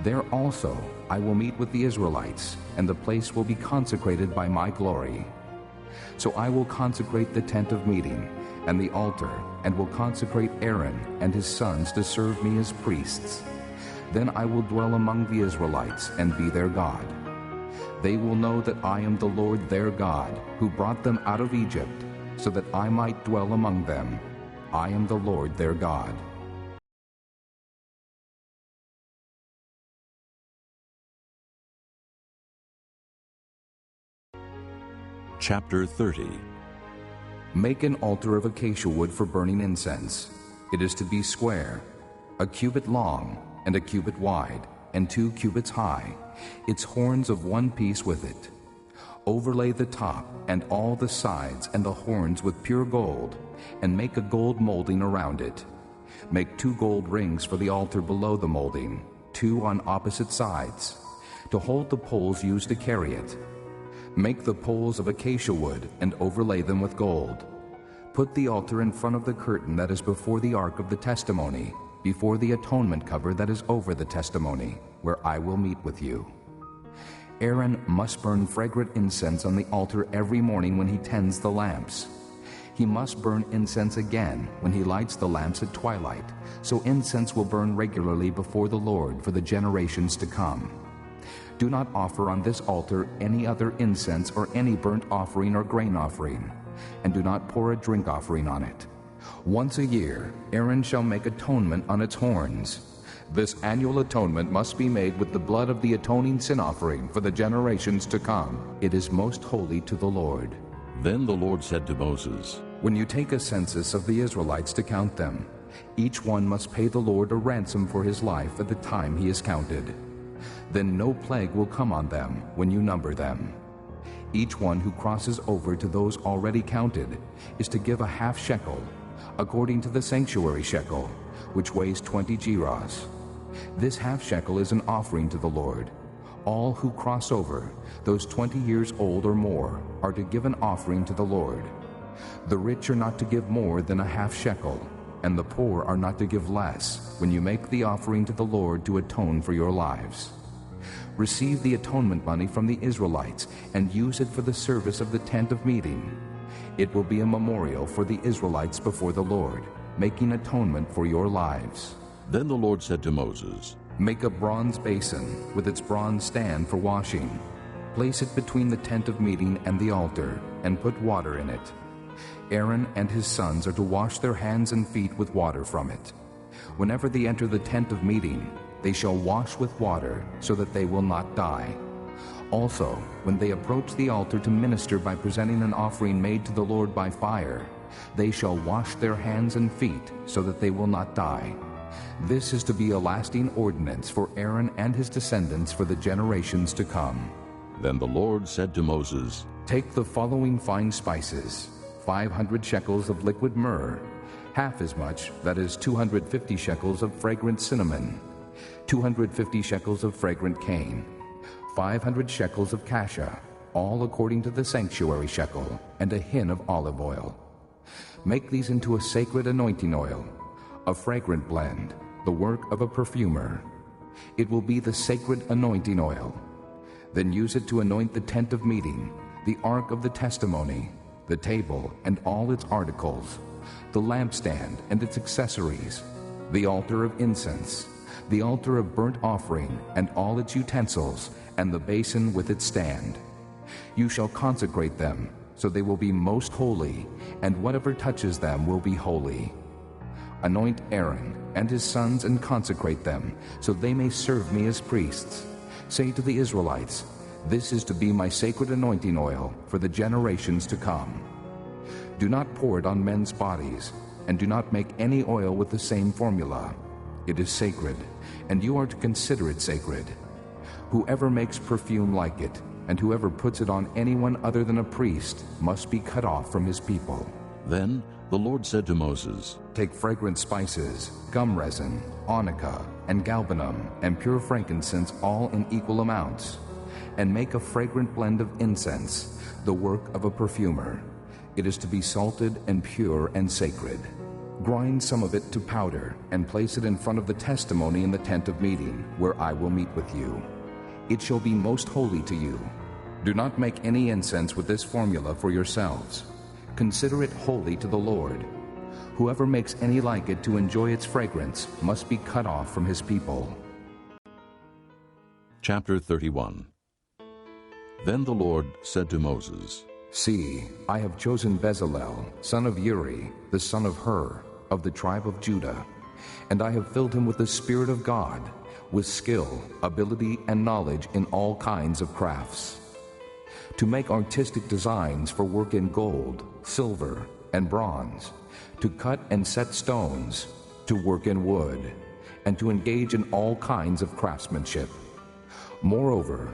I: There also I will meet with the Israelites, and the place will be consecrated by my glory. So I will consecrate the tent of meeting and the altar, and will consecrate Aaron and his sons to serve me as priests. Then I will dwell among the Israelites and be their God. They will know that I am the Lord their God, who brought them out of Egypt, so that I might dwell among them. I am the Lord their God.
A: Chapter 30.
I: Make an altar of acacia wood for burning incense. It is to be square, 1 cubit long and 1 cubit wide, and 2 cubits high, its horns of 1 piece with it. Overlay the top and all the sides and the horns with pure gold, and make a gold molding around it. Make 2 gold rings for the altar below the molding, 2 on opposite sides, to hold the poles used to carry it. Make the poles of acacia wood and overlay them with gold. Put the altar in front of the curtain that is before the ark of the testimony, before the atonement cover that is over the testimony, where I will meet with you. Aaron must burn fragrant incense on the altar every morning when he tends the lamps. He must burn incense again when he lights the lamps at twilight, so incense will burn regularly before the Lord for the generations to come. Do not offer on this altar any other incense or any burnt offering or grain offering, and do not pour a drink offering on it. Once a year, Aaron shall make atonement on its horns. This annual atonement must be made with the blood of the atoning sin offering for the generations to come. It is most holy to the Lord.
A: Then the Lord said to Moses,
I: When you take a census of the Israelites to count them, each one must pay the Lord a ransom for his life at the time he is counted. Then no plague will come on them when you number them. Each one who crosses over to those already counted is to give a half shekel, according to the sanctuary shekel, which weighs 20 gerahs. This half shekel is an offering to the Lord. All who cross over, those 20 years old or more, are to give an offering to the Lord. The rich are not to give more than a half shekel, and the poor are not to give less when you make the offering to the Lord to atone for your lives. Receive the atonement money from the Israelites and use it for the service of the tent of meeting. It will be a memorial for the Israelites before the Lord, making atonement for your lives.
A: Then the Lord said to Moses,
I: Make a bronze basin with its bronze stand for washing. Place it between the tent of meeting and the altar, and put water in it. Aaron and his sons are to wash their hands and feet with water from it. Whenever they enter the tent of meeting, they shall wash with water, so that they will not die. Also, when they approach the altar to minister by presenting an offering made to the Lord by fire, they shall wash their hands and feet, so that they will not die. This is to be a lasting ordinance for Aaron and his descendants for the generations to come.
A: Then the Lord said to Moses,
I: Take the following fine spices: 500 shekels of liquid myrrh, half as much, that is 250 shekels of fragrant cinnamon, 250 shekels of fragrant cane, 500 shekels of cassia, all according to the sanctuary shekel, and a hin of olive oil. Make these into a sacred anointing oil, a fragrant blend, the work of a perfumer. It will be the sacred anointing oil. Then use it to anoint the tent of meeting, the ark of the testimony, the table and all its articles, the lampstand and its accessories, the altar of incense, the altar of burnt offering and all its utensils, and the basin with its stand. You shall consecrate them, so they will be most holy, and whatever touches them will be holy. Anoint Aaron and his sons and consecrate them, so they may serve me as priests. Say to the Israelites, this is to be my sacred anointing oil for the generations to come. Do not pour it on men's bodies, and do not make any oil with the same formula. It is sacred, and you are to consider it sacred. Whoever makes perfume like it, and whoever puts it on anyone other than a priest, must be cut off from his people.
A: Then the Lord said to Moses,
I: Take fragrant spices, gum resin, onycha, and galbanum, and pure frankincense, all in equal amounts, and make a fragrant blend of incense, the work of a perfumer. It is to be salted and pure and sacred. Grind some of it to powder, and place it in front of the testimony in the tent of meeting, where I will meet with you. It shall be most holy to you. Do not make any incense with this formula for yourselves. Consider it holy to the Lord. Whoever makes any like it to enjoy its fragrance must be cut off from his people.
A: Chapter 31. Then the Lord said to Moses,
I: See, I have chosen Bezalel, son of Uri, the son of Hur, of the tribe of Judah, and I have filled him with the Spirit of God, with skill, ability, and knowledge in all kinds of crafts, to make artistic designs for work in gold, silver, and bronze, to cut and set stones, to work in wood, and to engage in all kinds of craftsmanship. Moreover,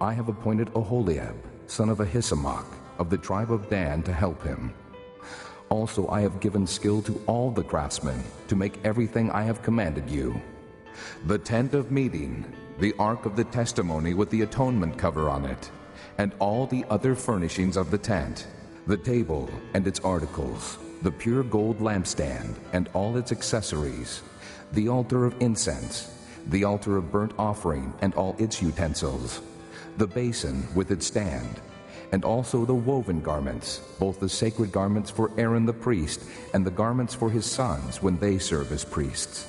I: I have appointed Oholiab, son of Ahisamach, of the tribe of Dan, to help him. Also I have given skill to all the craftsmen to make everything I have commanded you: the tent of meeting, the ark of the testimony with the atonement cover on it, and all the other furnishings of the tent, the table and its articles, the pure gold lampstand and all its accessories, the altar of incense, the altar of burnt offering and all its utensils, the basin with its stand, and also the woven garments, both the sacred garments for Aaron the priest and the garments for his sons when they serve as priests,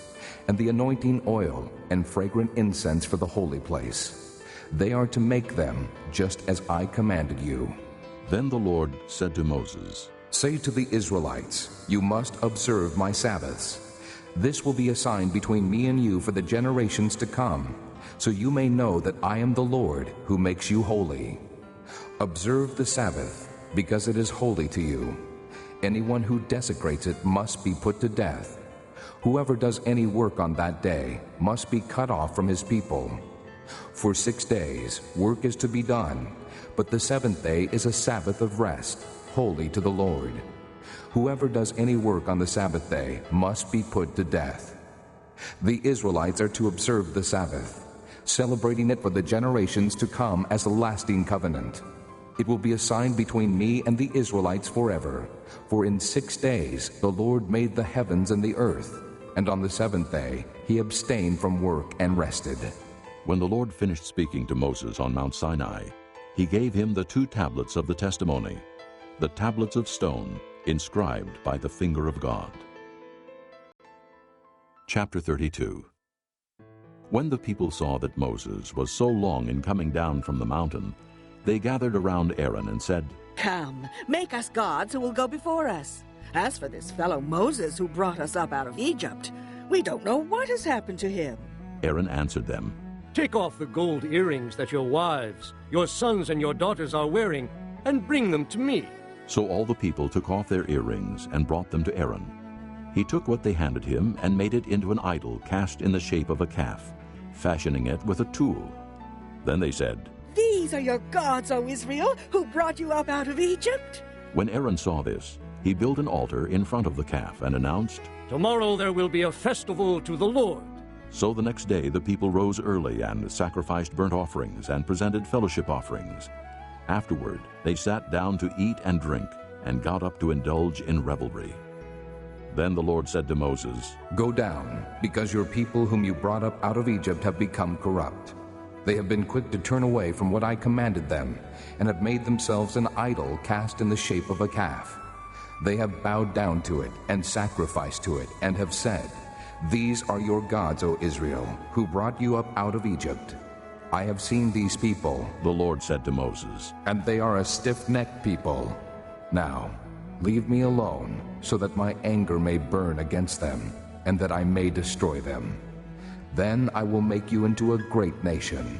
I: and the anointing oil and fragrant incense for the holy place. They are to make them just as I commanded you.
A: Then the Lord said to Moses,
I: Say to the Israelites, You must observe my Sabbaths. This will be a sign between me and you for the generations to come, so you may know that I am the Lord who makes you holy. Observe the Sabbath, because it is holy to you. Anyone who desecrates it must be put to death. Whoever does any work on that day must be cut off from his people. For 6 days work is to be done, but the seventh day is a Sabbath of rest, holy to the Lord. Whoever does any work on the Sabbath day must be put to death. The Israelites are to observe the Sabbath, celebrating it for the generations to come as a lasting covenant. It will be a sign between me and the Israelites forever, for in 6 days the Lord made the heavens and the earth, and on the seventh day he abstained from work and rested.
A: When the Lord finished speaking to Moses on Mount Sinai, he gave him the 2 tablets of the testimony, the tablets of stone, inscribed by the finger of God. Chapter 32. When the people saw that Moses was so long in coming down from the mountain, they gathered around Aaron and said,
C: Come, make us gods who will go before us. As for this fellow Moses who brought us up out of Egypt, we don't know what has happened to him.
A: Aaron answered them,
J: Take off the gold earrings that your wives, your sons and your daughters are wearing, and bring them to me.
A: So all the people took off their earrings and brought them to Aaron. He took what they handed him and made it into an idol cast in the shape of a calf, fashioning it with a tool. Then they said,
C: These are your gods, O Israel, who brought you up out of Egypt?
A: When Aaron saw this, he built an altar in front of the calf and announced,
J: Tomorrow there will be a festival to the Lord.
A: So the next day the people rose early and sacrificed burnt offerings and presented fellowship offerings. Afterward they sat down to eat and drink and got up to indulge in revelry. Then the Lord said to Moses,
I: Go down, because your people whom you brought up out of Egypt have become corrupt. They have been quick to turn away from what I commanded them, and have made themselves an idol cast in the shape of a calf. They have bowed down to it and sacrificed to it, and have said, These are your gods, O Israel, who brought you up out of Egypt. I have seen these people,
A: the Lord said to Moses,
I: and they are a stiff-necked people. Now, leave me alone, so that my anger may burn against them, and that I may destroy them. Then I will make you into a great nation.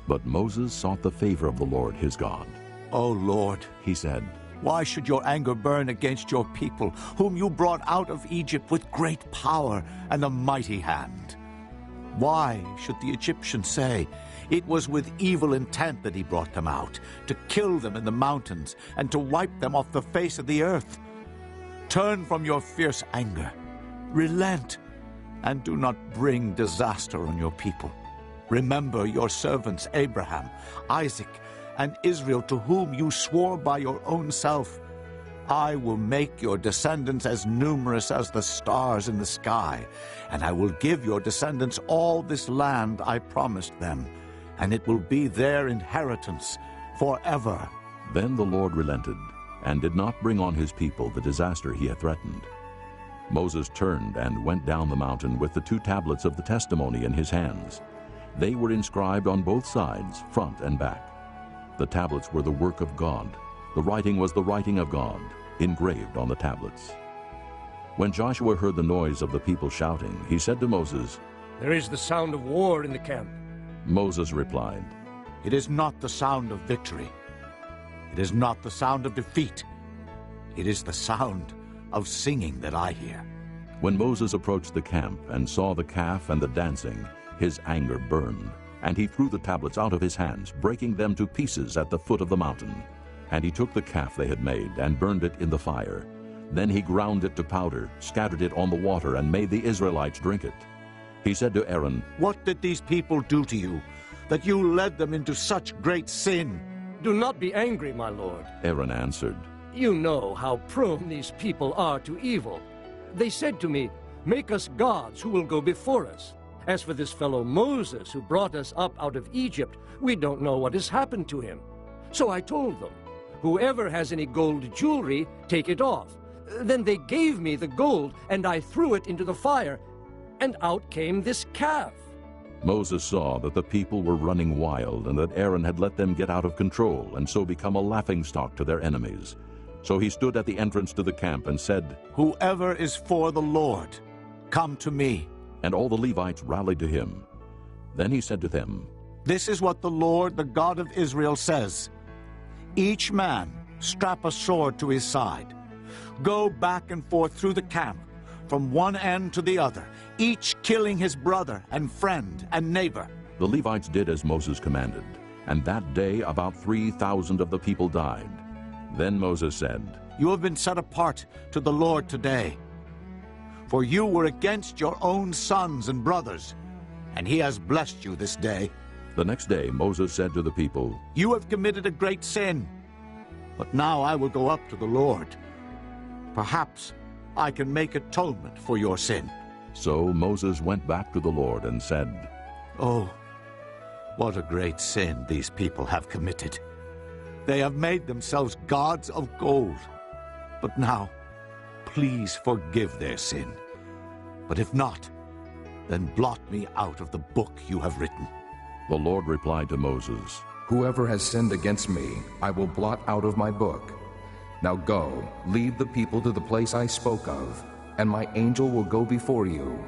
A: But Moses sought the favor of the Lord his God.
F: O Lord,
A: he said,
F: why should your anger burn against your people, whom you brought out of Egypt with great power and a mighty hand? Why should the Egyptians say, It was with evil intent that he brought them out, to kill them in the mountains and to wipe them off the face of the earth? Turn from your fierce anger, relent, and do not bring disaster on your people. Remember your servants Abraham, Isaac, and Israel, to whom you swore by your own self, I will make your descendants as numerous as the stars in the sky, and I will give your descendants all this land I promised them, and it will be their inheritance forever.
A: Then the Lord relented, and did not bring on his people the disaster he had threatened. Moses turned and went down the mountain with the 2 tablets of the testimony in his hands. They were inscribed on both sides, front and back. The tablets were the work of God. The writing was the writing of God, engraved on the tablets. When Joshua heard the noise of the people shouting, he said to Moses,
J: There is the sound of war in the camp.
A: Moses replied,
F: It is not the sound of victory. It is not the sound of defeat. It is the sound of singing that I hear.
A: When Moses approached the camp and saw the calf and the dancing, his anger burned, and he threw the tablets out of his hands, breaking them to pieces at the foot of the mountain. And he took the calf they had made and burned it in the fire. Then he ground it to powder, scattered it on the water, and made the Israelites drink it. He said to Aaron,
F: What did these people do to you, that you led them into such great sin?
J: Do not be angry, my lord.
A: Aaron answered,
J: You know how prone these people are to evil. They said to me, Make us gods who will go before us. As for this fellow Moses who brought us up out of Egypt, we don't know what has happened to him. So I told them, Whoever has any gold jewelry, take it off. Then they gave me the gold, and I threw it into the fire, and out came this calf.
A: Moses saw that the people were running wild, and that Aaron had let them get out of control, and so become a laughingstock to their enemies. So he stood at the entrance to the camp and said,
F: Whoever is for the Lord, come to me.
A: And all the Levites rallied to him. Then he said to them,
F: This is what the Lord, the God of Israel, says. Each man strap a sword to his side. Go back and forth through the camp, from one end to the other, each killing his brother and friend and neighbor.
A: The Levites did as Moses commanded, and that day about 3,000 of the people died. Then Moses said,
F: You have been set apart to the Lord today. For you were against your own sons and brothers, and he has blessed you this day.
A: The next day Moses said to the people,
F: You have committed a great sin, but now I will go up to the Lord. Perhaps I can make atonement for your sin.
A: So Moses went back to the Lord and said,
F: Oh, what a great sin these people have committed. They have made themselves gods of gold. But now, please forgive their sin. But if not, then blot me out of the book you have written.
A: The Lord replied to Moses,
I: Whoever has sinned against me, I will blot out of my book. Now go, lead the people to the place I spoke of, and my angel will go before you.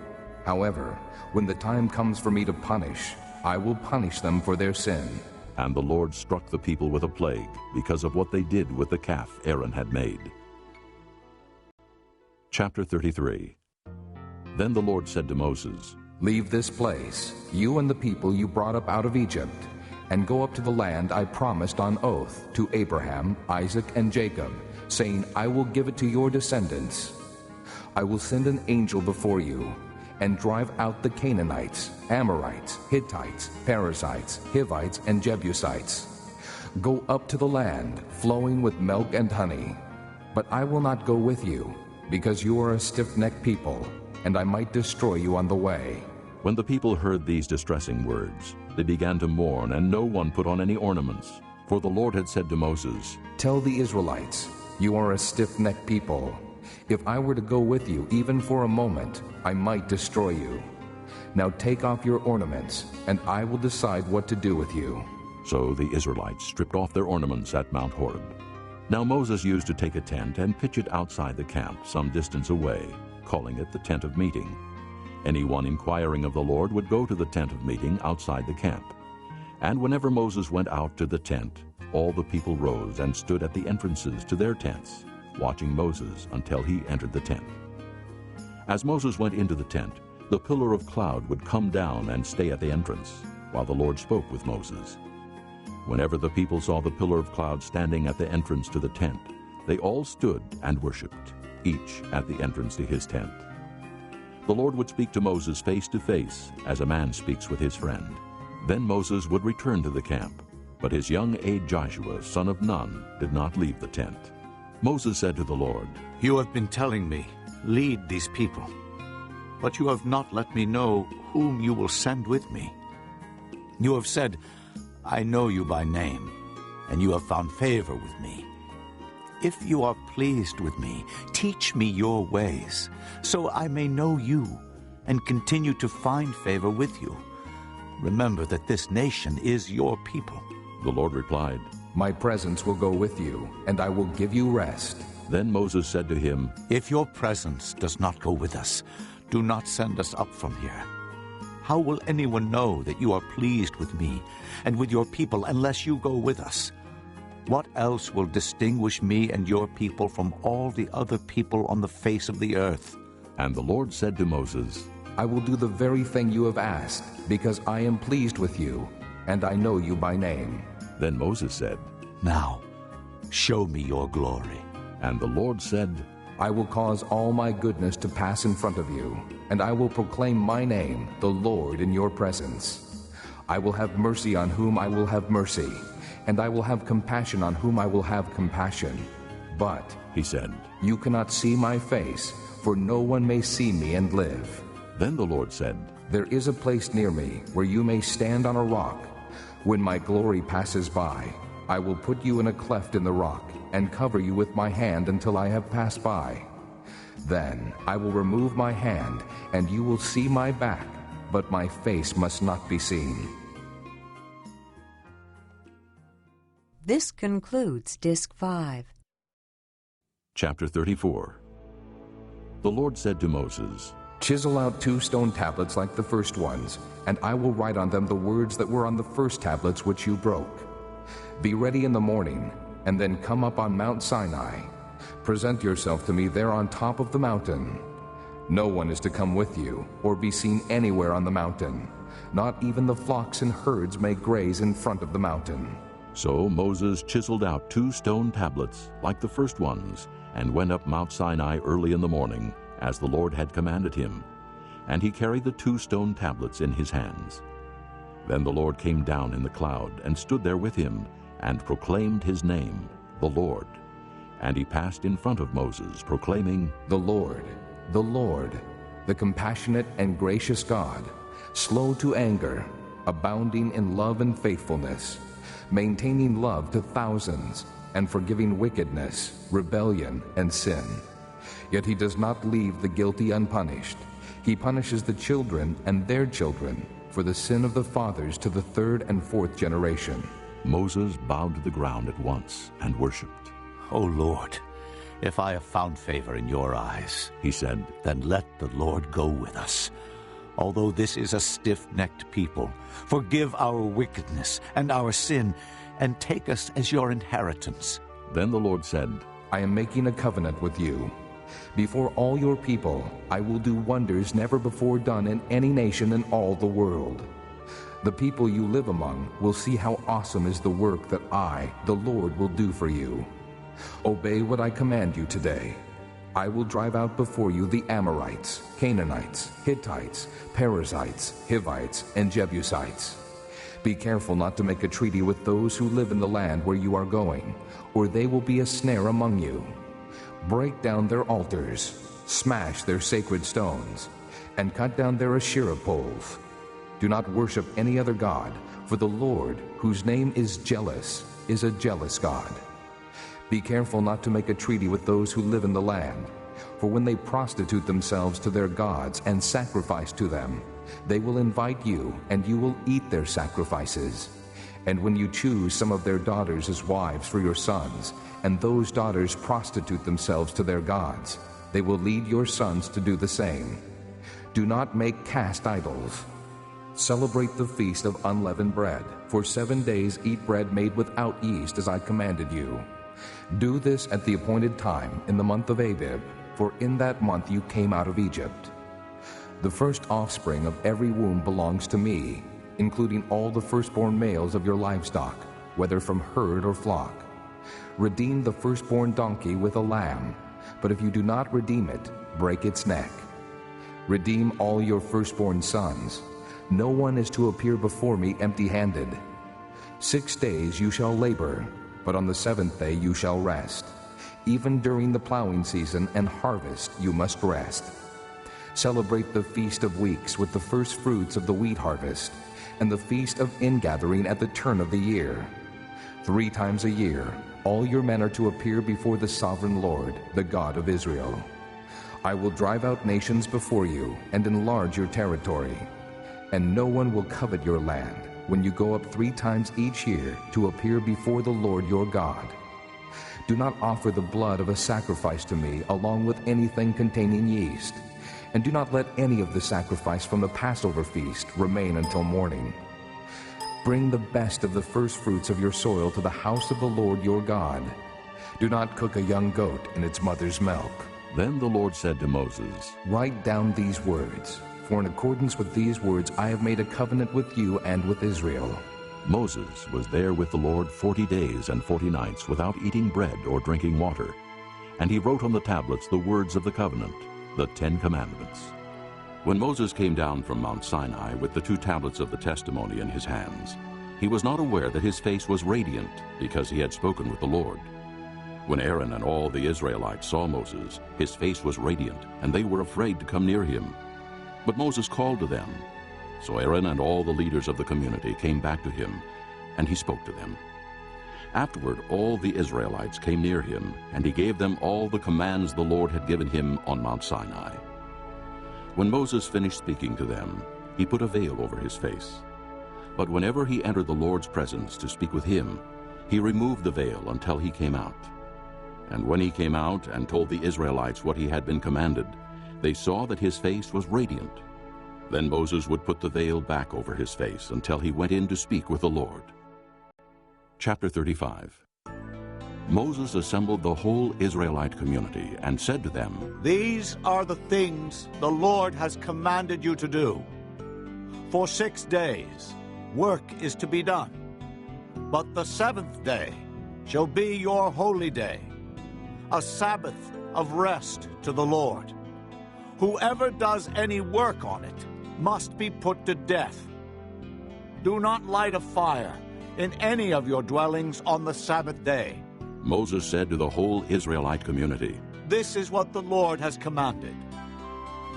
I: However, when the time comes for me to punish, I will punish them for their sin.
A: And the Lord struck the people with a plague because of what they did with the calf Aaron had made. Chapter 33. Then the Lord said to Moses,
I: Leave this place, you and the people you brought up out of Egypt, and go up to the land I promised on oath to Abraham, Isaac, and Jacob, saying, I will give it to your descendants. I will send an angel before you, and drive out the Canaanites, Amorites, Hittites, Perizzites, Hivites, and Jebusites. Go up to the land flowing with milk and honey. But I will not go with you, because you are a stiff-necked people, and I might destroy you on the way.
A: When the people heard these distressing words, they began to mourn, and no one put on any ornaments. For the Lord had said to Moses,
I: "Tell the Israelites, you are a stiff-necked people. If I were to go with you even for a moment, I might destroy you. Now take off your ornaments, and I will decide what to do with you."
A: So the Israelites stripped off their ornaments at Mount Horeb. Now Moses used to take a tent and pitch it outside the camp some distance away, calling it the tent of meeting. Anyone inquiring of the Lord would go to the tent of meeting outside the camp. And whenever Moses went out to the tent, all the people rose and stood at the entrances to their tents, watching Moses until he entered the tent. As Moses went into the tent, the pillar of cloud would come down and stay at the entrance, while the Lord spoke with Moses. Whenever the people saw the pillar of cloud standing at the entrance to the tent, they all stood and worshipped, each at the entrance to his tent. The Lord would speak to Moses face to face, as a man speaks with his friend. Then Moses would return to the camp, but his young aide Joshua, son of Nun, did not leave the tent. Moses said to the Lord,
F: "You have been telling me, lead these people, but you have not let me know whom you will send with me. You have said, I know you by name, and you have found favor with me. If you are pleased with me, teach me your ways, so I may know you and continue to find favor with you. Remember that this nation is your people."
A: The Lord replied,
I: "My presence will go with you, and I will give you rest."
A: Then Moses said to him,
F: "If your presence does not go with us, do not send us up from here. How will anyone know that you are pleased with me and with your people unless you go with us? What else will distinguish me and your people from all the other people on the face of the earth?"
A: And the Lord said to Moses,
I: "I will do the very thing you have asked, because I am pleased with you, and I know you by name."
A: Then Moses said,
F: "Now, show me your glory."
A: And the Lord said,
I: "I will cause all my goodness to pass in front of you, and I will proclaim my name, the Lord, in your presence. I will have mercy on whom I will have mercy, and I will have compassion on whom I will have compassion. But,"
A: he said,
I: "you cannot see my face, for no one may see me and live."
A: Then the Lord said,
I: "There is a place near me where you may stand on a rock. When my glory passes by, I will put you in a cleft in the rock and cover you with my hand until I have passed by. Then I will remove my hand, and you will see my back, but my face must not be seen."
P: This concludes Disc 5.
A: Chapter 34. The Lord said to Moses,
I: "Chisel out 2 stone tablets like the first ones, and I will write on them the words that were on the first tablets which you broke. Be ready in the morning, and then come up on Mount Sinai. Present yourself to me there on top of the mountain. No one is to come with you, or be seen anywhere on the mountain. Not even the flocks and herds may graze in front of the mountain."
A: So Moses chiseled out 2 stone tablets, like the first ones, and went up Mount Sinai early in the morning, as the Lord had commanded him. And he carried the 2 stone tablets in his hands. Then the Lord came down in the cloud, and stood there with him, and proclaimed his name, the Lord. And he passed in front of Moses, proclaiming,
I: the Lord, the compassionate and gracious God, slow to anger, abounding in love and faithfulness, maintaining love to thousands, and forgiving wickedness, rebellion, and sin. Yet he does not leave the guilty unpunished. He punishes the children and their children for the sin of the fathers to the 3rd and 4th generation."
A: Moses bowed to the ground at once and worshipped.
F: "O Lord, if I have found favor in your eyes," he said, "then let the Lord go with us. Although this is a stiff-necked people, forgive our wickedness and our sin, and take us as your inheritance."
A: Then the Lord said,
I: "I am making a covenant with you. Before all your people, I will do wonders never before done in any nation in all the world. The people you live among will see how awesome is the work that I, the Lord, will do for you. Obey what I command you today. I will drive out before you the Amorites, Canaanites, Hittites, Perizzites, Hivites, and Jebusites. Be careful not to make a treaty with those who live in the land where you are going, or they will be a snare among you. Break down their altars, smash their sacred stones, and cut down their Asherah poles. Do not worship any other god, for the Lord, whose name is jealous, is a jealous God. Be careful not to make a treaty with those who live in the land, for when they prostitute themselves to their gods and sacrifice to them, they will invite you, and you will eat their sacrifices. And when you choose some of their daughters as wives for your sons, and those daughters prostitute themselves to their gods, they will lead your sons to do the same. Do not make cast idols. Celebrate the feast of unleavened bread. For 7 days eat bread made without yeast, as I commanded you. Do this at the appointed time in the month of Abib, for in that month you came out of Egypt. The first offspring of every womb belongs to me, including all the firstborn males of your livestock, whether from herd or flock. Redeem the firstborn donkey with a lamb, but if you do not redeem it, break its neck. Redeem all your firstborn sons. No one is to appear before me empty-handed. 6 days you shall labor, but on the 7th day you shall rest. Even during the plowing season and harvest you must rest. Celebrate the Feast of Weeks with the first fruits of the wheat harvest, and the Feast of Ingathering at the turn of the year. 3 times a year all your men are to appear before the sovereign Lord, the God of Israel. I will drive out nations before you and enlarge your territory. And no one will covet your land when you go up 3 times each year to appear before the Lord your God. Do not offer the blood of a sacrifice to me along with anything containing yeast, and do not let any of the sacrifice from the Passover feast remain until morning. Bring the best of the first fruits of your soil to the house of the Lord your God. Do not cook a young goat in its mother's milk.
A: Then the Lord said to Moses,
I: Write down these words, for in accordance with these words I have made a covenant with you and with Israel.
A: Moses was there with the Lord 40 days and 40 nights without eating bread or drinking water. And he wrote on the tablets the words of the covenant, the 10 Commandments. When Moses came down from Mount Sinai with the 2 tablets of the testimony in his hands, he was not aware that his face was radiant because he had spoken with the Lord. When Aaron and all the Israelites saw Moses, his face was radiant, and they were afraid to come near him. But Moses called to them. So Aaron and all the leaders of the community came back to him, and he spoke to them. Afterward, all the Israelites came near him, and he gave them all the commands the Lord had given him on Mount Sinai. When Moses finished speaking to them, he put a veil over his face. But whenever he entered the Lord's presence to speak with him, he removed the veil until he came out. And when he came out and told the Israelites what he had been commanded, they saw that his face was radiant. Then Moses would put the veil back over his face until he went in to speak with the Lord. Chapter 35. Moses assembled the whole Israelite community and said to them,
Q: These are the things the Lord has commanded you to do. For 6 days work is to be done, but the 7th day shall be your holy day, a Sabbath of rest to the Lord. Whoever does any work on it must be put to death. Do not light a fire in any of your dwellings on the Sabbath day.
A: Moses said to the whole Israelite community,
Q: This is what the Lord has commanded.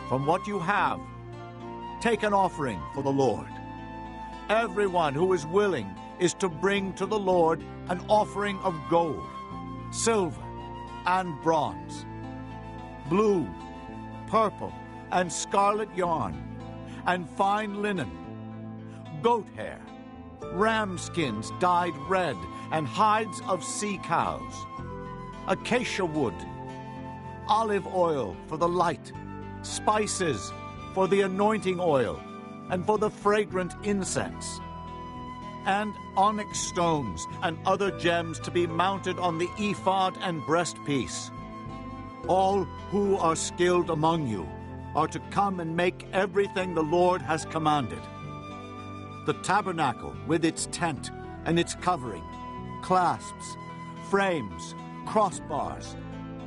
Q: From what you have, take an offering for the Lord. Everyone who is willing is to bring to the Lord an offering of gold, silver, and bronze, blue, purple, and scarlet yarn, and fine linen, goat hair, ram skins dyed red, and hides of sea cows, acacia wood, olive oil for the light, spices for the anointing oil, and for the fragrant incense, and onyx stones and other gems to be mounted on the ephod and breastpiece. All who are skilled among you are to come and make everything the Lord has commanded. The tabernacle with its tent and its covering, clasps, frames, crossbars,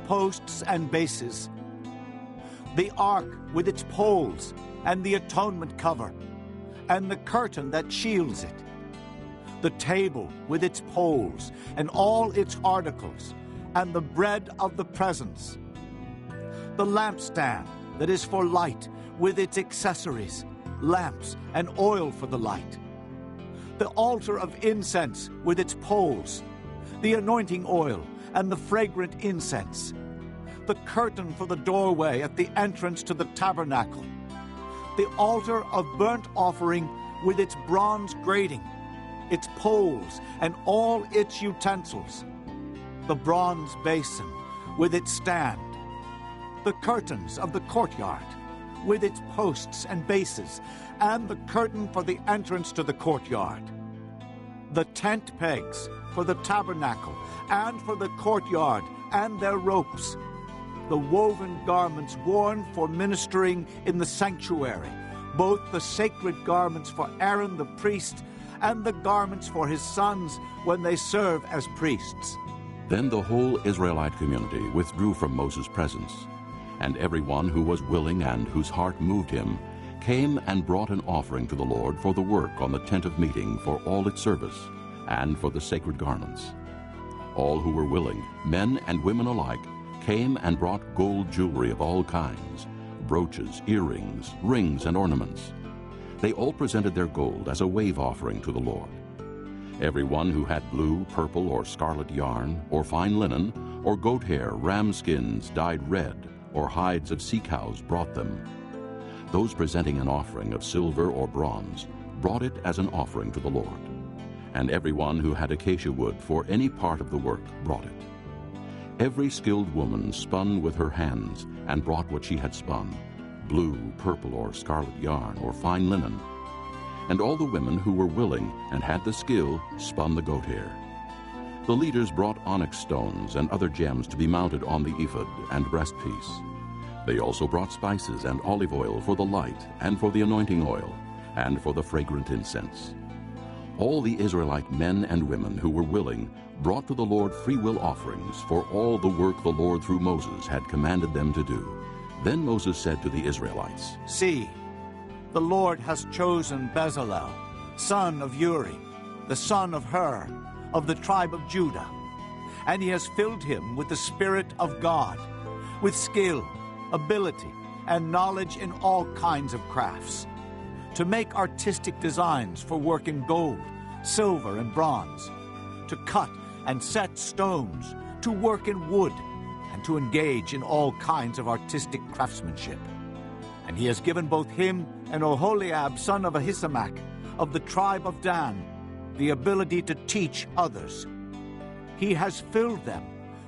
Q: posts and bases, the ark with its poles and the atonement cover, and the curtain that shields it, the table with its poles and all its articles, and the bread of the presence, the lampstand that is for light, with its accessories, lamps and oil for the light. The altar of incense with its poles, the anointing oil and the fragrant incense. The curtain for the doorway at the entrance to the tabernacle. The altar of burnt offering with its bronze grating, its poles and all its utensils. The bronze basin with its stand. The curtains of the courtyard with its posts and bases, and the curtain for the entrance to the courtyard. The tent pegs for the tabernacle and for the courtyard and their ropes. The woven garments worn for ministering in the sanctuary, both the sacred garments for Aaron the priest and the garments for his sons when they serve as priests.
A: Then the whole Israelite community withdrew from Moses' presence, and everyone who was willing and whose heart moved him came and brought an offering to the Lord for the work on the tent of meeting for all its service, and for the sacred garments. All who were willing, men and women alike, came and brought gold jewelry of all kinds, brooches, earrings, rings, and ornaments. They all presented their gold as a wave offering to the Lord. Everyone who had blue, purple, or scarlet yarn, or fine linen, or goat hair, ram skins dyed red, or hides of sea cows brought them. Those presenting an offering of silver or bronze brought it as an offering to the Lord. And everyone who had acacia wood for any part of the work brought it. Every skilled woman spun with her hands and brought what she had spun, blue, purple, or scarlet yarn, or fine linen. And all the women who were willing and had the skill spun the goat hair. The leaders brought onyx stones and other gems to be mounted on the ephod and breastpiece. They also brought spices and olive oil for the light, and for the anointing oil, and for the fragrant incense. All the Israelite men and women who were willing brought to the Lord freewill offerings for all the work the Lord through Moses had commanded them to do. Then Moses said to the Israelites,
Q: See, the Lord has chosen Bezalel, son of Uri, the son of Hur, of the tribe of Judah, and he has filled him with the Spirit of God, with skill, ability, and knowledge in all kinds of crafts, to make artistic designs for work in gold, silver, and bronze, to cut and set stones, to work in wood, and to engage in all kinds of artistic craftsmanship. And he has given both him and Oholiab, son of Ahisamach, of the tribe of Dan, the ability to teach others. He has filled them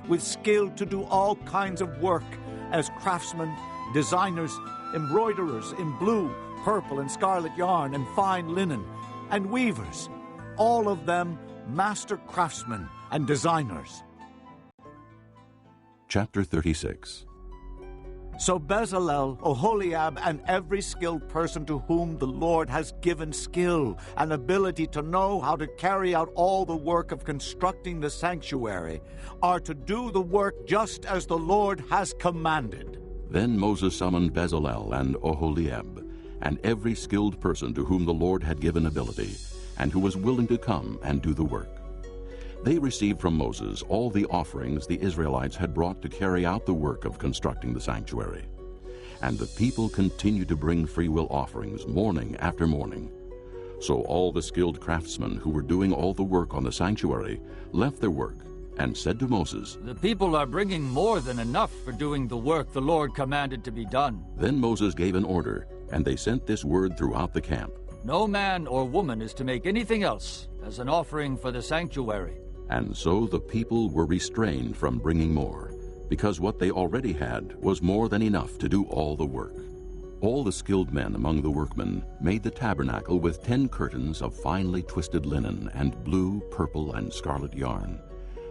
Q: with skill to do all kinds of work as craftsmen, designers, embroiderers in blue, purple, and scarlet yarn and fine linen, and weavers, all of them master craftsmen and designers.
A: Chapter 36.
Q: So Bezalel, Oholiab, and every skilled person to whom the Lord has given skill and ability to know how to carry out all the work of constructing the sanctuary are to do the work just as the Lord has commanded.
A: Then Moses summoned Bezalel and Oholiab, and every skilled person to whom the Lord had given ability, and who was willing to come and do the work. They received from Moses all the offerings the Israelites had brought to carry out the work of constructing the sanctuary. And the people continued to bring freewill offerings morning after morning. So all the skilled craftsmen who were doing all the work on the sanctuary left their work and said to Moses,
L: The people are bringing more than enough for doing the work the Lord commanded to be done.
A: Then Moses gave an order, and they sent this word throughout the camp.
L: No man or woman is to make anything else as an offering for the sanctuary.
A: And so the people were restrained from bringing more, because what they already had was more than enough to do all the work. All the skilled men among the workmen made the tabernacle with 10 curtains of finely twisted linen and blue, purple, and scarlet yarn,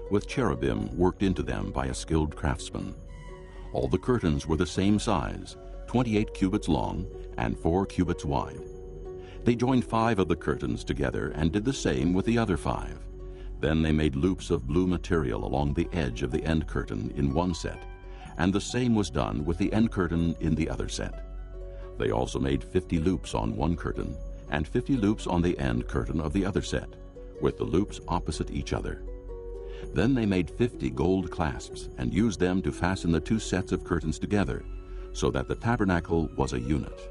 A: with cherubim worked into them by a skilled craftsman. All the curtains were the same size, 28 cubits long and 4 cubits wide. They joined 5 of the curtains together and did the same with the other 5. Then they made loops of blue material along the edge of the end curtain in one set, and the same was done with the end curtain in the other set. They also made 50 loops on one curtain, and 50 loops on the end curtain of the other set, with the loops opposite each other. Then they made 50 gold clasps, and used them to fasten the 2 sets of curtains together, so that the tabernacle was a unit.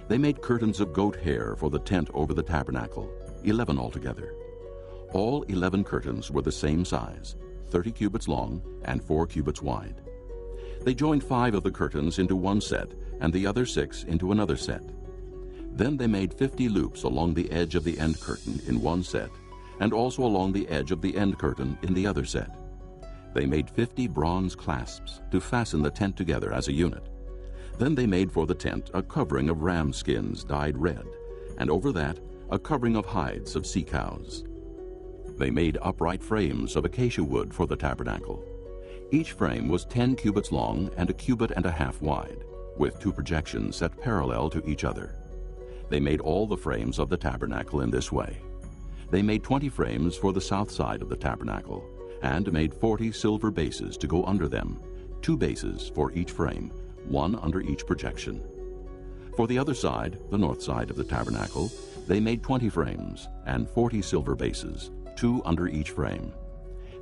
A: They made curtains of goat hair for the tent over the tabernacle, 11 altogether. All 11 curtains were the same size, 30 cubits long and 4 cubits wide. They joined 5 of the curtains into one set, and the other 6 into another set. Then they made 50 loops along the edge of the end curtain in one set, and also along the edge of the end curtain in the other set. They made 50 bronze clasps to fasten the tent together as a unit. Then they made for the tent a covering of ram skins dyed red, and over that a covering of hides of sea cows. They made upright frames of acacia wood for the tabernacle. Each frame was 10 cubits long and 1.5 cubits wide, with 2 projections set parallel to each other. They made all the frames of the tabernacle in this way. They made 20 frames for the south side of the tabernacle, and made 40 silver bases to go under them, 2 bases for each frame, 1 under each projection. For the other side, the north side of the tabernacle, they made 20 frames and 40 silver bases, 2 under each frame.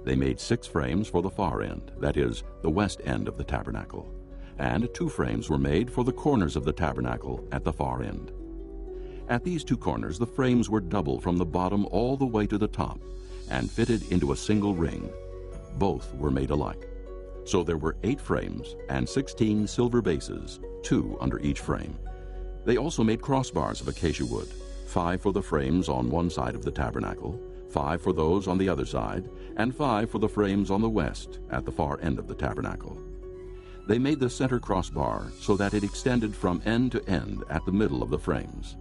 A: They made 6 frames for the far end, that is, the west end of the tabernacle, and 2 frames were made for the corners of the tabernacle at the far end. At these 2 corners the frames were double from the bottom all the way to the top, and fitted into a single ring. Both were made alike. So there were 8 frames and 16 silver bases, 2 under each frame. They also made crossbars of acacia wood, 5 for the frames on one side of the tabernacle, 5 for those on the other side, and 5 for the frames on the west at the far end of the tabernacle. They made the center crossbar so that it extended from end to end at the middle of the frames.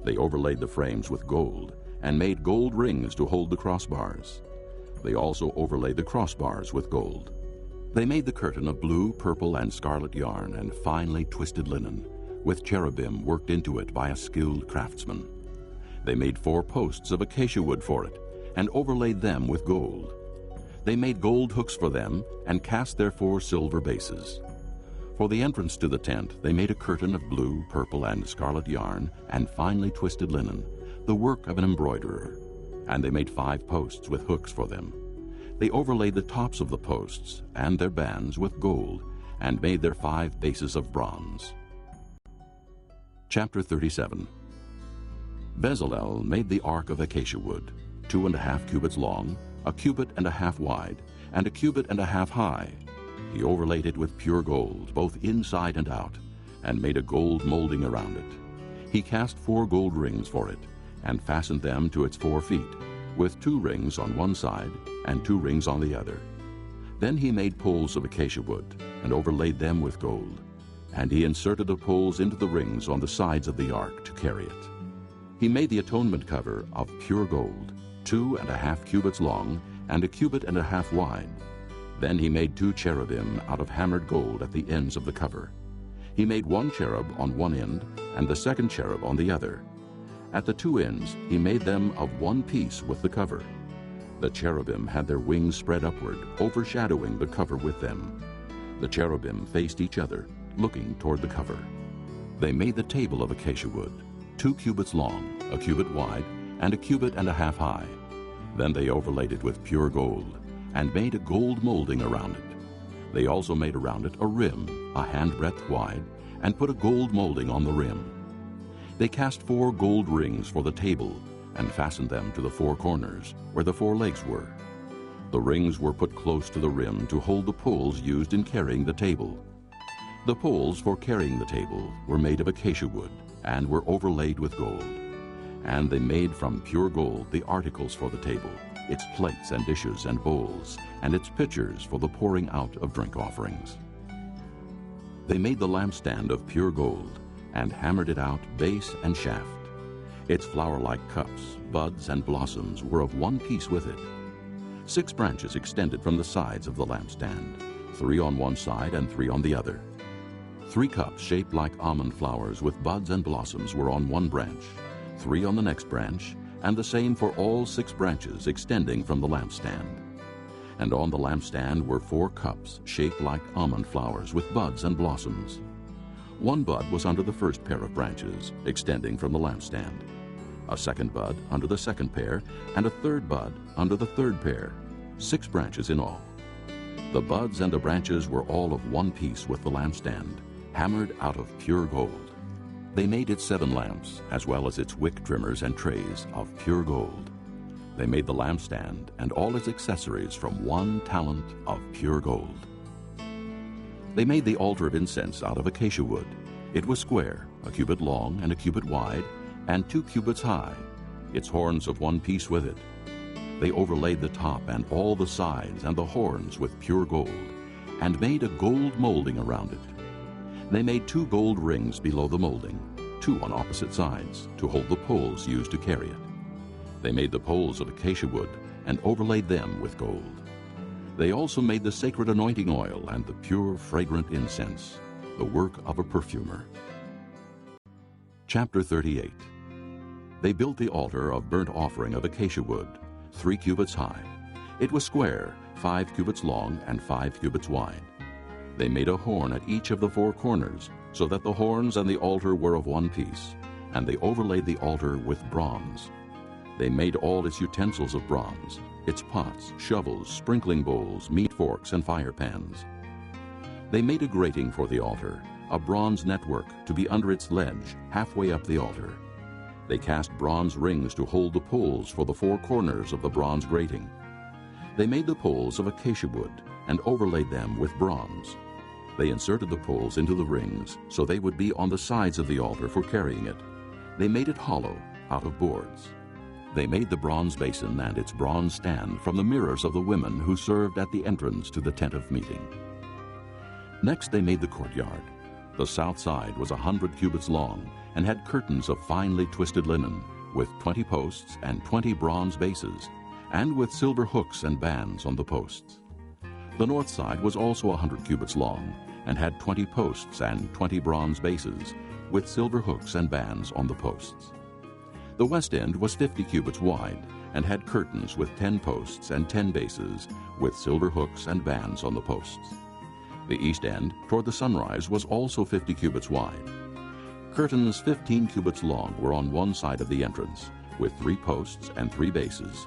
A: They overlaid the frames with gold, and made gold rings to hold the crossbars. They also overlaid the crossbars with gold. They made the curtain of blue, purple, and scarlet yarn and finely twisted linen, with cherubim worked into it by a skilled craftsman. They made 4 posts of acacia wood for it, and overlaid them with gold. They made gold hooks for them, and cast their 4 silver bases. For the entrance to the tent, they made a curtain of blue, purple, and scarlet yarn and finely twisted linen, the work of an embroiderer. And they made 5 posts with hooks for them. They overlaid the tops of the posts and their bands with gold, and made their 5 bases of bronze. Chapter 37. Bezalel made the ark of acacia wood, 2.5 cubits long, 1.5 cubits wide, and 1.5 cubits high. He overlaid it with pure gold, both inside and out, and made a gold molding around it. He cast 4 gold rings for it, and fastened them to its 4 feet, with 2 rings on one side and 2 rings on the other. Then he made poles of acacia wood, and overlaid them with gold. And he inserted the poles into the rings on the sides of the ark to carry it. He made the atonement cover of pure gold, 2.5 cubits long and 1.5 cubits wide. Then he made 2 cherubim out of hammered gold at the ends of the cover. He made 1 cherub on one end and the second cherub on the other. At the 2 ends he made them of one piece with the cover. The cherubim had their wings spread upward, overshadowing the cover with them. The cherubim faced each other, looking toward the cover. They made the table of acacia wood, 2 cubits long, 1 cubit wide, and 1.5 cubits high. Then they overlaid it with pure gold, and made a gold molding around it. They also made around it a rim, a handbreadth wide, and put a gold molding on the rim. They cast 4 gold rings for the table, and fastened them to the 4 corners, where the 4 legs were. The rings were put close to the rim to hold the poles used in carrying the table. The poles for carrying the table were made of acacia wood, and were overlaid with gold. And they made from pure gold the articles for the table, its plates and dishes and bowls, and its pitchers for the pouring out of drink offerings. They made the lampstand of pure gold, and hammered it out base and shaft. Its flower-like cups, buds, and blossoms were of one piece with it. 6 branches extended from the sides of the lampstand, 3 on one side and 3 on the other. 3 cups shaped like almond flowers with buds and blossoms were on one branch, 3 on the next branch, and the same for all 6 branches extending from the lampstand. And on the lampstand were 4 cups shaped like almond flowers with buds and blossoms. 1 bud was under the first pair of branches, extending from the lampstand, a 2nd bud under the 2nd pair, and a 3rd bud under the 3rd pair, 6 branches in all. The buds and the branches were all of one piece with the lampstand, hammered out of pure gold. They made its 7 lamps, as well as its wick trimmers and trays, of pure gold. They made the lampstand and all its accessories from 1 talent of pure gold. They made the altar of incense out of acacia wood. It was square, a cubit long and a cubit wide, and 2 cubits high, its horns of 1 piece with it. They overlaid the top and all the sides and the horns with pure gold, and made a gold molding around it. They made 2 gold rings below the molding, 2 on opposite sides, to hold the poles used to carry it. They made the poles of acacia wood and overlaid them with gold. They also made the sacred anointing oil and the pure fragrant incense, the work of a perfumer. Chapter 38. They built the altar of burnt offering of acacia wood, 3 cubits high. It was square, 5 cubits long and 5 cubits wide. They made a horn at each of the 4 corners, so that the horns and the altar were of 1 piece, and they overlaid the altar with bronze. They made all its utensils of bronze, its pots, shovels, sprinkling bowls, meat forks, and fire pans. They made a grating for the altar, a bronze network to be under its ledge, halfway up the altar. They cast bronze rings to hold the poles for the 4 corners of the bronze grating. They made the poles of acacia wood and overlaid them with bronze. They inserted the poles into the rings so they would be on the sides of the altar for carrying it. They made it hollow out of boards. They made the bronze basin and its bronze stand from the mirrors of the women who served at the entrance to the tent of meeting. Next they made the courtyard. The south side was 100 cubits long and had curtains of finely twisted linen, with 20 posts and 20 bronze bases, and with silver hooks and bands on the posts. The north side was also 100 cubits long, and had 20 posts and 20 bronze bases, with silver hooks and bands on the posts. The west end was 50 cubits wide, and had curtains with 10 posts and 10 bases, with silver hooks and bands on the posts. The east end, toward the sunrise, was also 50 cubits wide. Curtains 15 cubits long were on one side of the entrance, with 3 posts and 3 bases,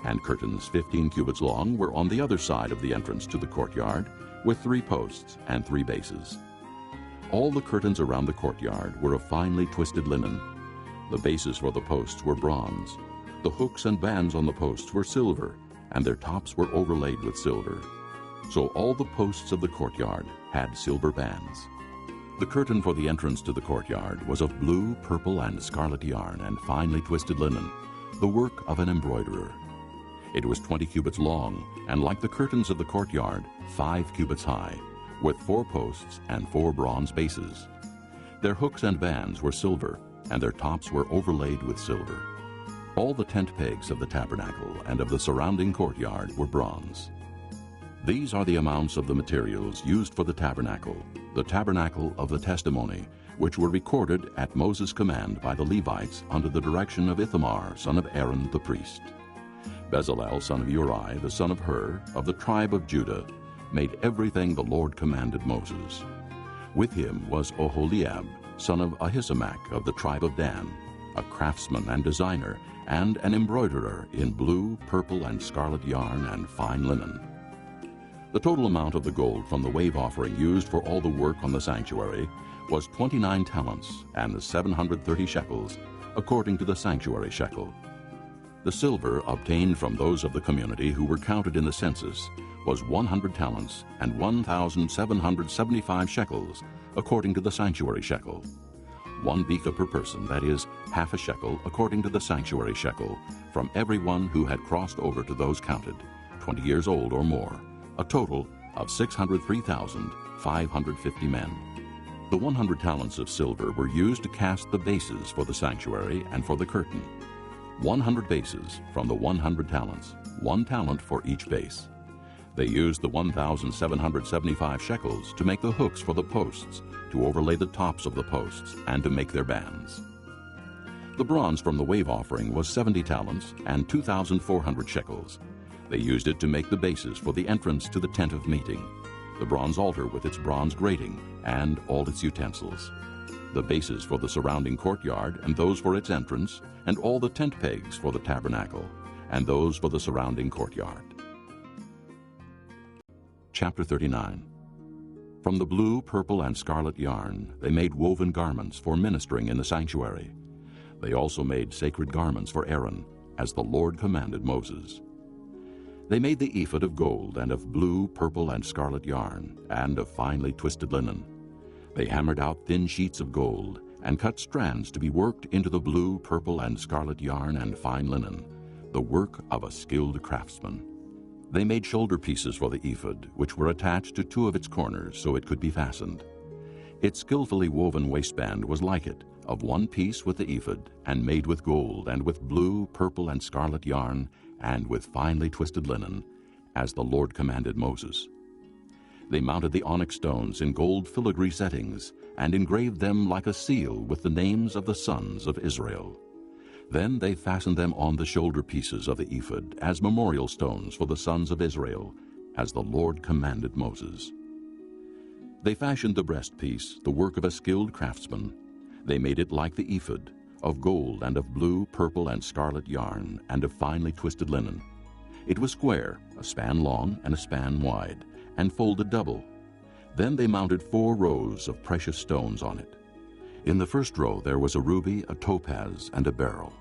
A: and curtains 15 cubits long were on the other side of the entrance to the courtyard, with 3 posts and 3 bases. All the curtains around the courtyard were of finely twisted linen. The bases for the posts were bronze. The hooks and bands on the posts were silver, and their tops were overlaid with silver. So all the posts of the courtyard had silver bands. The curtain for the entrance to the courtyard was of blue, purple, and scarlet yarn and finely twisted linen, the work of an embroiderer. It was 20 cubits long, and like the curtains of the courtyard, 5 cubits high, with 4 posts and 4 bronze bases. Their hooks and bands were silver, and their tops were overlaid with silver. All the tent pegs of the tabernacle and of the surrounding courtyard were bronze. These are the amounts of the materials used for the tabernacle of the testimony, which were recorded at Moses' command by the Levites under the direction of Ithamar, son of Aaron the priest. Bezalel, son of Uri, the son of Hur, of the tribe of Judah, made everything the Lord commanded Moses. With him was Oholiab, son of Ahisamach of the tribe of Dan, a craftsman and designer, and an embroiderer in blue, purple, and scarlet yarn and fine linen. The total amount of the gold from the wave offering used for all the work on the sanctuary was 29 talents and 730 shekels, according to the sanctuary shekel. The silver obtained from those of the community who were counted in the census was 100 talents and 1,775 shekels, according to the sanctuary shekel. 1 beka per person, that is, half a shekel, according to the sanctuary shekel, from everyone who had crossed over to those counted, 20 years old or more, a total of 603,550 men. The 100 talents of silver were used to cast the bases for the sanctuary and for the curtain. 100 bases from the 100 talents, 1 talent for each base. They used the 1,775 shekels to make the hooks for the posts, to overlay the tops of the posts, and to make their bands. The bronze from the wave offering was 70 talents and 2,400 shekels. They used it to make the bases for the entrance to the tent of meeting, the bronze altar with its bronze grating and all its utensils, the bases for the surrounding courtyard and those for its entrance, and all the tent pegs for the tabernacle, and those for the surrounding courtyard. Chapter 39. From the blue, purple, and scarlet yarn, they made woven garments for ministering in the sanctuary. They also made sacred garments for Aaron, as the Lord commanded Moses. They made the ephod of gold and of blue, purple, and scarlet yarn, and of finely twisted linen. They hammered out thin sheets of gold, and cut strands to be worked into the blue, purple, and scarlet yarn and fine linen, the work of a skilled craftsman. They made shoulder pieces for the ephod, which were attached to two of its corners so it could be fastened. Its skillfully woven waistband was like it, of one piece with the ephod, and made with gold, and with blue, purple, and scarlet yarn, and with finely twisted linen, as the Lord commanded Moses. They mounted the onyx stones in gold filigree settings, and engraved them like a seal with the names of the sons of Israel. Then they fastened them on the shoulder pieces of the ephod as memorial stones for the sons of Israel, as the Lord commanded Moses. They fashioned the breastpiece, the work of a skilled craftsman. They made it like the ephod, of gold and of blue, purple, and scarlet yarn, and of finely twisted linen. It was square, a span long and a span wide, and folded double. Then they mounted 4 rows of precious stones on it. In the first row there was a ruby, a topaz, and a beryl.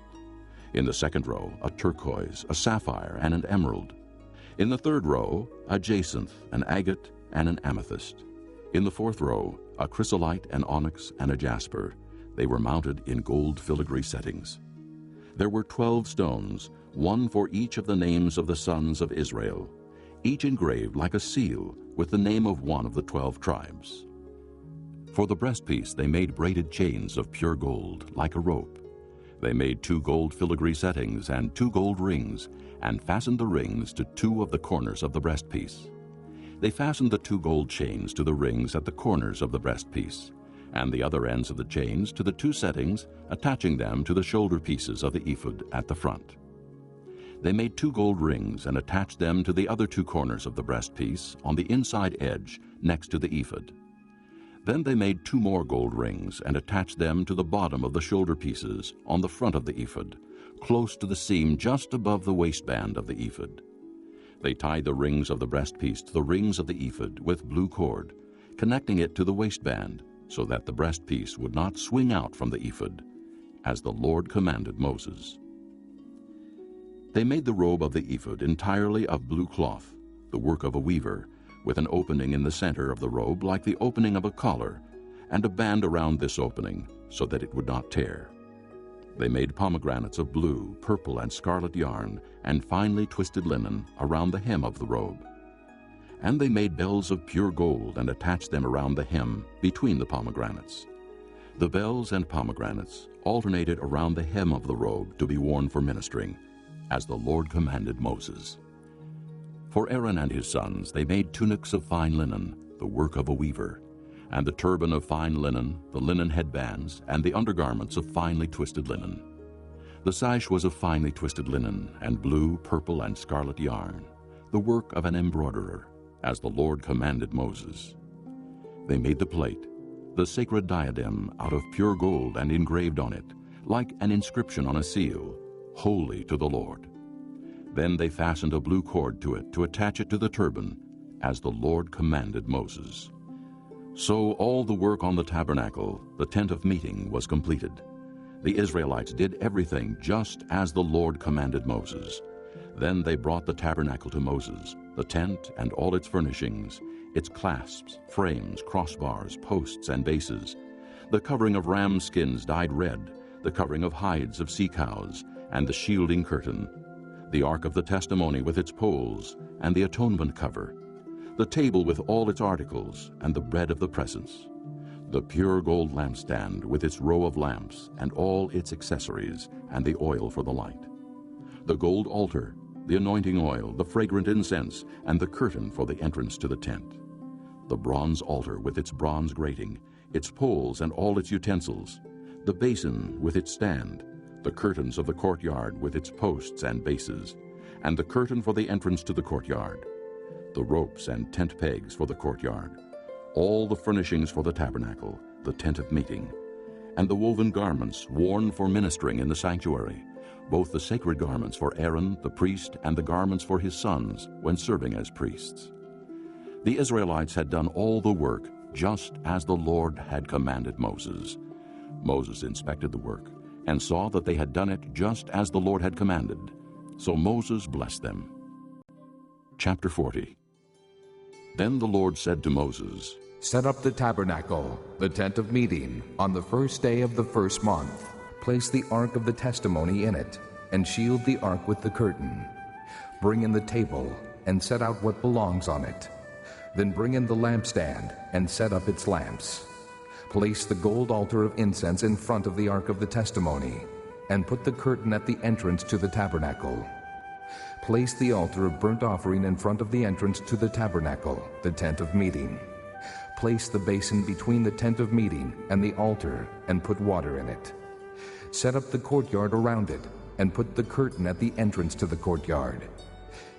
A: In the second row, a turquoise, a sapphire, and an emerald. In the third row, a jacinth, an agate, and an amethyst. In the fourth row, a chrysolite, an onyx, and a jasper. They were mounted in gold filigree settings. There were 12 stones, one for each of the names of the sons of Israel, each engraved like a seal with the name of one of the 12 tribes. For the breastpiece they made braided chains of pure gold, like a rope. They made 2 gold filigree settings and 2 gold rings, and fastened the rings to 2 of the corners of the breastpiece. They fastened the 2 gold chains to the rings at the corners of the breastpiece, and the other ends of the chains to the 2 settings, attaching them to the shoulder pieces of the ephod at the front. They made 2 gold rings and attached them to the other 2 corners of the breastpiece on the inside edge next to the ephod. Then they made 2 more gold rings and attached them to the bottom of the shoulder pieces on the front of the ephod, close to the seam just above the waistband of the ephod. They tied the rings of the breastpiece to the rings of the ephod with blue cord, connecting it to the waistband, so that the breastpiece would not swing out from the ephod, as the Lord commanded Moses. They made the robe of the ephod entirely of blue cloth, the work of a weaver, with an opening in the center of the robe like the opening of a collar, and a band around this opening, so that it would not tear. They made pomegranates of blue, purple, and scarlet yarn, and finely twisted linen around the hem of the robe. And they made bells of pure gold and attached them around the hem between the pomegranates. The bells and pomegranates alternated around the hem of the robe to be worn for ministering, as the Lord commanded Moses. For Aaron and his sons they made tunics of fine linen, the work of a weaver, and the turban of fine linen, the linen headbands, and the undergarments of finely twisted linen. The sash was of finely twisted linen, and blue, purple, and scarlet yarn, the work of an embroiderer, as the Lord commanded Moses. They made the plate, the sacred diadem, out of pure gold and engraved on it, like an inscription on a seal, "Holy to the Lord." Then they fastened a blue cord to it to attach it to the turban, as the Lord commanded Moses. So all the work on the tabernacle, the tent of meeting, was completed. The Israelites did everything just as the Lord commanded Moses. Then they brought the tabernacle to Moses, the tent and all its furnishings, its clasps, frames, crossbars, posts, and bases, the covering of ram skins dyed red, the covering of hides of sea cows, and the shielding curtain, the ark of the testimony with its poles, and the atonement cover, the table with all its articles, and the bread of the presence, the pure gold lampstand with its row of lamps, and all its accessories, and the oil for the light, the gold altar, the anointing oil, the fragrant incense, and the curtain for the entrance to the tent, the bronze altar with its bronze grating, its poles and all its utensils, the basin with its stand, the curtains of the courtyard with its posts and bases, and the curtain for the entrance to the courtyard, the ropes and tent pegs for the courtyard, all the furnishings for the tabernacle, the tent of meeting, and the woven garments worn for ministering in the sanctuary, both the sacred garments for Aaron the priest and the garments for his sons when serving as priests. The Israelites had done all the work just as the Lord had commanded Moses. Moses inspected the work and saw that they had done it just as the Lord had commanded. So Moses blessed them. Chapter 40. Then the Lord said to Moses,
I: Set up the tabernacle, the tent of meeting, on the first day of the first month. Place the ark of the testimony in it, and shield the ark with the curtain. Bring in the table, and set out what belongs on it. Then bring in the lampstand, and set up its lamps. Place the gold altar of incense in front of the ark of the testimony, and put the curtain at the entrance to the tabernacle. Place the altar of burnt offering in front of the entrance to the tabernacle, the tent of meeting. Place the basin between the tent of meeting and the altar, and put water in it. Set up the courtyard around it, and put the curtain at the entrance to the courtyard.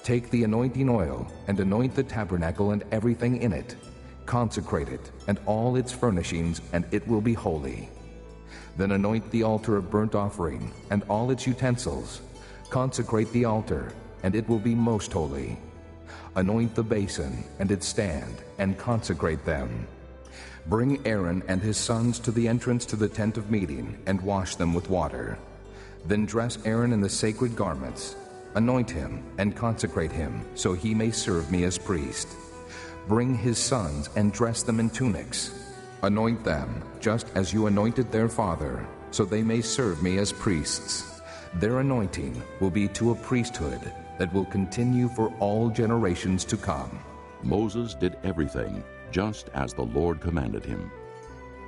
I: Take the anointing oil, and anoint the tabernacle and everything in it. Consecrate it, and all its furnishings, and it will be holy. Then anoint the altar of burnt offering, and all its utensils. Consecrate the altar, and it will be most holy. Anoint the basin and its stand, and consecrate them. Bring Aaron and his sons to the entrance to the tent of meeting, and wash them with water. Then dress Aaron in the sacred garments. Anoint him and consecrate him, so he may serve me as priest. Bring his sons and dress them in tunics. Anoint them, just as you anointed their father, so they may serve me as priests. Their anointing will be to a priesthood that will continue for all generations to come.
A: Moses did everything just as the Lord commanded him.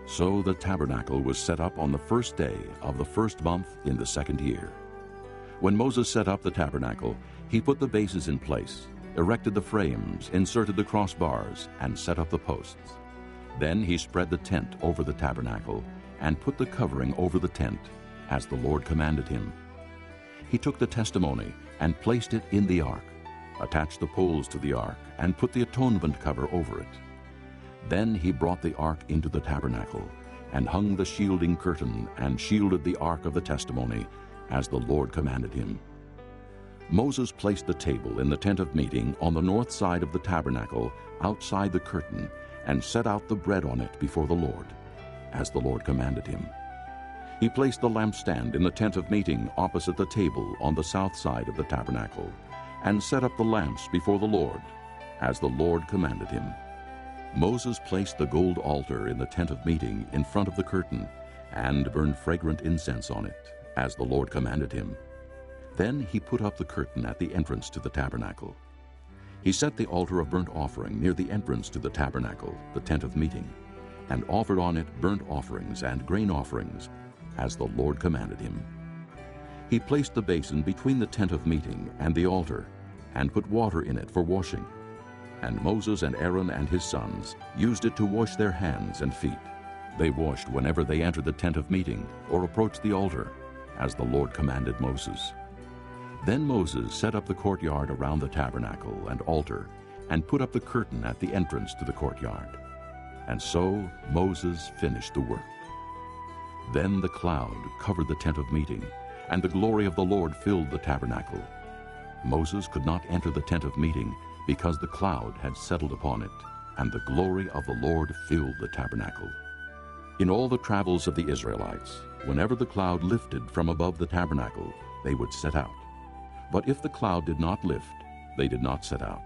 A: So the tabernacle was set up on the first day of the first month in the second year. When Moses set up the tabernacle, he put the bases in place, erected the frames, inserted the crossbars, and set up the posts. Then he spread the tent over the tabernacle and put the covering over the tent, as the Lord commanded him. He took the testimony and placed it in the ark, attached the poles to the ark, and put the atonement cover over it. Then he brought the ark into the tabernacle, and hung the shielding curtain, and shielded the ark of the testimony, as the Lord commanded him. Moses placed the table in the tent of meeting on the north side of the tabernacle, outside the curtain, and set out the bread on it before the Lord, as the Lord commanded him. He placed the lampstand in the tent of meeting opposite the table on the south side of the tabernacle, and set up the lamps before the Lord, as the Lord commanded him. Moses placed the gold altar in the tent of meeting in front of the curtain, and burned fragrant incense on it, as the Lord commanded him. Then he put up the curtain at the entrance to the tabernacle. He set the altar of burnt offering near the entrance to the tabernacle, the tent of meeting, and offered on it burnt offerings and grain offerings, as the Lord commanded him. He placed the basin between the tent of meeting and the altar, and put water in it for washing. And Moses and Aaron and his sons used it to wash their hands and feet. They washed whenever they entered the tent of meeting or approached the altar, as the Lord commanded Moses. Then Moses set up the courtyard around the tabernacle and altar, and put up the curtain at the entrance to the courtyard. And so Moses finished the work. Then the cloud covered the tent of meeting, and the glory of the Lord filled the tabernacle. Moses could not enter the tent of meeting, because the cloud had settled upon it, and the glory of the Lord filled the tabernacle. In all the travels of the Israelites, whenever the cloud lifted from above the tabernacle, they would set out. But if the cloud did not lift, they did not set out,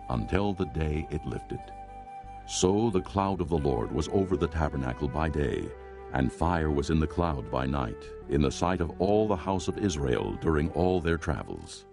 A: until the day it lifted. So the cloud of the Lord was over the tabernacle by day, and fire was in the cloud by night, in the sight of all the house of Israel during all their travels.